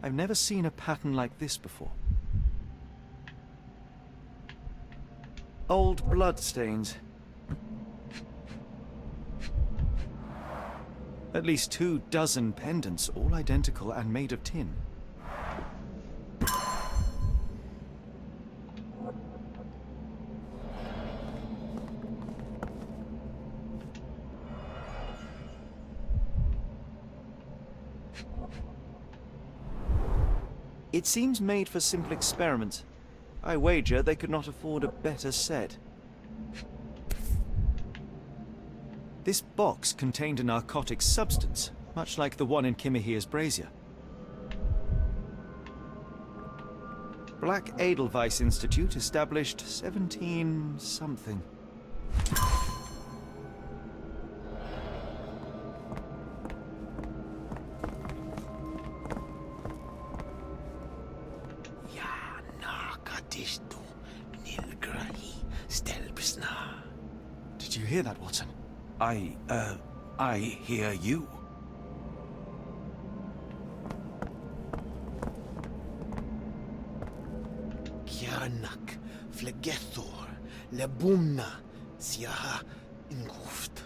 I've never seen a pattern like this before. Old blood stains. At least 24 pendants, all identical and made of tin. It seems made for simple experiments. I wager they could not afford a better set. This box contained a narcotic substance, much like the one in Kimahir's brazier. Black Edelweiss Institute established 17-something. Did you hear that, Watson? I hear you. Kianak, Flegethor, Lebumna, Siaha, Inguft.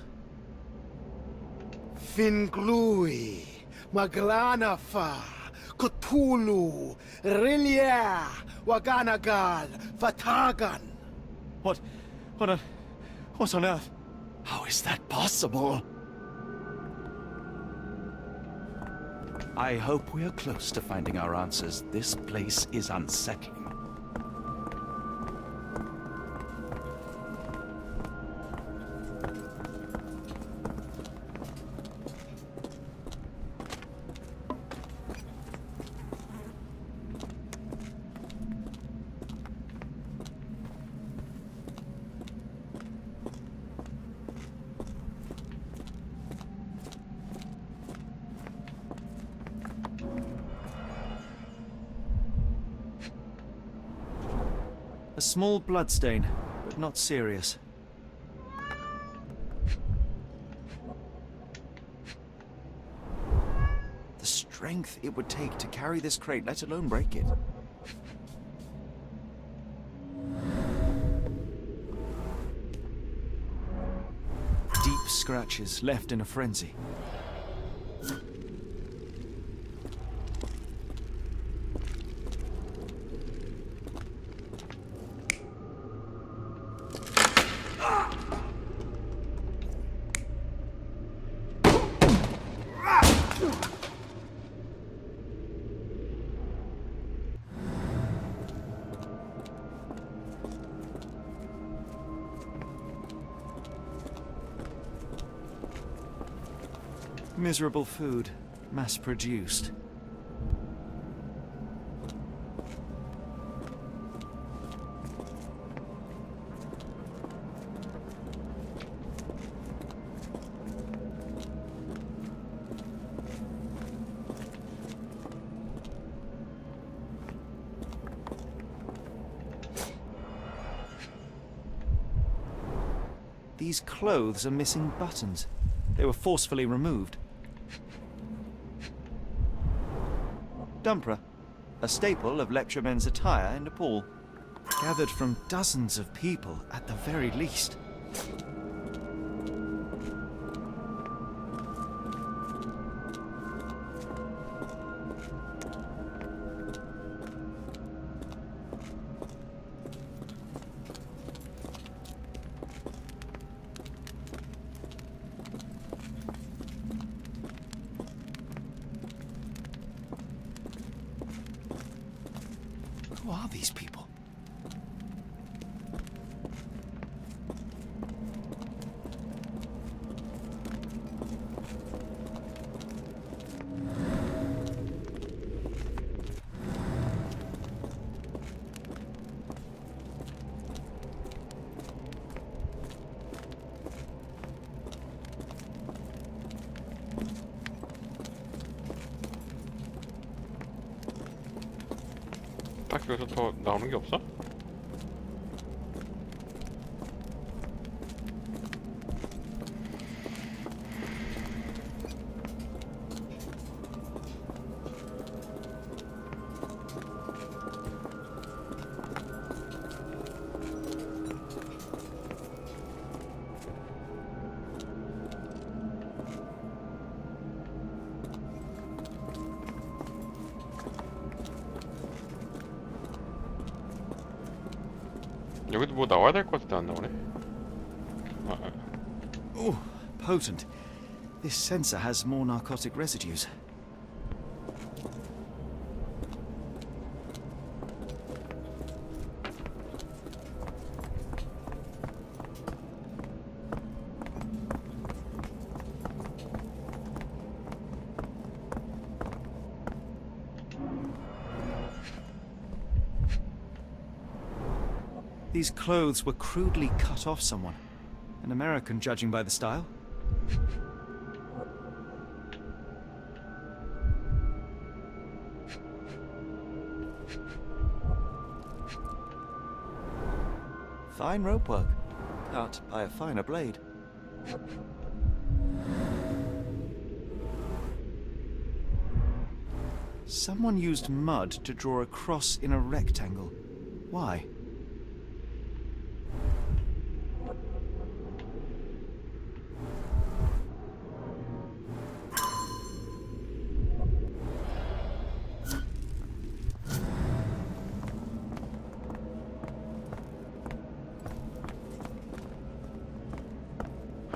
Finglui, Maglanafa, Cthulhu, Rilia, Waganagal, Fatagan. What on earth? How is that possible? I hope we are close to finding our answers. This place is unsettling. A small bloodstain, but not serious. The strength it would take to carry this crate, let alone break it. Deep scratches left in a frenzy. Miserable food, mass-produced. These clothes are missing buttons. They were forcefully removed. Dumpra, a staple of lecturemen's attire in Nepal, gathered from dozens of people at the very least. Who are these people? 딱 여기서 더 나오는 게 없어? 여기도 뭐 나와야 될 것 같은데 안 나오네. Oh, potent. This sensor has more narcotic residues. These clothes were crudely cut off someone. An American, judging by the style. Fine rope work, cut by a finer blade. Someone used mud to draw a cross in a rectangle. Why?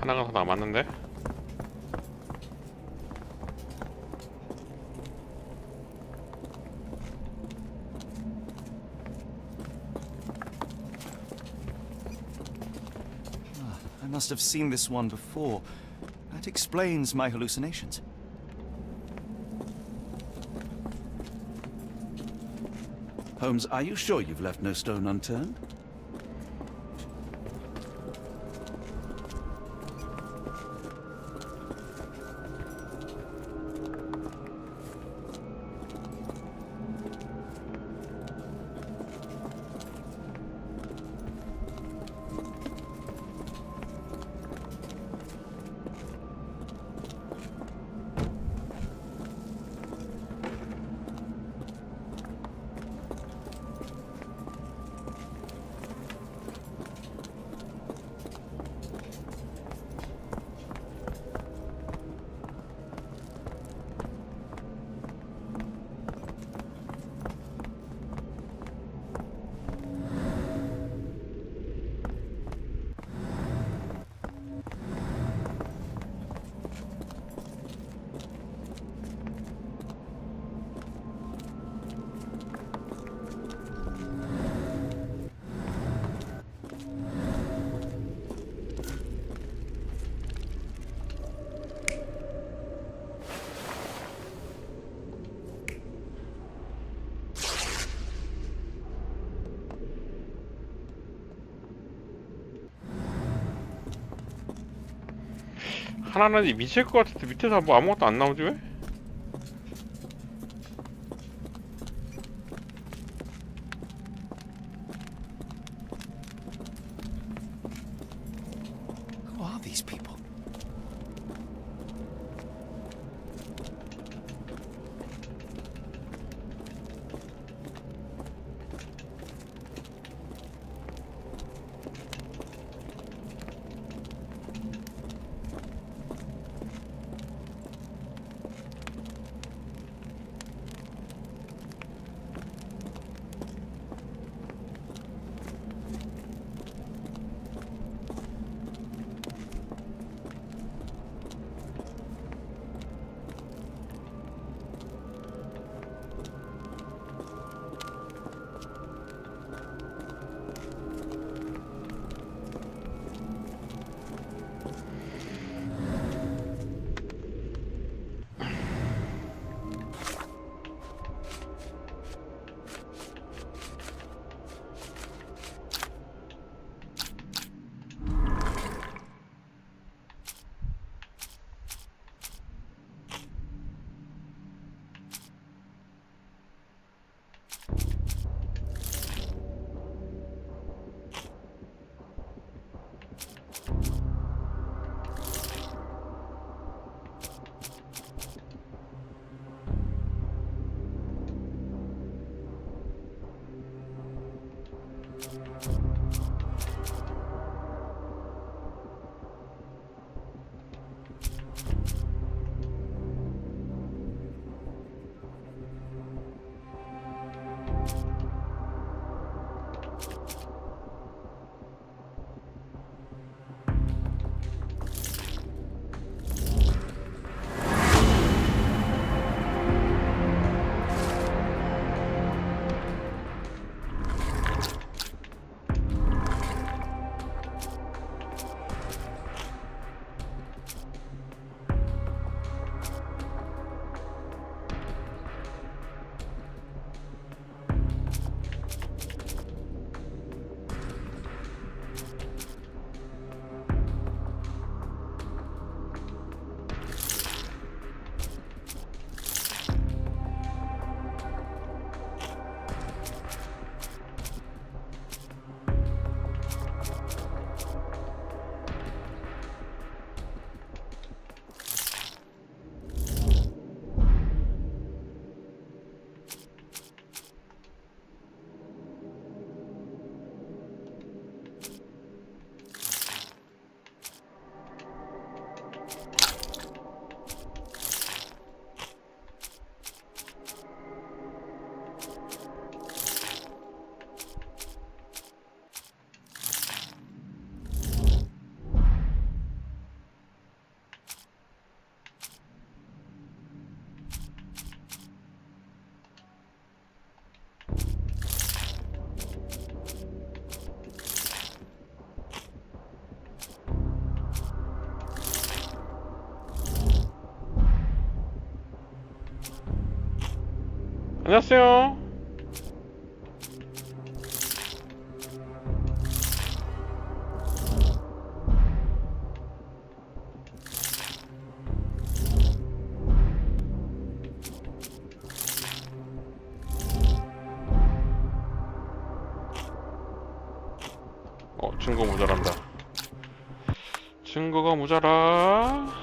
하나가 더 남았는데? I must have seen this one before. That explains my hallucinations. Holmes, are you sure you've left no stone unturned? 하나는 미칠 것 같은데 밑에서 뭐 아무것도 안 나오지 왜? Who are these people? 안녕하세요. 증거 모자란다. 증거가 모자라.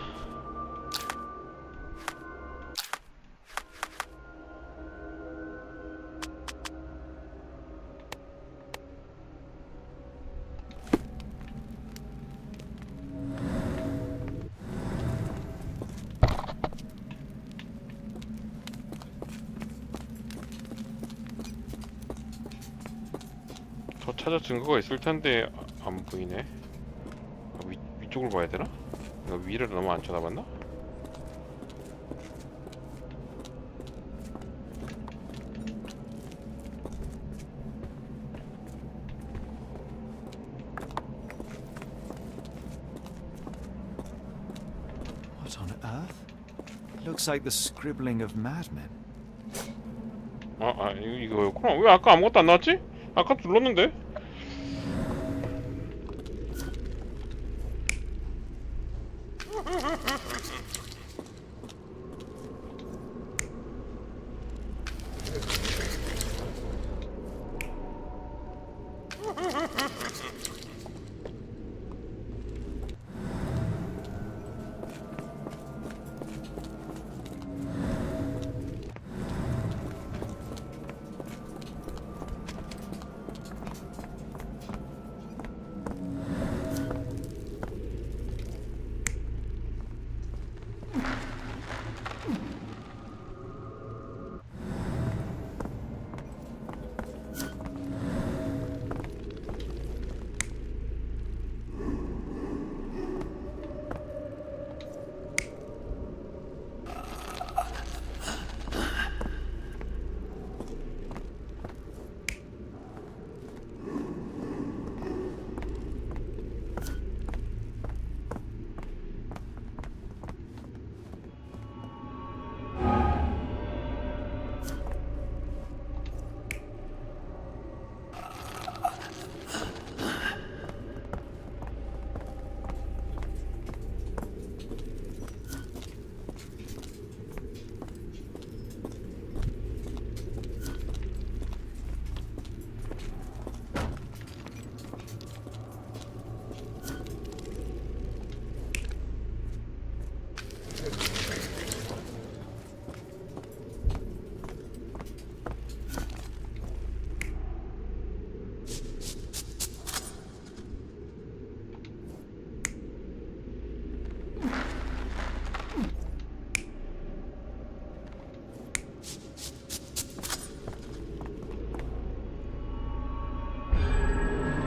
더 찾아 증거가 있을 텐데 안 보이네. 위쪽을 봐야 되나? 내가 위를 너무 안 쳐다봤나? What on earth? Looks like the scribbling of madmen. 이거였구나. 왜 아까 아무것도 안 나왔지? 아까 눌렀는데?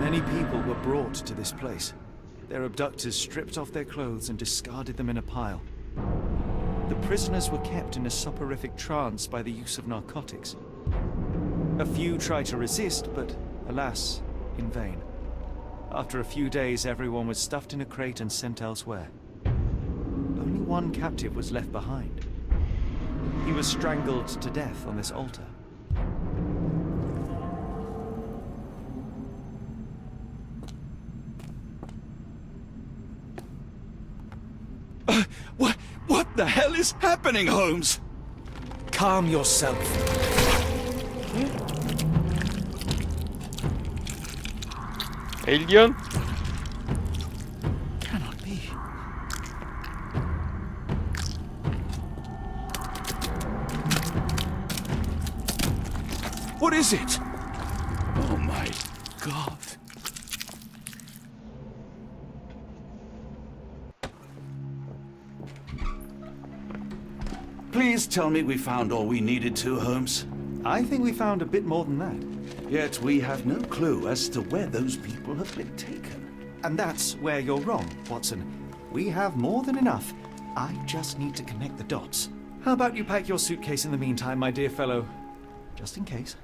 Many people were brought to this place. Their abductors stripped off their clothes and discarded them in a pile. The prisoners were kept in a soporific trance by the use of narcotics. A few tried to resist, but alas, in vain. After a few days, everyone was stuffed in a crate and sent elsewhere. Only one captive was left behind. He was strangled to death on this altar. What the hell is happening, Holmes? Calm yourself. Alien? Cannot be. What is it? Oh my God. Please tell me we found all we needed to, Holmes. I think we found a bit more than that. Yet we have no clue as to where those people have been taken. And that's where you're wrong, Watson. We have more than enough. I just need to connect the dots. How about you pack your suitcase in the meantime, my dear fellow? Just in case.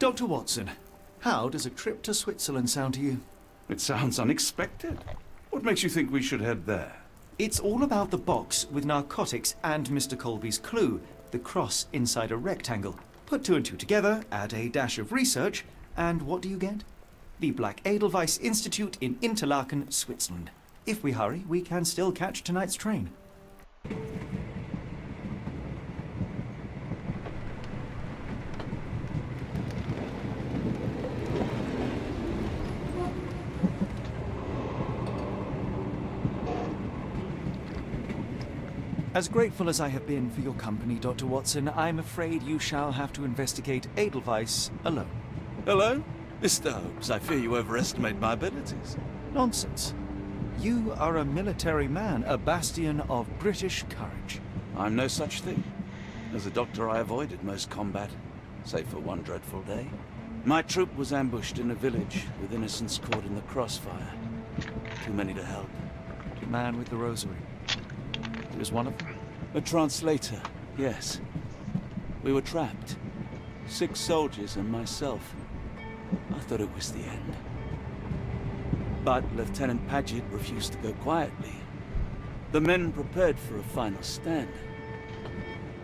Dr. Watson, how does a trip to Switzerland sound to you? It sounds unexpected. What makes you think we should head there? It's all about the box with narcotics and Mr. Colby's clue, the cross inside a rectangle. Put two and two together, add a dash of research, and what do you get? The Black Edelweiss Institute in Interlaken, Switzerland. If we hurry, we can still catch tonight's train. As grateful as I have been for your company, Dr. Watson, I'm afraid you shall have to investigate Edelweiss alone. Alone? Mr. Holmes, I fear you overestimate my abilities. Nonsense. You are a military man, a bastion of British courage. I'm no such thing. As a doctor, I avoided most combat, save for one dreadful day. My troop was ambushed in a village, with innocents caught in the crossfire. Too many to help. The man with the rosary. He was one of them? A translator, yes. We were trapped. 6 soldiers and myself. I thought it was the end. But Lieutenant Paget refused to go quietly. The men prepared for a final stand.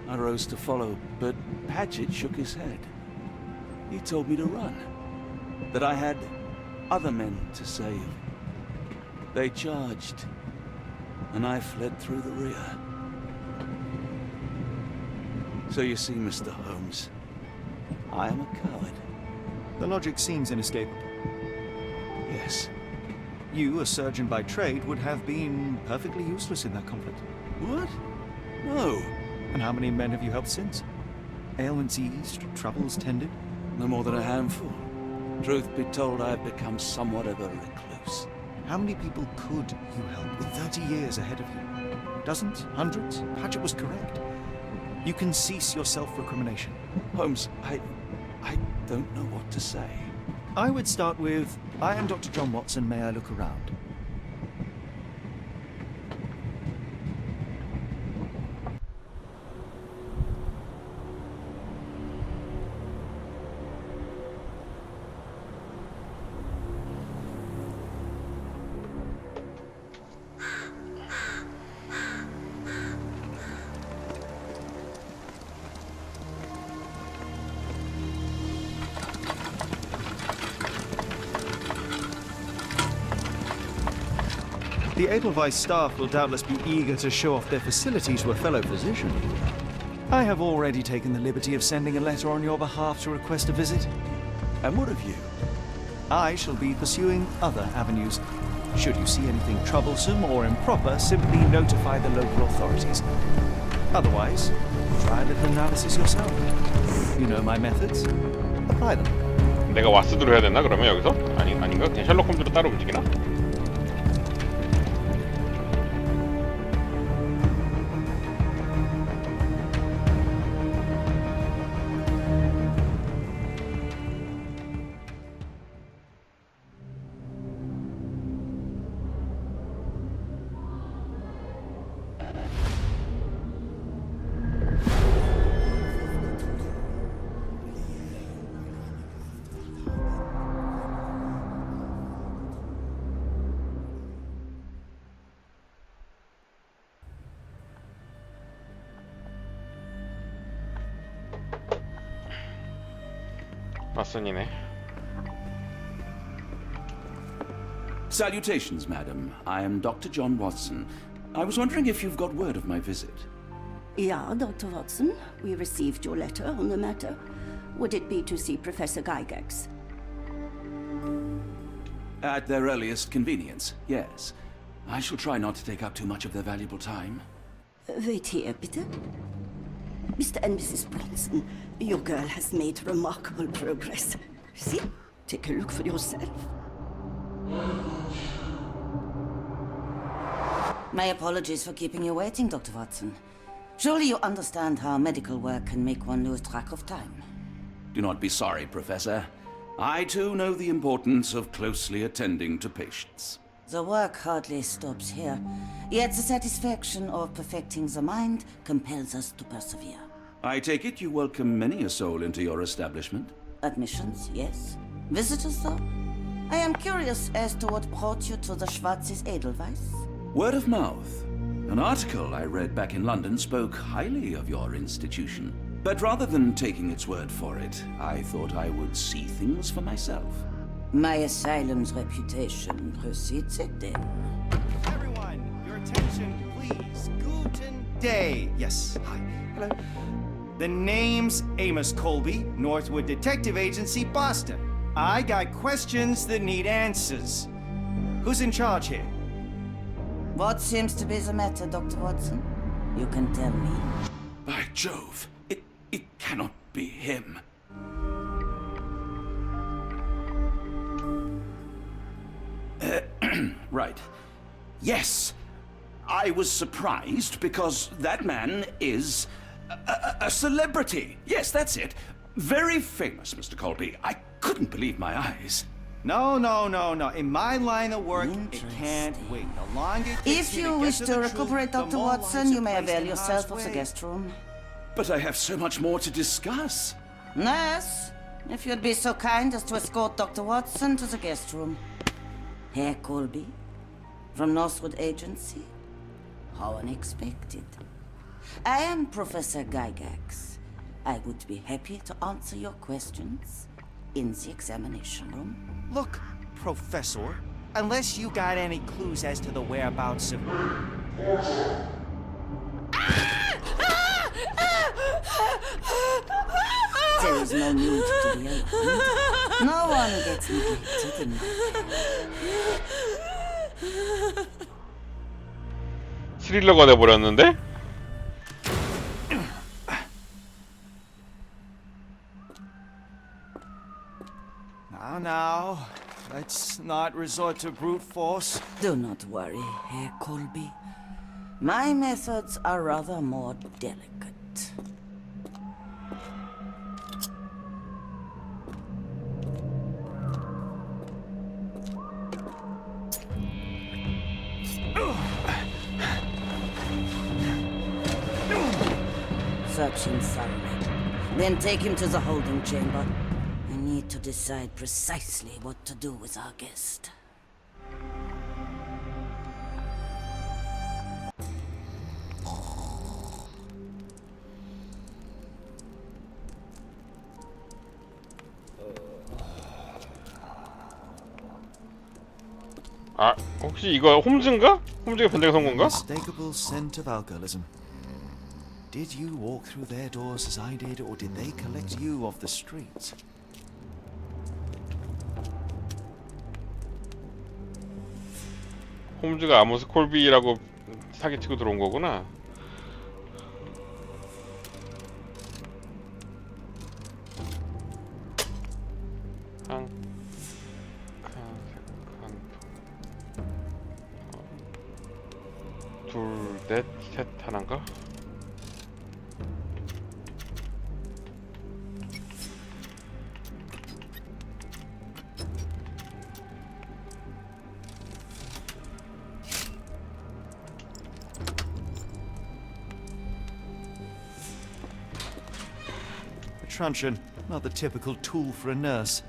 I rose to follow, but Paget shook his head. He told me to run. That I had other men to save. They charged, and I fled through the rear. So you see, Mr. Holmes, I am a coward. The logic seems inescapable. Yes. You, a surgeon by trade, would have been perfectly useless in that conflict. What? No. And how many men have you helped since? Ailments eased, troubles tended? No more than a handful. Truth be told, I have become somewhat of a recluse. How many people could you help with 30 years ahead of you? Dozens? Hundreds? Paget was correct. You can cease your self-recrimination. Holmes, I don't know what to say. I would start with, I am Dr. John Watson, may I look around? The Edelweiss staff will doubtless be eager to show off their facilities to a fellow physician. I have already taken the liberty of sending a letter on your behalf to request a visit. And what of you? I shall be pursuing other avenues. Should you see anything troublesome or improper, simply notify the local authorities. Otherwise, try a little analysis yourself. You know my methods. Apply them. 내가 왓슨으로 해야 되나 그러면 여기서? 아닌가? 그냥 셜록홈즈로 따로 움직이나? 왓슨이네. Salutations, madam. I am Dr. John Watson. I was wondering if you've got word of my visit. Yeah, Dr. Watson. We received your letter on the matter. Would it be to see Professor Gygax? At their earliest convenience, yes. I shall try not to take up too much of their valuable time. Wait here, bitte. Mr. and Mrs. Bronson, your girl has made remarkable progress. See? Take a look for yourself. My apologies for keeping you waiting, Dr. Watson. Surely you understand how medical work can make one lose track of time. Do not be sorry, Professor. I too know the importance of closely attending to patients. The work hardly stops here, yet the satisfaction of perfecting the mind compels us to persevere. I take it you welcome many a soul into your establishment? Admissions, yes. Visitors, though? I am curious as to what brought you to the Schwarzes Edelweiss. Word of mouth. An article I read back in London spoke highly of your institution. But rather than taking its word for it, I thought I would see things for myself. My asylum's reputation precedes it, then. Everyone, your attention, please. Guten Day. Yes, hi. Hello. The name's Amos Colby, Northwood Detective Agency, Boston. I got questions that need answers. Who's in charge here? What seems to be the matter, Dr. Watson? You can tell me. By Jove, it cannot be him. Right. Yes. I was surprised because that man is a celebrity. Yes, that's it. Very famous, Mr. Colby. I couldn't believe my eyes. No. In my line of work, it can't wait. The longer it takes If me you to wish get to the truth, recuperate, the Dr. more Watson, lives you are may placed avail in yourself harm's of the way. guest room. But I have so much more to discuss. Nurse, if you'd be so kind as to escort Dr. Watson to the guest room. Herr Colby, from Northwood Agency. How unexpected. I am Professor Gygax. I would be happy to answer your questions in the examination room. Look, Professor, unless you got any clues as to the whereabouts of... There is no need to be alarmed. No one gets neglected in my care. 스릴러가 돼버렸는데? Now, let's not resort to brute force. Do not worry, Herr Colby. My methods are rather more delicate. Search him thoroughly. Then take him to the holding chamber. I need to decide precisely what to do with our guest. 아, 혹시 이거 홈즈인가? 홈즈가 변장에 선 건가? Unmistakable scent of alcoholism. Did you walk through their doors as I did, or did they collect you off the streets? 홈즈가 아모스 콜비라고 사기치고 들어온 거구나. 둘, 넷, 셋 하나인가? A truncheon, not the typical tool for a nurse.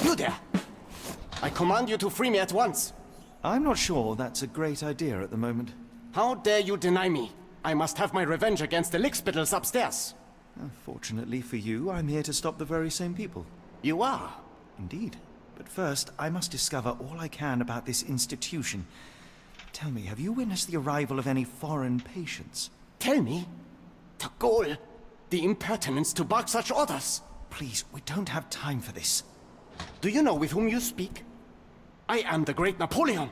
You there! I command you to free me at once. I'm not sure that's a great idea at the moment. How dare you deny me? I must have my revenge against the lickspittles upstairs. Fortunately for you, I'm here to stop the very same people. You are? Indeed. But first, I must discover all I can about this institution. Tell me, have you witnessed the arrival of any foreign patients? Tell me? The gall, the impertinence to bark such orders. Please, we don't have time for this. Do you know with whom you speak? I am the great Napoleon.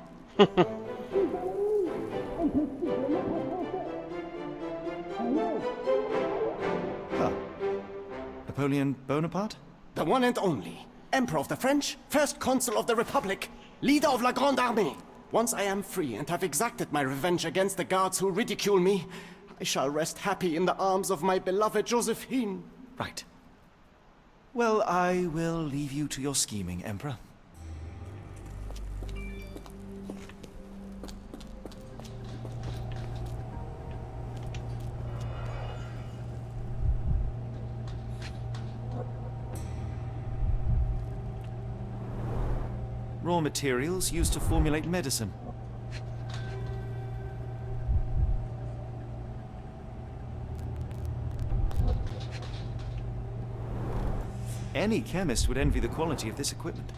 Napoleon Bonaparte? The one and only. Emperor of the French, First Consul of the Republic, leader of La Grande Armée. Once I am free and have exacted my revenge against the guards who ridicule me, I shall rest happy in the arms of my beloved Josephine. Right. Well, I will leave you to your scheming, Emperor. Raw materials used to formulate medicine. Any chemist would envy the quality of this equipment.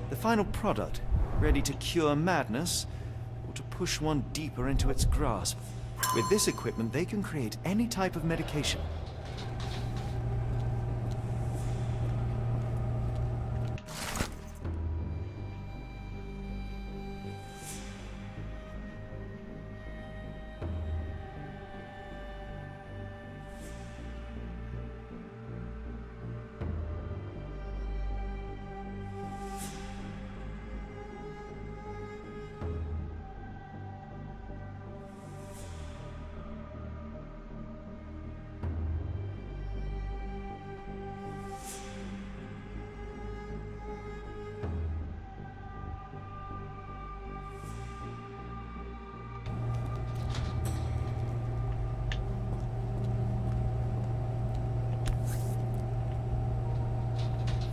The final product, ready to cure madness, or to push one deeper into its grasp. With this equipment, they can create any type of medication.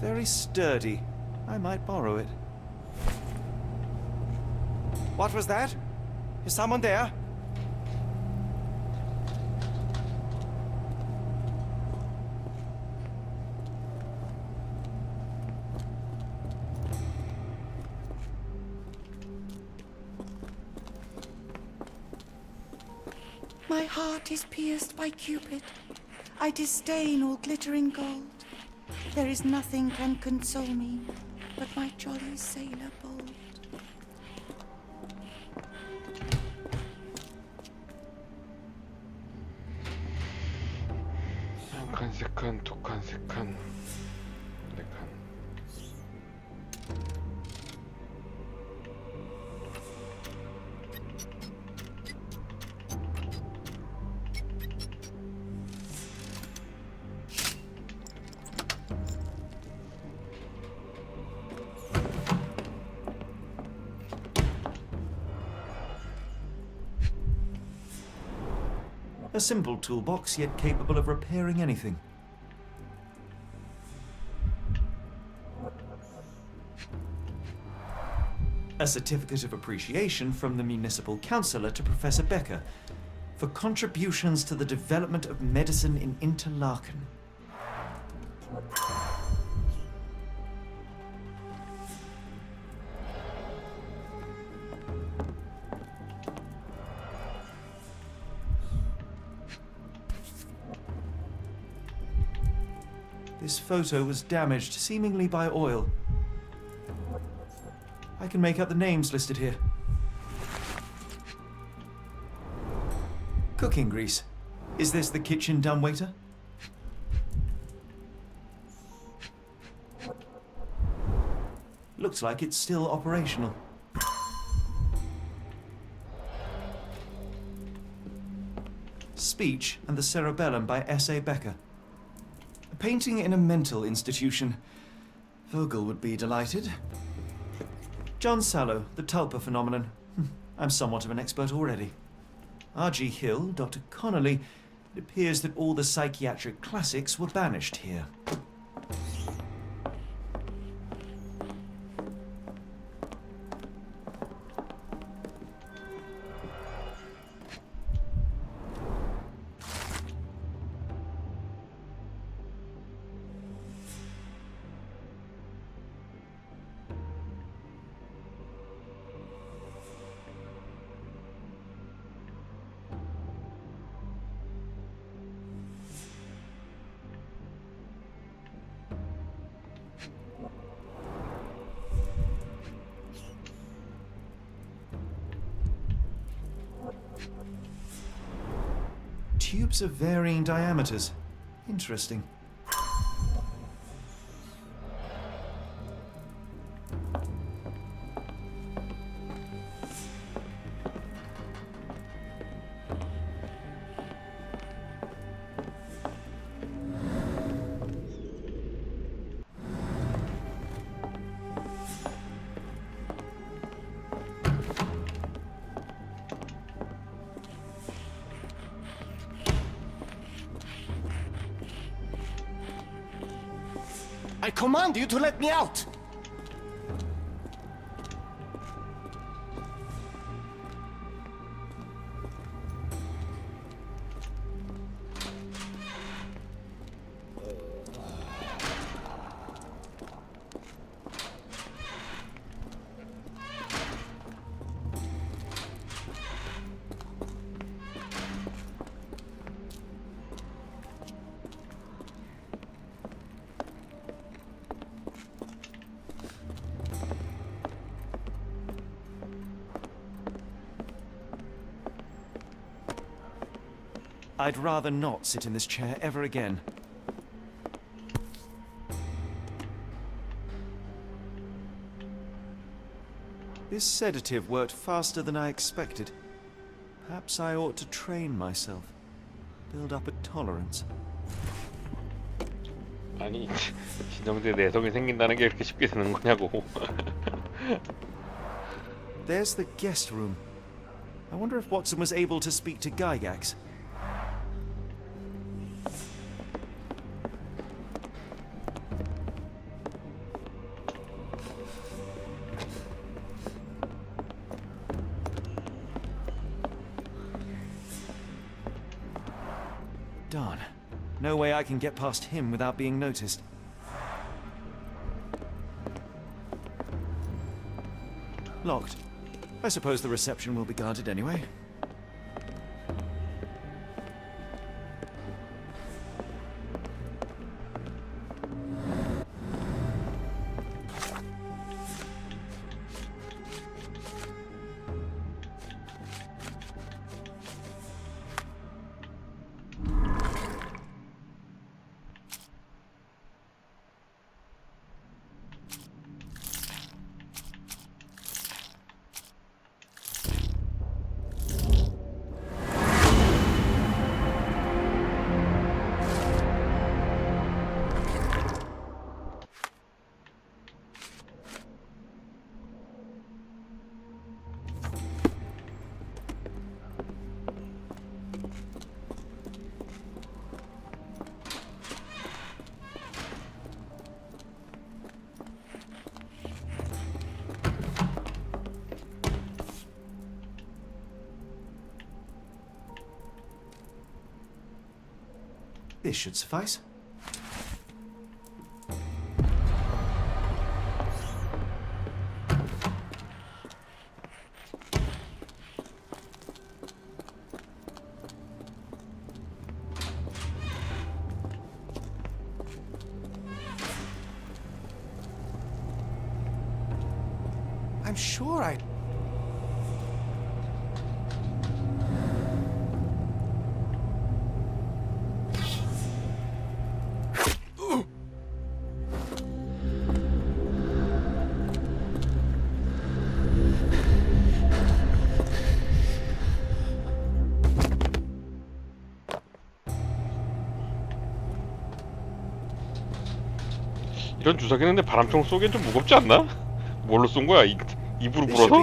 Very sturdy. I might borrow it. What was that? Is someone there? My heart is pierced by Cupid. I disdain all glittering gold. There is nothing can console me but my jolly sailor bold. 한 칸, 세 칸, 두 칸, 세 칸, 네 칸. A simple toolbox, yet capable of repairing anything. A certificate of appreciation from the municipal councillor to Professor Becker for contributions to the development of medicine in Interlaken. This photo was damaged, seemingly by oil. I can make out the names listed here. Cooking grease. Is this the kitchen dumbwaiter? Looks like it's still operational. Speech and the Cerebellum by S.A. Becker. A painting in a mental institution. Vogel would be delighted. John Sallow, the Tulpa phenomenon. I'm somewhat of an expert already. R.G. Hill, Dr. Connolly. It appears that all the psychiatric classics were banished here. Tubes of varying diameters. Interesting. I command you to let me out! I'd rather not sit in this chair ever again. This sedative worked faster than I expected. Perhaps I ought to train myself. Build up a tolerance. 아니, 진정제 내성이 생긴다는 게 이렇게 쉽게 되는 거냐고. There's the guest room. I wonder if Watson was able to speak to Gygax. Darn. No way I can get past him without being noticed. Locked. I suppose the reception will be guarded anyway. This should suffice. I'm sure I... 이런 주사기는 근데 바람총 쏘기엔 좀 무겁지 않나? 뭘로 쏜 거야? 입으로 불어서?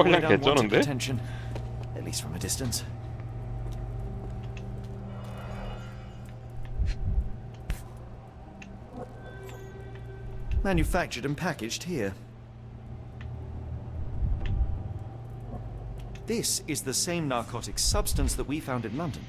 그냥 개쩌는데? At least from a distance. Manufactured and packaged here. This is the same narcotic substance that we found in London.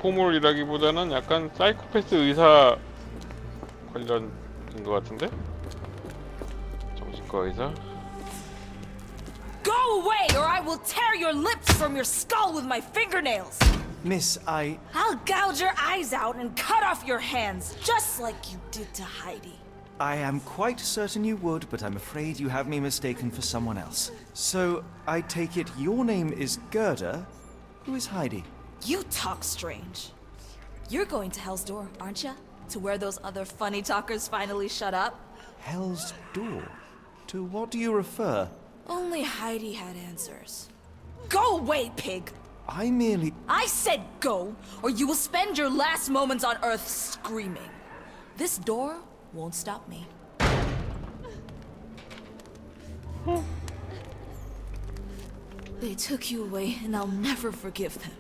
공포물이라기보다는 약간 사이코패스 의사 관련인 것 같은데? 정신과 의사? Go away, or I will tear your lips from your skull with my fingernails! Miss, I'll gouge your eyes out and cut off your hands, just like you did to Heidi. I am quite certain you would, but I'm afraid you have me mistaken for someone else. So, I take it your name is Gerda? Who is Heidi? You talk strange. You're going to Hell's Door, aren't you? To where those other funny talkers finally shut up? Hell's Door? To what do you refer? Only Heidi had answers. Go away, pig! I merely... I said go, or you will spend your last moments on Earth screaming. This door won't stop me. They took you away, and I'll never forgive them.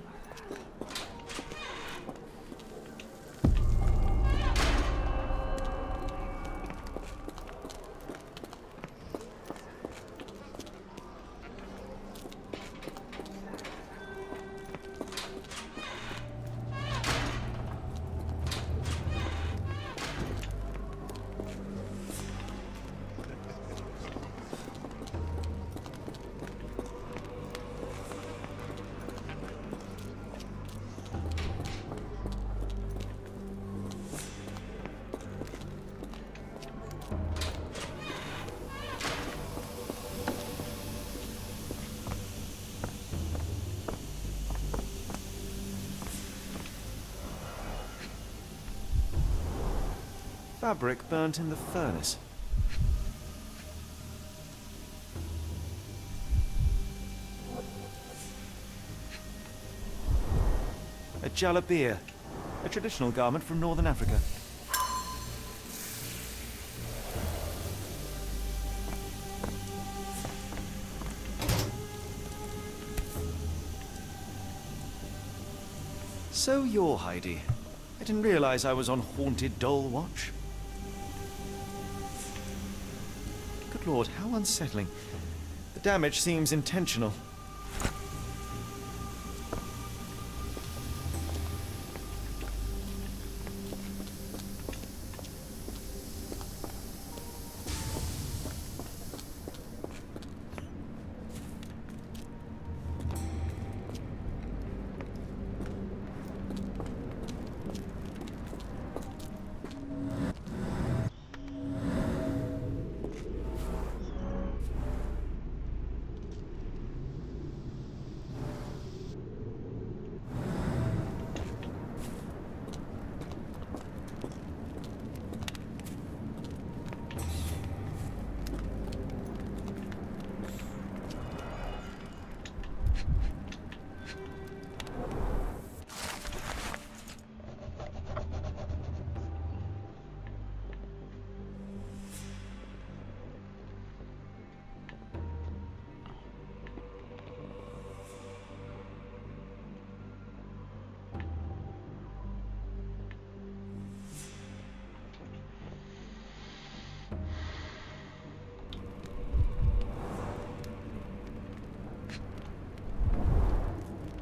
Fabric burnt in the furnace. A jalabia, a traditional garment from northern Africa. So you're Heidi. I didn't realize I was on haunted doll watch. Good lord, how unsettling. The damage seems intentional.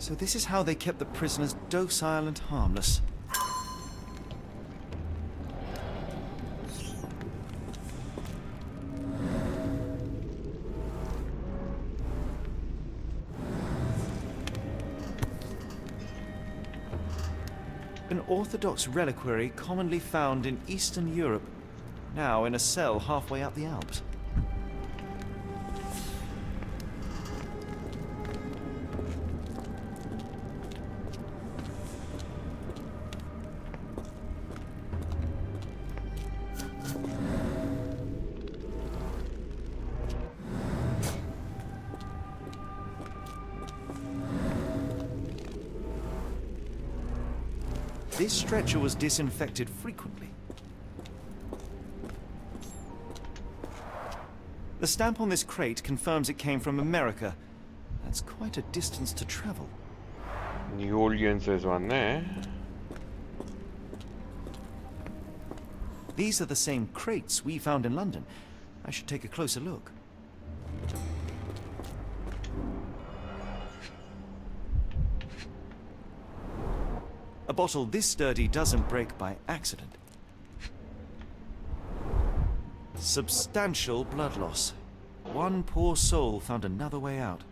So this is how they kept the prisoners docile and harmless. An Orthodox reliquary commonly found in Eastern Europe, now in a cell halfway up the Alps. This stretcher was disinfected frequently. The stamp on this crate confirms it came from America. That's quite a distance to travel. 뉴올리언스에서 왔네. These are the same crates we found in London. I should take a closer look. A bottle this sturdy doesn't break by accident. Substantial blood loss. One poor soul found another way out.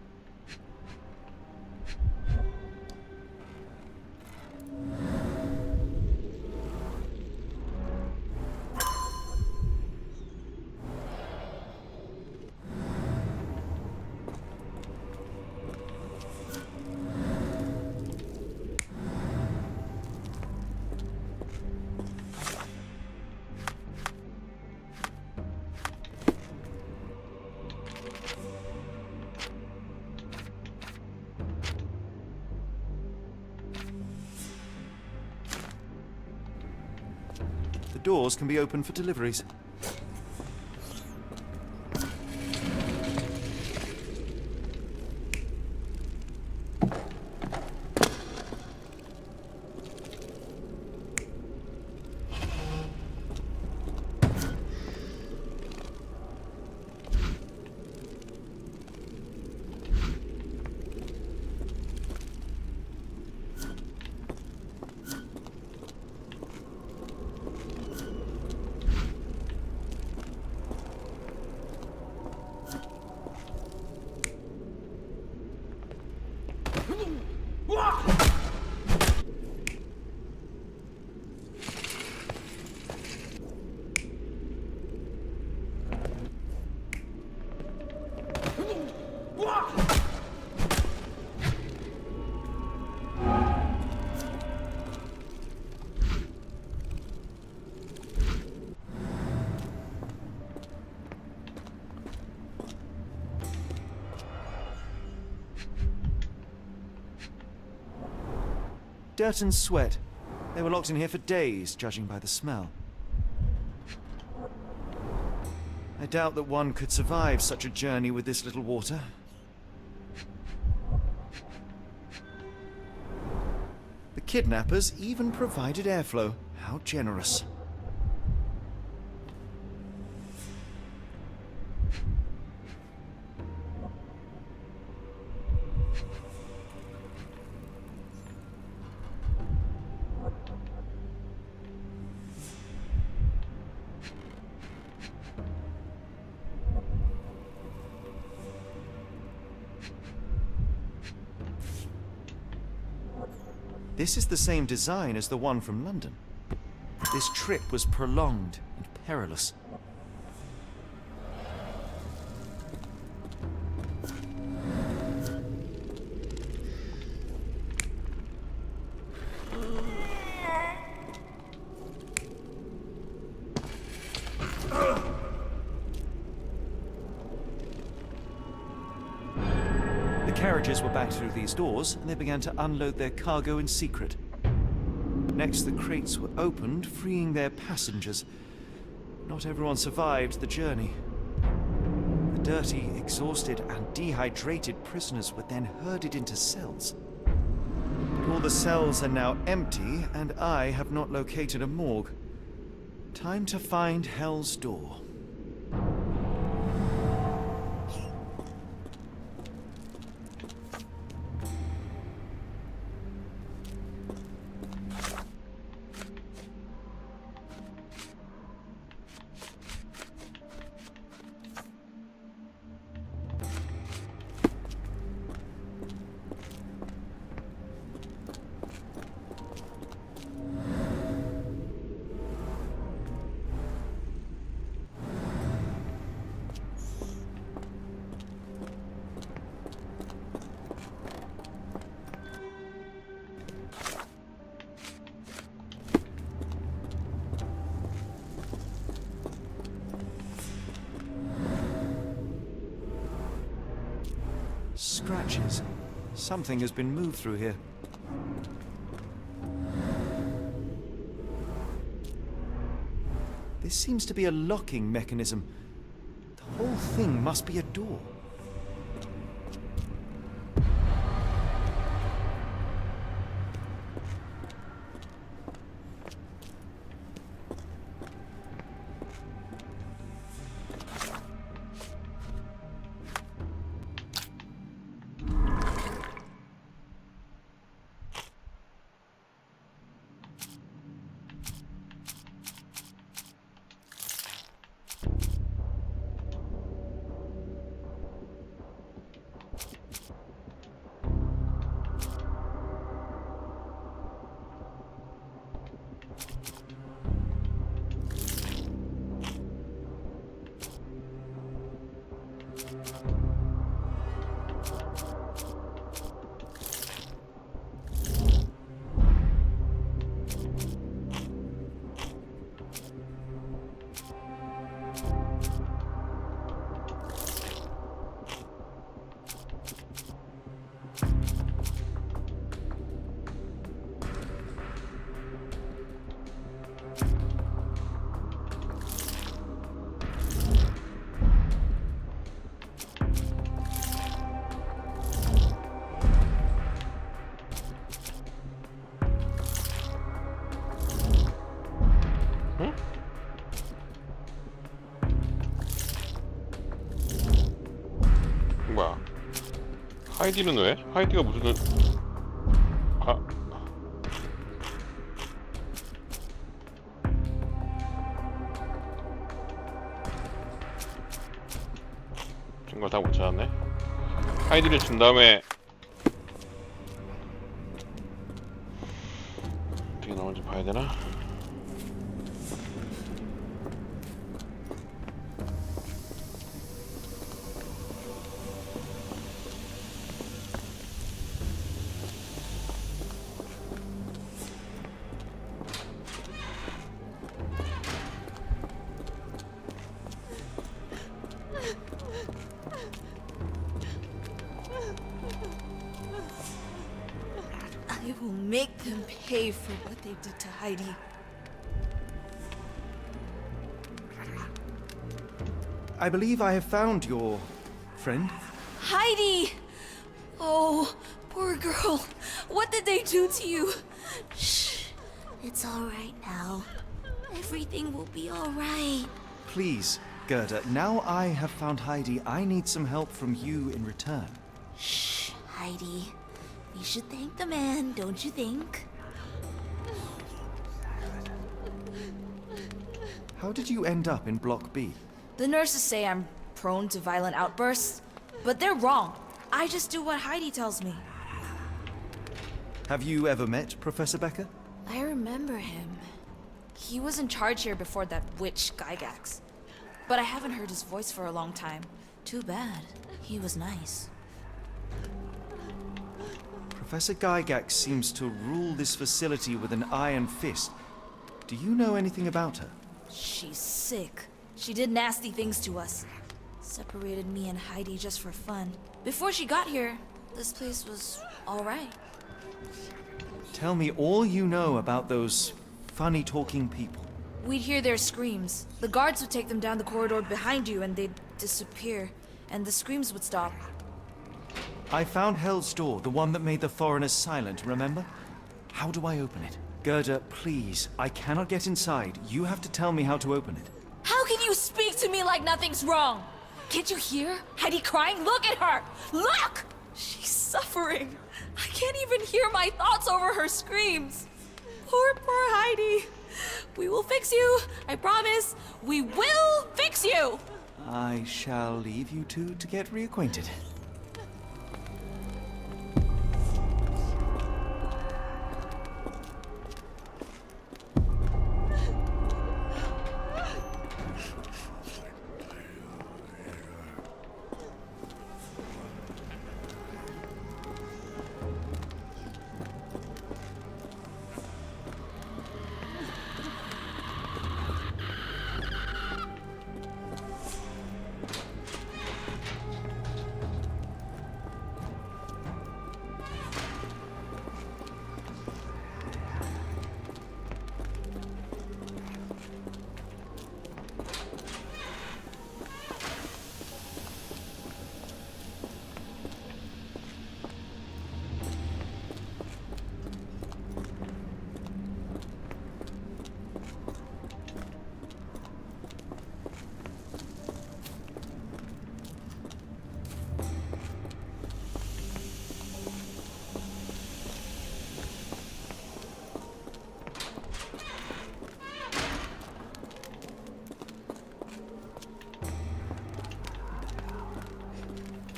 The doors can be opened for deliveries. Dirt and sweat. They were locked in here for days, judging by the smell. I doubt that one could survive such a journey with this little water. The kidnappers even provided airflow. How generous. This is the same design as the one from London. This trip was prolonged and perilous. Carriages were back through these doors, and they began to unload their cargo in secret. Next, the crates were opened, freeing their passengers. Not everyone survived the journey. The dirty, exhausted, and dehydrated prisoners were then herded into cells. But all the cells are now empty, and I have not located a morgue. Time to find Hell's Door. Scratches. Something has been moved through here. This seems to be a locking mechanism. The whole thing must be a door. 뭐야? 하이디는 왜? 하이디가 무슨... 아... 준 걸 다 못 찾았네. 하이디를 준 다음에 어떻게 나올지 봐야 되나? I will make them pay for what they did to Heidi. I believe I have found your friend. Heidi! Oh, poor girl. What did they do to you? Shh. It's all right now. Everything will be all right. Please, Gerda, now I have found Heidi, I need some help from you in return. Shh, Heidi. We should thank the man, don't you think? How did you end up in Block B? The nurses say I'm prone to violent outbursts, but they're wrong. I just do what Heidi tells me. Have you ever met Professor Becker? I remember him. He was in charge here before that witch Gygax. But I haven't heard his voice for a long time. Too bad. He was nice. Professor Gygax seems to rule this facility with an iron fist. Do you know anything about her? She's sick. She did nasty things to us. Separated me and Heidi just for fun. Before she got here, this place was all right. Tell me all you know about those funny-talking people. We'd hear their screams. The guards would take them down the corridor behind you and they'd disappear. And the screams would stop. I found Hell's Door, the one that made the foreigners silent, remember? How do I open it? Gerda, please, I cannot get inside. You have to tell me how to open it. How can you speak to me like nothing's wrong? Can't you hear Heidi crying? Look at her! Look! She's suffering. I can't even hear my thoughts over her screams. Poor Heidi. We will fix you. I promise. We will fix you! I shall leave you two to get reacquainted.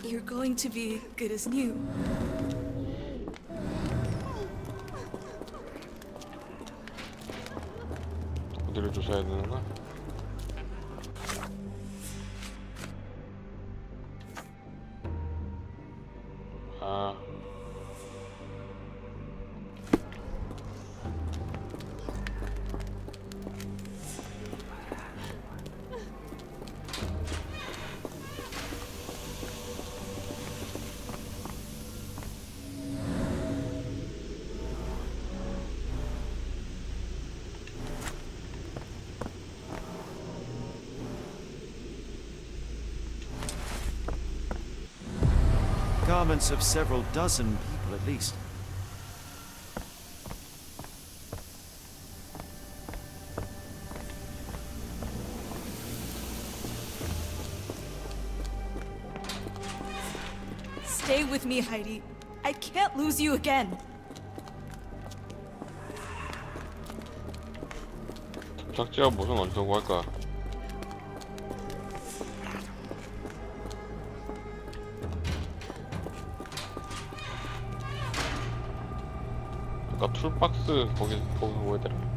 You're going to be good as new. 어디를 조사해야 되는 거야? 아. Garments of several dozen people at least. Stay with me, Heidi. I can't lose you again. 도착지가 무슨 어디서고 할까? 아까 툴박스 거기서 뭐 해야 되나?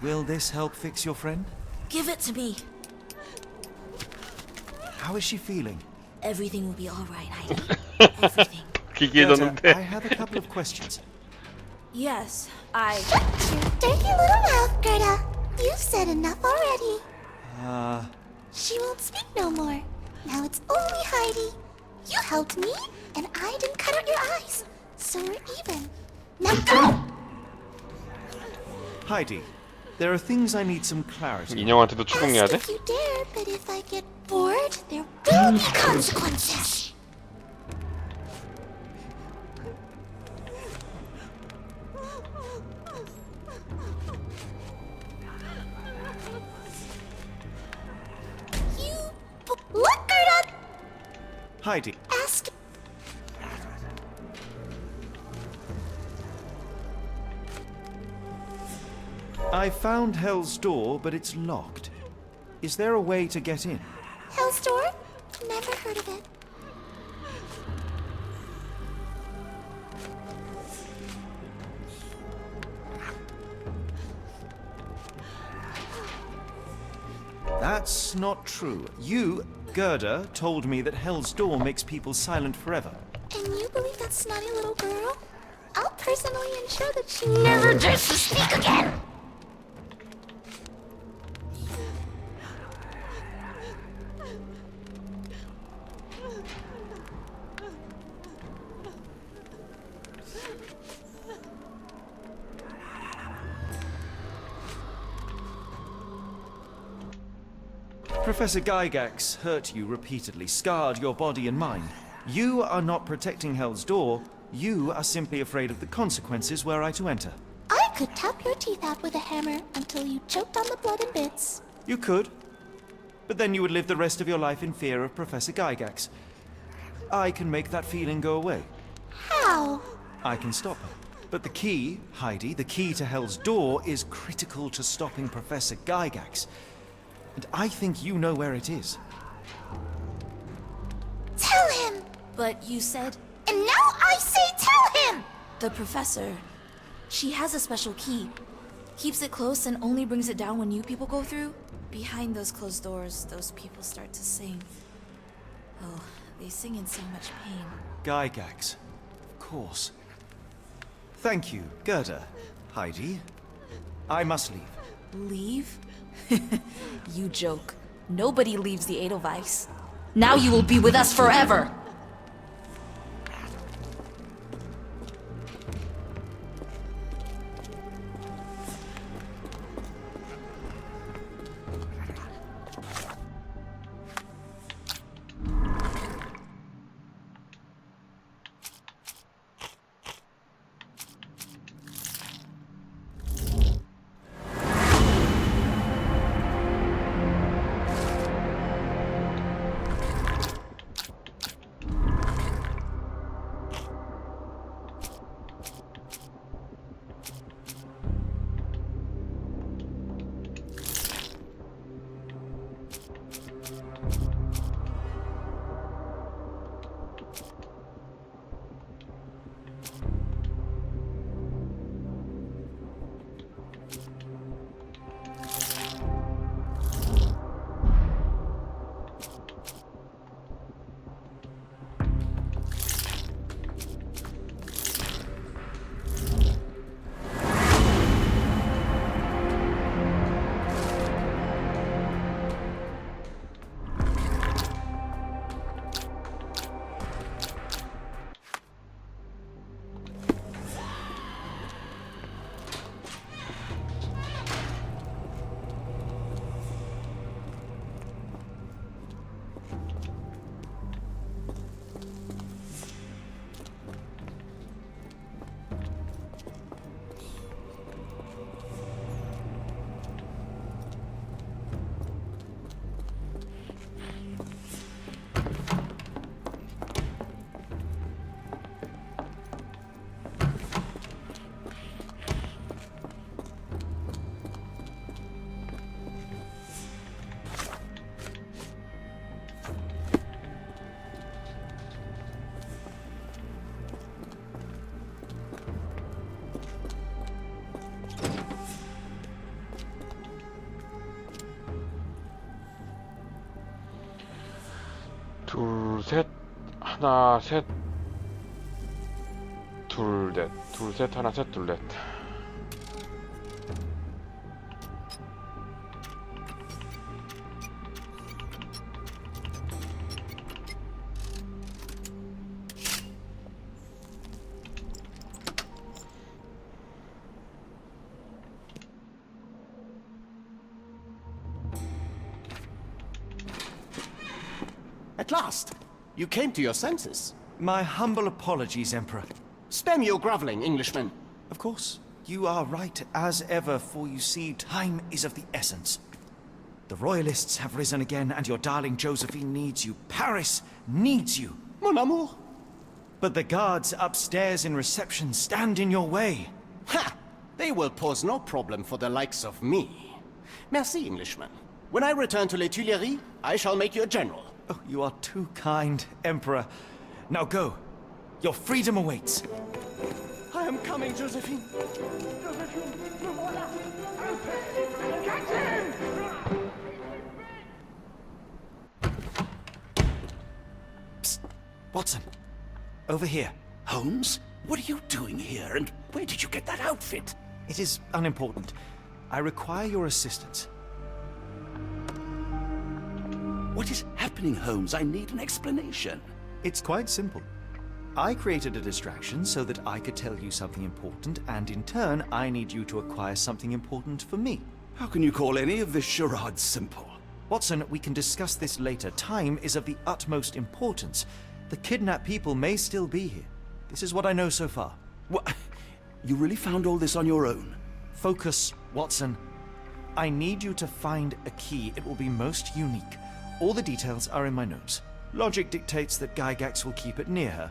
Will this help fix your friend? Give it to me. How is she feeling? Everything will be all right, Heidi. Everything. Gerda, I have a couple of questions. Yes, Shut your dirty little mouth, Gerda. You've said enough already. She won't speak no more. Now it's only Heidi. You helped me, and I didn't cut out your eyes. So we're even. Now go! Heidi, there are things I need some clarity. 인형한테도 추궁해야 돼? Ask if you dare, but if I get bored, there will be consequences. Look, Gerda! Heidi, Ask. I found Hell's Door, but it's locked. Is there a way to get in? Hell's Door? Never heard of it. That's not true. You, Gerda, told me that Hell's Door makes people silent forever. And you believe that snotty little girl? I'll personally ensure that she never dares to speak again! Professor Gygax hurt you repeatedly, scarred your body and mind. You are not protecting Hell's Door. You are simply afraid of the consequences were I to enter. I could tap your teeth out with a hammer until you choked on the blood in bits. You could. But then you would live the rest of your life in fear of Professor Gygax. I can make that feeling go away. How? I can stop her. But the key, Heidi, the key to Hell's Door is critical to stopping Professor Gygax. And I think you know where it is. Tell him! But you said... And now I say tell him! The professor... She has a special key. Keeps it close and only brings it down when new people go through. Behind those closed doors, those people start to sing. Oh, they sing in so much pain. Gygax. Of course. Thank you, Gerda. Heidi. I must leave. Leave? You joke. Nobody leaves the Edelweiss. Now you will be with us forever! 둘, 셋, 하나, 셋, 둘, 넷, 둘, 셋, 하나, 셋, 둘, 넷. At last, you came to your senses. My humble apologies, Emperor. Spare me your groveling, Englishman. Of course, you are right as ever, for you see, time is of the essence. The Royalists have risen again, and your darling Josephine needs you. Paris needs you. Mon amour. But the guards upstairs in reception stand in your way. Ha! They will pose no problem for the likes of me. Merci, Englishman. When I return to Les Tuileries, I shall make you a general. Oh, you are too kind, Emperor. Now go. Your freedom awaits. I am coming, Josephine. Josephine, le voilà. Catch him! Psst. Watson. Over here. Holmes? What are you doing here, and where did you get that outfit? It is unimportant. I require your assistance. What is happening, Holmes? I need an explanation. It's quite simple. I created a distraction so that I could tell you something important, and in turn, I need you to acquire something important for me. How can you call any of this charade simple? Watson, we can discuss this later. Time is of the utmost importance. The kidnapped people may still be here. This is what I know so far. What? You really found all this on your own? Focus, Watson. I need you to find a key. It will be most unique. All the details are in my notes. Logic dictates that Gygax will keep it near her.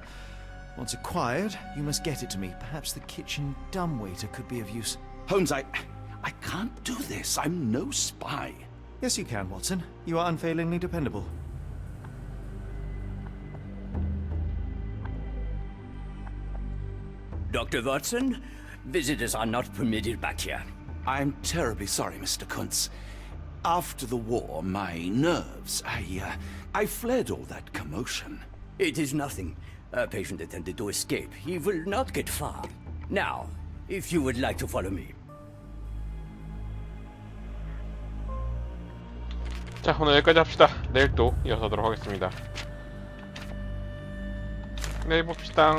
Once acquired, you must get it to me. Perhaps the kitchen dumbwaiter could be of use. Holmes, I can't do this. I'm no spy. Yes, you can, Watson. You are unfailingly dependable. Dr. Watson, visitors are not permitted back here. I'm terribly sorry, Mr. Kuntz. After the war, my nerves, I fled all that commotion. It is nothing. A patient attempted to escape. He will not get far. Now, if you would like to follow me. 자, 오늘 여기까지 합시다. 내일 또 이어서 하도록 하겠습니다. 내일 봅시다.